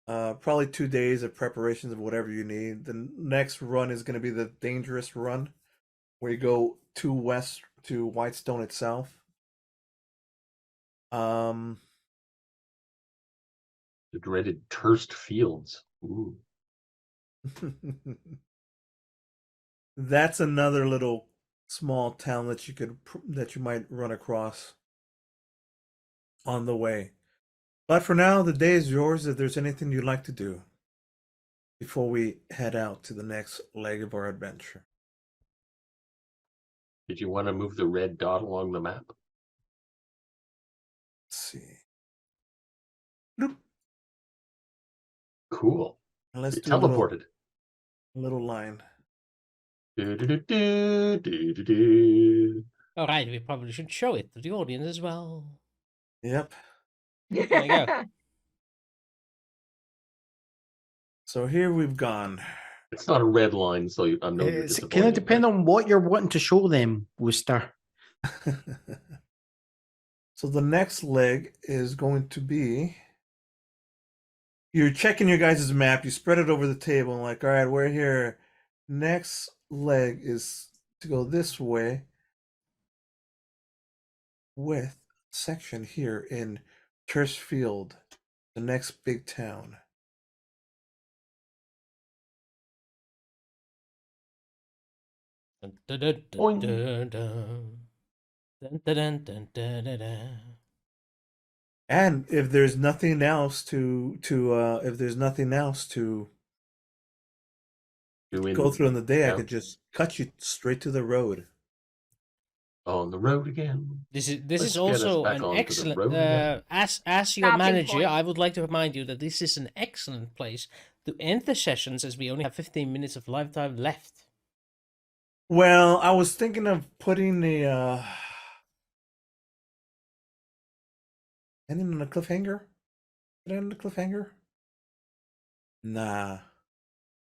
probably 2 days of preparations of whatever you need. The next run is going to be the dangerous run, where you go to west to Whitestone itself. The dreaded Turst Fields. Ooh. That's another little small town that you might run across on the way. But for now, the day is yours. If there's anything you'd like to do before we head out to the next leg of our adventure. Did you want to move the red dot along the map? Let's see. Bloop. Cool. And let's You do teleported. a little line. Alright, we probably should show it to the audience as well. Yep. There you go. So here we've gone. It's not a red line, so I know you're It's disappointed. kind of depend on what you're wanting to show them, Wooster. So the next leg is going to be you're checking your guys' map, you spread it over the table, and like, all right, we're here. Next leg is to go this way with a section here in Turffield, the next big town. Dun, dun, dun, dun, dun, dun. Dun, dun, dun, dun, dun, dun, dun. And if there's nothing else to go through in the day, I could just cut you straight to the road. On the road again. This is Let's get us also back an onto the excellent. road again. As your Stopping manager, point. I would like to remind you that this is an excellent place to end the sessions, as we only have 15 minutes of live time left. Well, I was thinking of putting the ending on a cliffhanger. Did I end on a cliffhanger? Nah.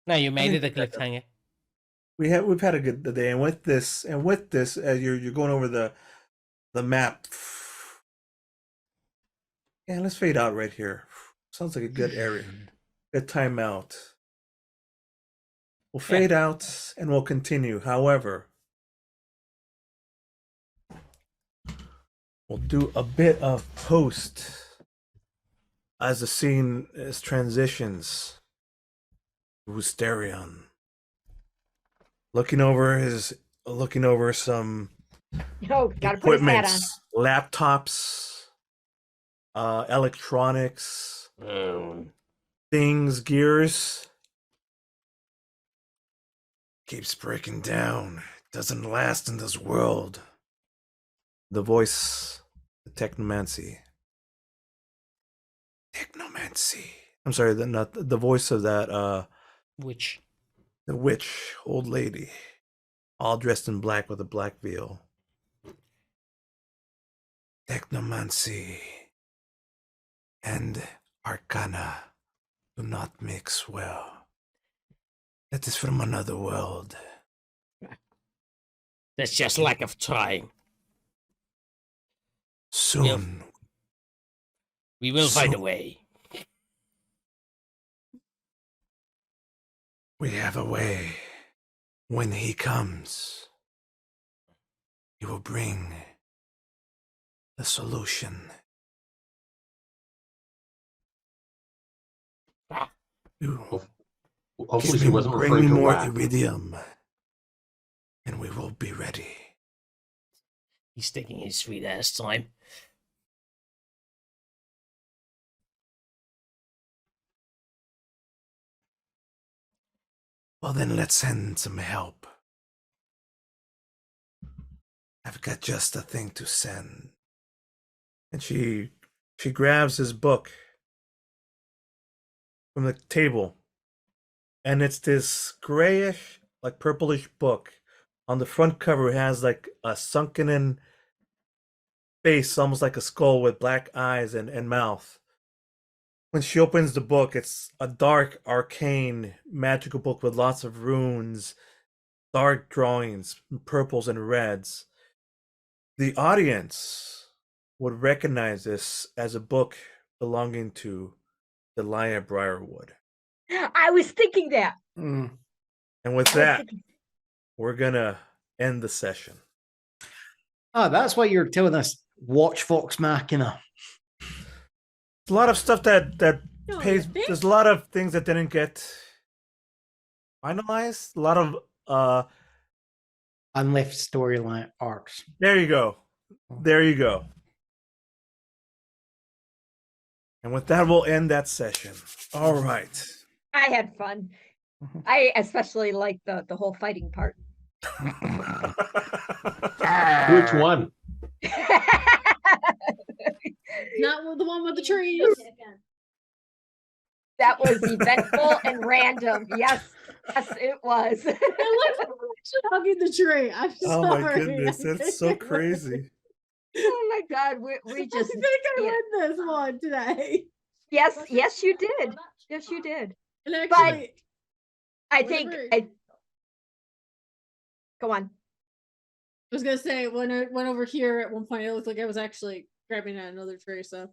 Now you made think it a cliffhanger. We've had a good day, and with this, as you're going over the map. Yeah, let's fade out right here. Sounds like a good area. Good timeout. We'll fade out and we'll continue. However, we'll do a bit of post as the scene transitions. Woosterion looking over some Oh, gotta put his hat equipments, on. laptops, electronics, things, gears. Keeps breaking down. Doesn't last in this world. The voice, the technomancy. I'm sorry, the voice of that Which? the witch, old lady, all dressed in black with a black veil. Technomancy and arcana do not mix well. That is from another world. That's just lack of trying. Soon. We will find a So- way. We have a way. When he comes, he will bring the solution. Hopefully she wasn't bring referring me to more Rak. iridium, and we will be ready. He's taking his sweet ass time. Well, then let's send some help. I've got just a thing to send. And she grabs his book from the table. And it's this grayish, like purplish book. On the front cover, it has like a sunken in face, almost like a skull with black eyes and mouth. When she opens the book, it's a dark, arcane, magical book with lots of runes, dark drawings, purples and reds. The audience would recognize this as a book belonging to Delia Briarwood. I was thinking that. And with I was that, thinking- we're gonna end the session. Ah, that's why you're telling us watch Vox Machina. There's a lot of stuff that No, pays. you think? There's a lot of things that didn't get finalized. A lot of Unleft storyline arcs. There you go. There you go. And with that, we'll end that session. All right. I had fun. I especially like the whole fighting part. Which one? Not the one with the trees. That was eventful and random. Yes, it was. I look hugging the tree. I'm Oh sorry. my goodness, that's so crazy. Oh my God, we just. I think I yeah. win this one today. Yes, you did. Yes, you did. And actually, I think whatever- go on. I was gonna say when I went over here at one point, it looked like I was actually grabbing at another tray. So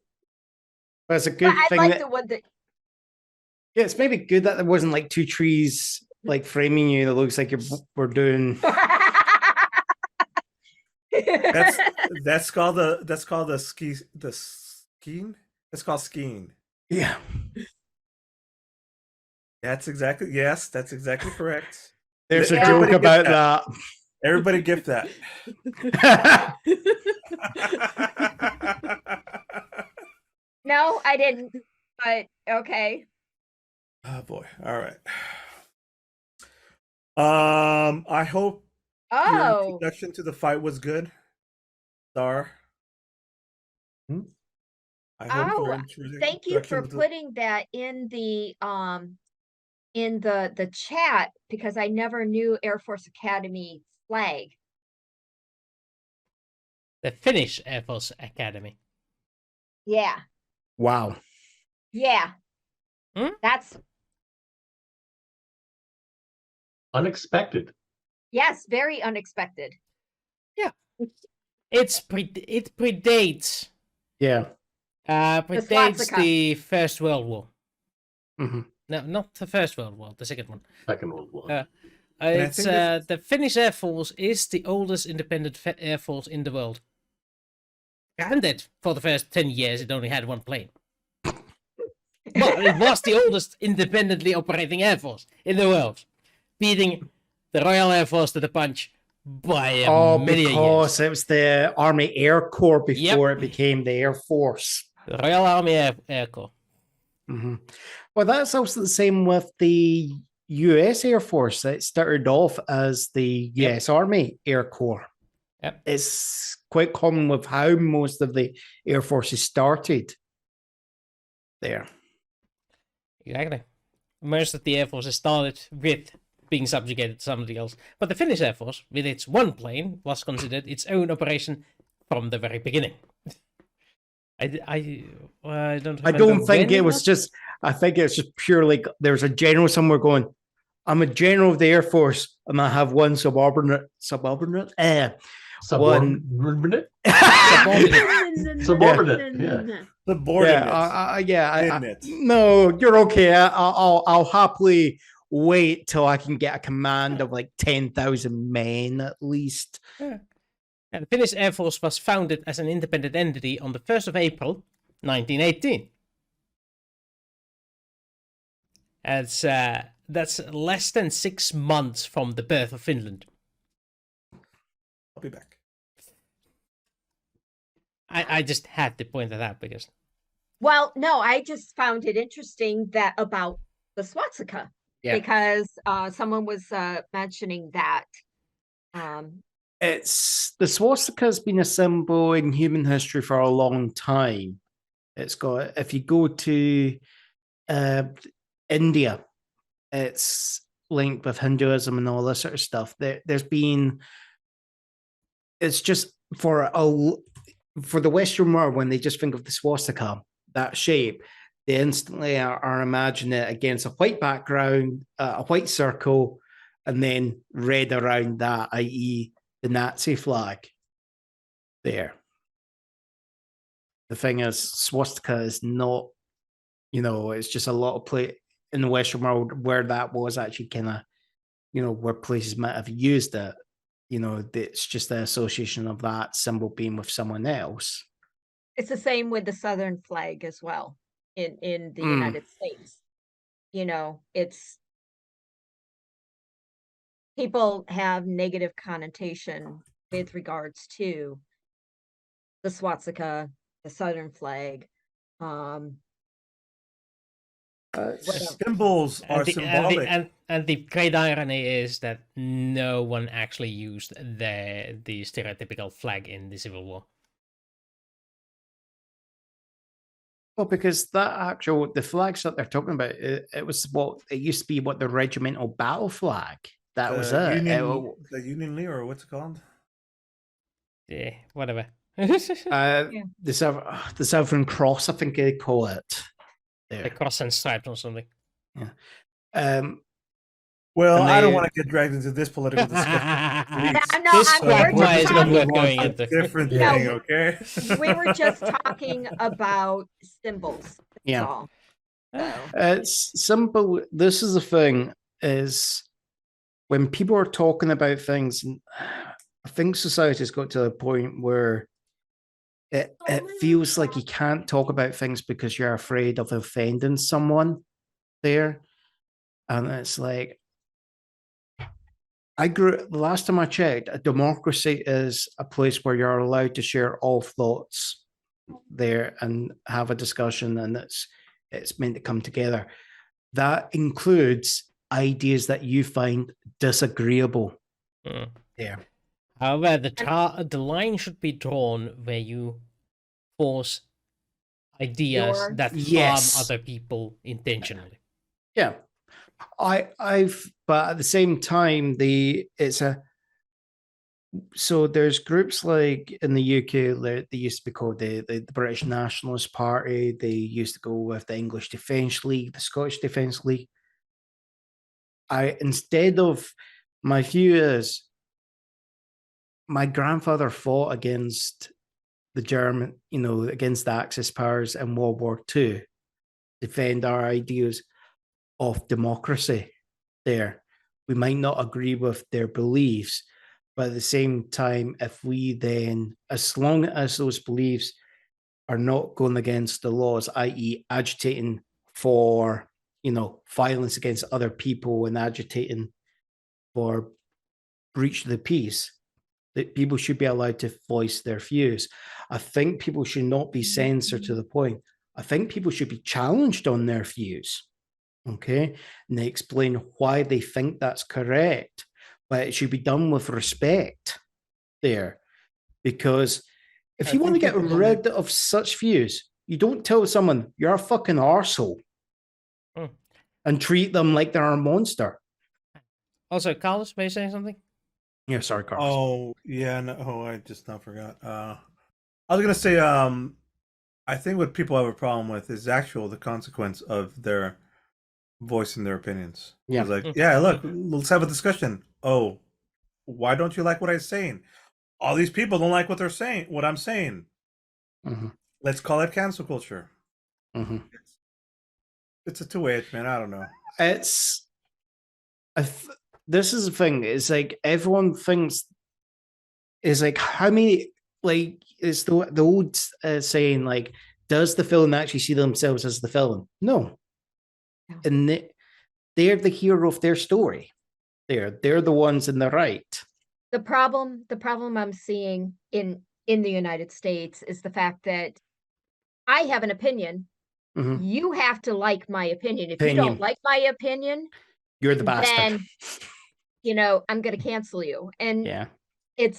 But it's a good I thing like that the one that yeah, it's maybe good that there wasn't like two trees like framing you. That looks like we're doing. That's called the skiing. It's called skiing. Yeah. That's exactly correct. There's a Everybody joke get about that. that. Everybody gift that. No, I didn't. But okay. Oh boy. All right. I hope your Oh, introduction to the fight was good, Star. I hope your oh, thank you for introduction to- putting that in the chat, because I never knew Air Force Academy flag. The Finnish Air Force Academy. Yeah. Wow. Yeah. Hmm? That's Unexpected. yes, very unexpected. It predates Yeah. predates swastika. the First World War. hmm No, not the First World War, the second one. Second World War. I It's think this- the Finnish Air Force is the oldest independent air force in the world. Granted, for the first 10 years, it only had one plane. But it was the oldest independently operating air force in the world, beating the Royal Air Force to the punch by a million because years. it was the Army Air Corps before Yep. it became the Air Force. The Royal Army Air Corps. hmm Well, that's also the same with the U.S. Air Force. It started off as the Yep. U.S. Army Air Corps. Yep. It's quite common with how most of the Air Forces started there. Exactly. Most of the Air Forces started with being subjugated to somebody else. But the Finnish Air Force, with its one plane, was considered its own operation from the very beginning. I don't I remember don't think when it was just, I think it's just purely, there's a general somewhere going, I'm a general of the Air Force and I have one subordinate. Subordinate? Subordinate. Subordinate, yeah. Subordinates. No, you're okay. I'll happily wait till I can get a command of like 10,000 men at least. Yeah. And the Finnish Air Force was founded as an independent entity on the 1st of April, 1918. That's less than 6 months from the birth of Finland. I'll be back. I just had to point that out because Well, no, I just found it interesting that about the swastika, because someone was mentioning that. It's the swastika has been a symbol in human history for a long time. It's got, if you go to India, it's linked with Hinduism and all this sort of stuff. There's been, it's just for the Western world, when they just think of the swastika, that shape, they instantly are imagining it against a white background, a white circle, and then red around that, i.e. the Nazi flag there. The thing is, swastika is not, it's just a lot of place in the Western world where that was actually kind of, where places might have used it. It's just the association of that symbol being with someone else. It's the same with the Southern flag as well in the United States. It's people have negative connotation with regards to the swastika, the Southern flag. Symbols are symbolic. And the great irony is that no one actually used the stereotypical flag in the Civil War. Well, because the flags that they're talking about, it was it used to be the regimental battle flag. That was it. The Union League, or what's it called? Yeah, whatever. The Southern Cross, I think they call it. The cross and stripes or something. Yeah. Well, And I don't they- want to get dragged into this political discussion. This we're quagmire just is not talking- worth going a into. different No, thing, okay? we were just talking about symbols. That's Yeah. all. So, It's simple. This is the thing: is when people are talking about things, and I think society's got to a point where it feels like you can't talk about things because you're afraid of offending someone there. And it's like, the last time I checked, a democracy is a place where you're allowed to share all thoughts there and have a discussion, and it's meant to come together. That includes ideas that you find disagreeable. Mm. Yeah. However, the line should be drawn where you force ideas Your- that Yes. harm other people intentionally. Yeah. But at the same time, so there's groups like in the UK, they used to be called the British Nationalist Party. They used to go with the English Defence League, the Scottish Defence League. Instead of, my view is, my grandfather fought against the German, against the Axis powers in World War II, defend our ideas of democracy there. We might not agree with their beliefs, but at the same time, if we then, as long as those beliefs are not going against the laws, i.e. agitating for, violence against other people and agitating for breach of the peace, that people should be allowed to voice their views. I think people should not be censored to the point. I think people should be challenged on their views. Okay. And they explain why they think that's correct, but it should be done with respect there. Because if I you want to think get people rid of such views, you don't tell someone you're a fucking arsehole and treat them like they're a monster. Also, Carlos, may I say something? Yeah, sorry, Carlos. Oh, yeah, no, I just now forgot. I was gonna say, I think what people have a problem with is the consequence of their voicing their opinions. Yeah. It's like, yeah, look, let's have a discussion. Oh, why don't you like what I'm saying? All these people don't like what I'm saying. Mm-hmm. Let's call it cancel culture. Mm-hmm. It's a two-way, man. I don't know. This is the thing. It's like everyone thinks is like how many, like, it's the old saying, like, does the villain actually see themselves as the villain? No. And they're the hero of their story. They're the ones in the right. the problem I'm seeing in the United States is the fact that I have an opinion. Mhm. You have to like my opinion. If you Opinion. don't like my opinion, You're the bastard. then, I'm going to cancel you. And Yeah. it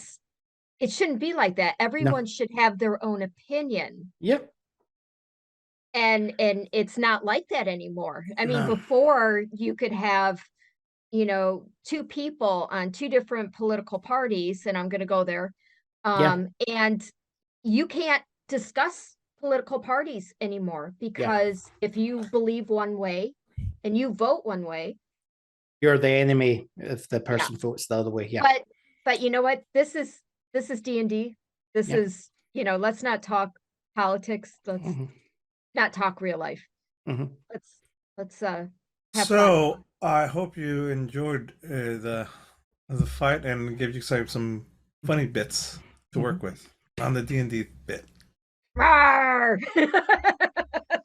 shouldn't be like that. Everyone should have their own opinion. Yep. And it's not like that anymore. I mean, No. before you could have, two people on two different political parties, and I'm going to go there. And you can't discuss political parties anymore because if you believe one way and you vote one way, You're the enemy if the person votes the other way. Yeah. but you know what? This is D&D. This is, let's not talk politics. Let's not talk real life. Let's have So fun. I hope you enjoyed the fight and gave you some funny bits to work with on the D&D bit. Rawr!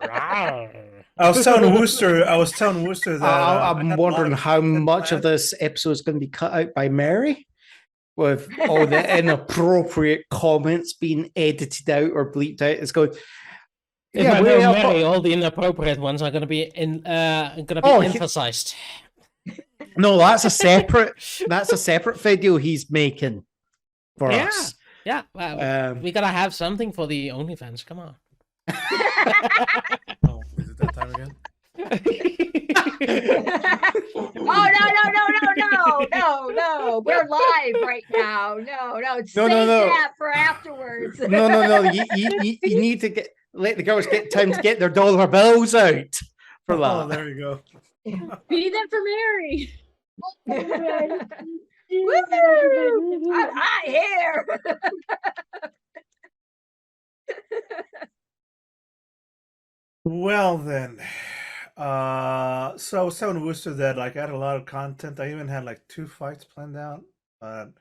I was telling Wooster that I'm wondering how much of this episode is going to be cut out by Mary, with all the inappropriate comments being edited out or bleeped out. It's going. If I know Mary, all the inappropriate ones are going to be emphasized. No, that's a separate video he's making for us. Yeah, well, we gotta have something for the OnlyFans. Come on. Oh, is it that time again? Oh no! We're live right now. No. Save that for afterwards. No. You need to let the girls get time to get their dollar bills out for that. Oh, there you go. We need that for Mary. Woo! I'm hot here. Well then, so Seven Wooster that like I had a lot of content. I even had like 2 fights planned out, but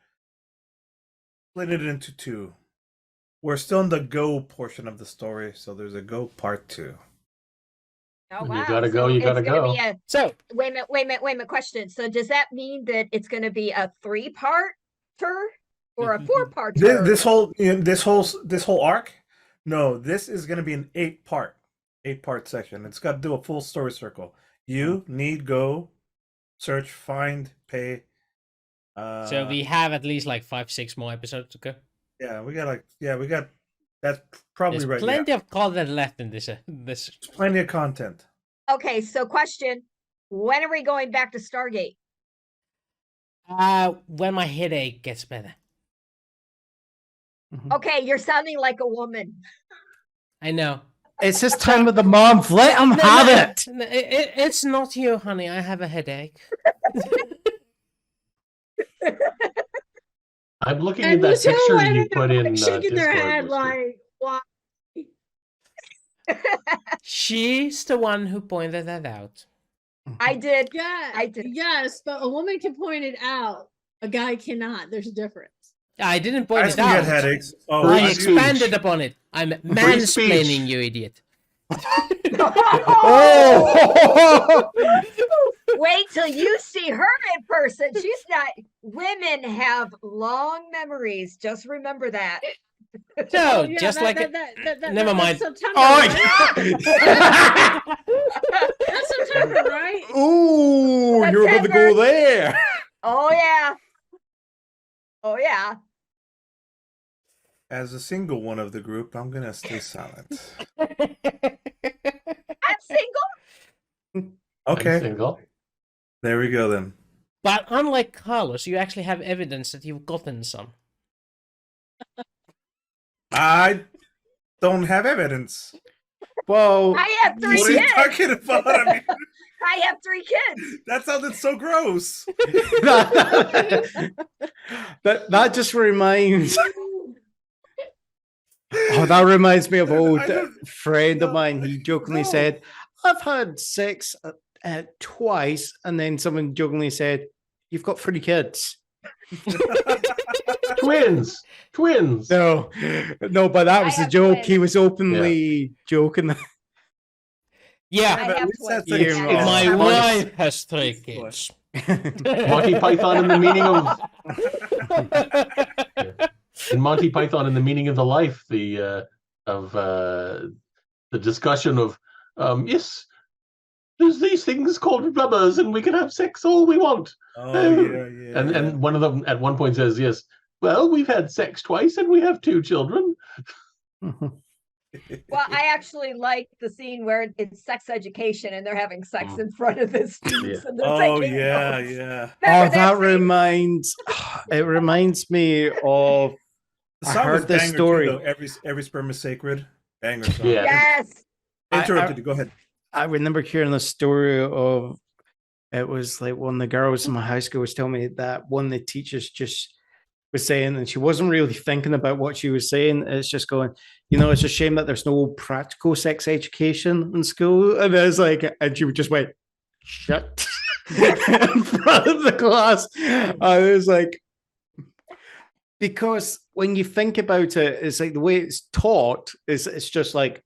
split it into 2. We're still in the go portion of the story, so there's a go part 2. Oh You wow! gotta go, So you it's gotta gonna go. be a So, wait a minute. Question. So does that mean that it's gonna be a 3-parter or a 4-parter? This whole arc, no, this is gonna be an 8-part section. It's got to do a full story circle. You need go, search, find, pay. so we have at least like 5-6 more episodes to go. Yeah, we got that's probably There's right. plenty of content left in this. This. There's plenty of content. Okay, so question: when are we going back to Stargate? When my headache gets better. Okay, you're sounding like a woman. I know. It's his time of the month. Let him have it. It's not you, honey. I have a headache. I'm looking And at that Wooster picture and you they're, put in shaking their Discord, head Wooster. like, why? She's the one who pointed that out. I did. Yeah, I did. Yes, but a woman can point it out. A guy cannot. There's a difference. I didn't I point it still get out. headaches. Oh, I Free expanded speech. upon it. I'm speech. mansplaining, you idiot. Oh! Wait till you see her in person. She's not. Women have long memories. Just remember that. So, Yeah, just like never mind. That's September, Oh, right? yeah. That's September, right? Ooh, you're going to go there. Oh yeah. Oh yeah. as a single one of the group, I'm gonna stay silent. I'm single. I'm Okay, single. there we go then. But unlike Carlos, you actually have evidence that you've gotten some. I don't have evidence. Well, I have 3 What are you kids. talking about? I mean, I have 3 kids. that sounded so gross. that just reminds. Oh, that reminds me of an old I don't- friend of no, mine. He jokingly no. said, "I've had sex twice," and then someone jokingly said, "You've got 3 kids." Twins. No, but that I was the have joke. twins. He was openly joking. Yeah, I but have we said twins. six Yeah. kids. my Yeah. wife has 3 kids. Monty Python and the meaning of in Monty Python and the meaning of the life, the discussion of yes, there's these things called rubbers and we can have sex all we want. Oh yeah. And one of them at one point says, yes, well, we've had sex twice and we have 2 children. Well, I actually like the scene where it's sex education and they're having sex Mm. in front of the students. Yeah. And they're Oh taking yeah, notes. yeah. Oh, Remember that scene? reminds. It reminds me of. The I song was heard this banger story. too, though. Every sperm is sacred. Banger song. Yeah. Yes. Interrupted you. Go ahead. I remember hearing the story of. It was like one of the girls in my high school was telling me that one of the teachers just was saying, and she wasn't really thinking about what she was saying. It's just going, it's a shame that there's no practical sex education in school. And I was like, and she just went, shut in front of the class. I was like, because when you think about it, it's like the way it's taught is it's just like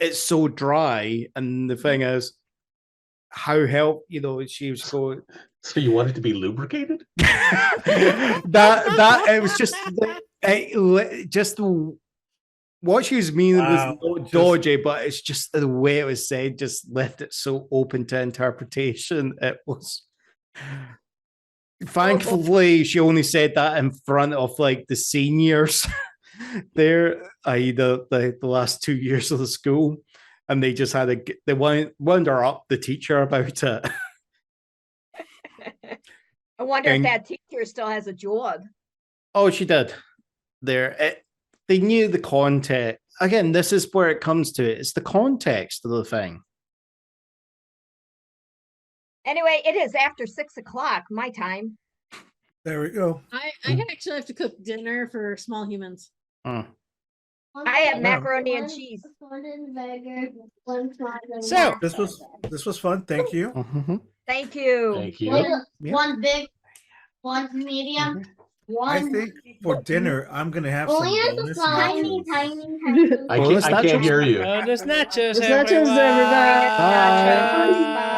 it's so dry. And the thing is, how she was going. So you want it to be lubricated? that it was just what she was meaning Wow, was not just- dodgy, but it's just the way it was said just left it so open to interpretation. It was thankfully she only said that in front of like the seniors there, i.e. the last 2 years of the school, and they just had they wound her up the teacher about it. I wonder And- if that teacher still has a job. Oh, she did. They knew the context. Again, this is where it comes to it. It's the context of the thing. Anyway, it is after 6 o'clock, my time. There we go. I actually have to cook dinner for small humans. I have Wow. macaroni and cheese. So- This was fun. Thank you. Mhm. Thank you. Thank you. Yeah. One big, one medium, I one. think for dinner I'm gonna have some Only has bonus a tiny, nachos. tiny. I Bonus can't hear nachos? you. Oh, there's nachos, There's nachos, everyone. everybody. Nachos,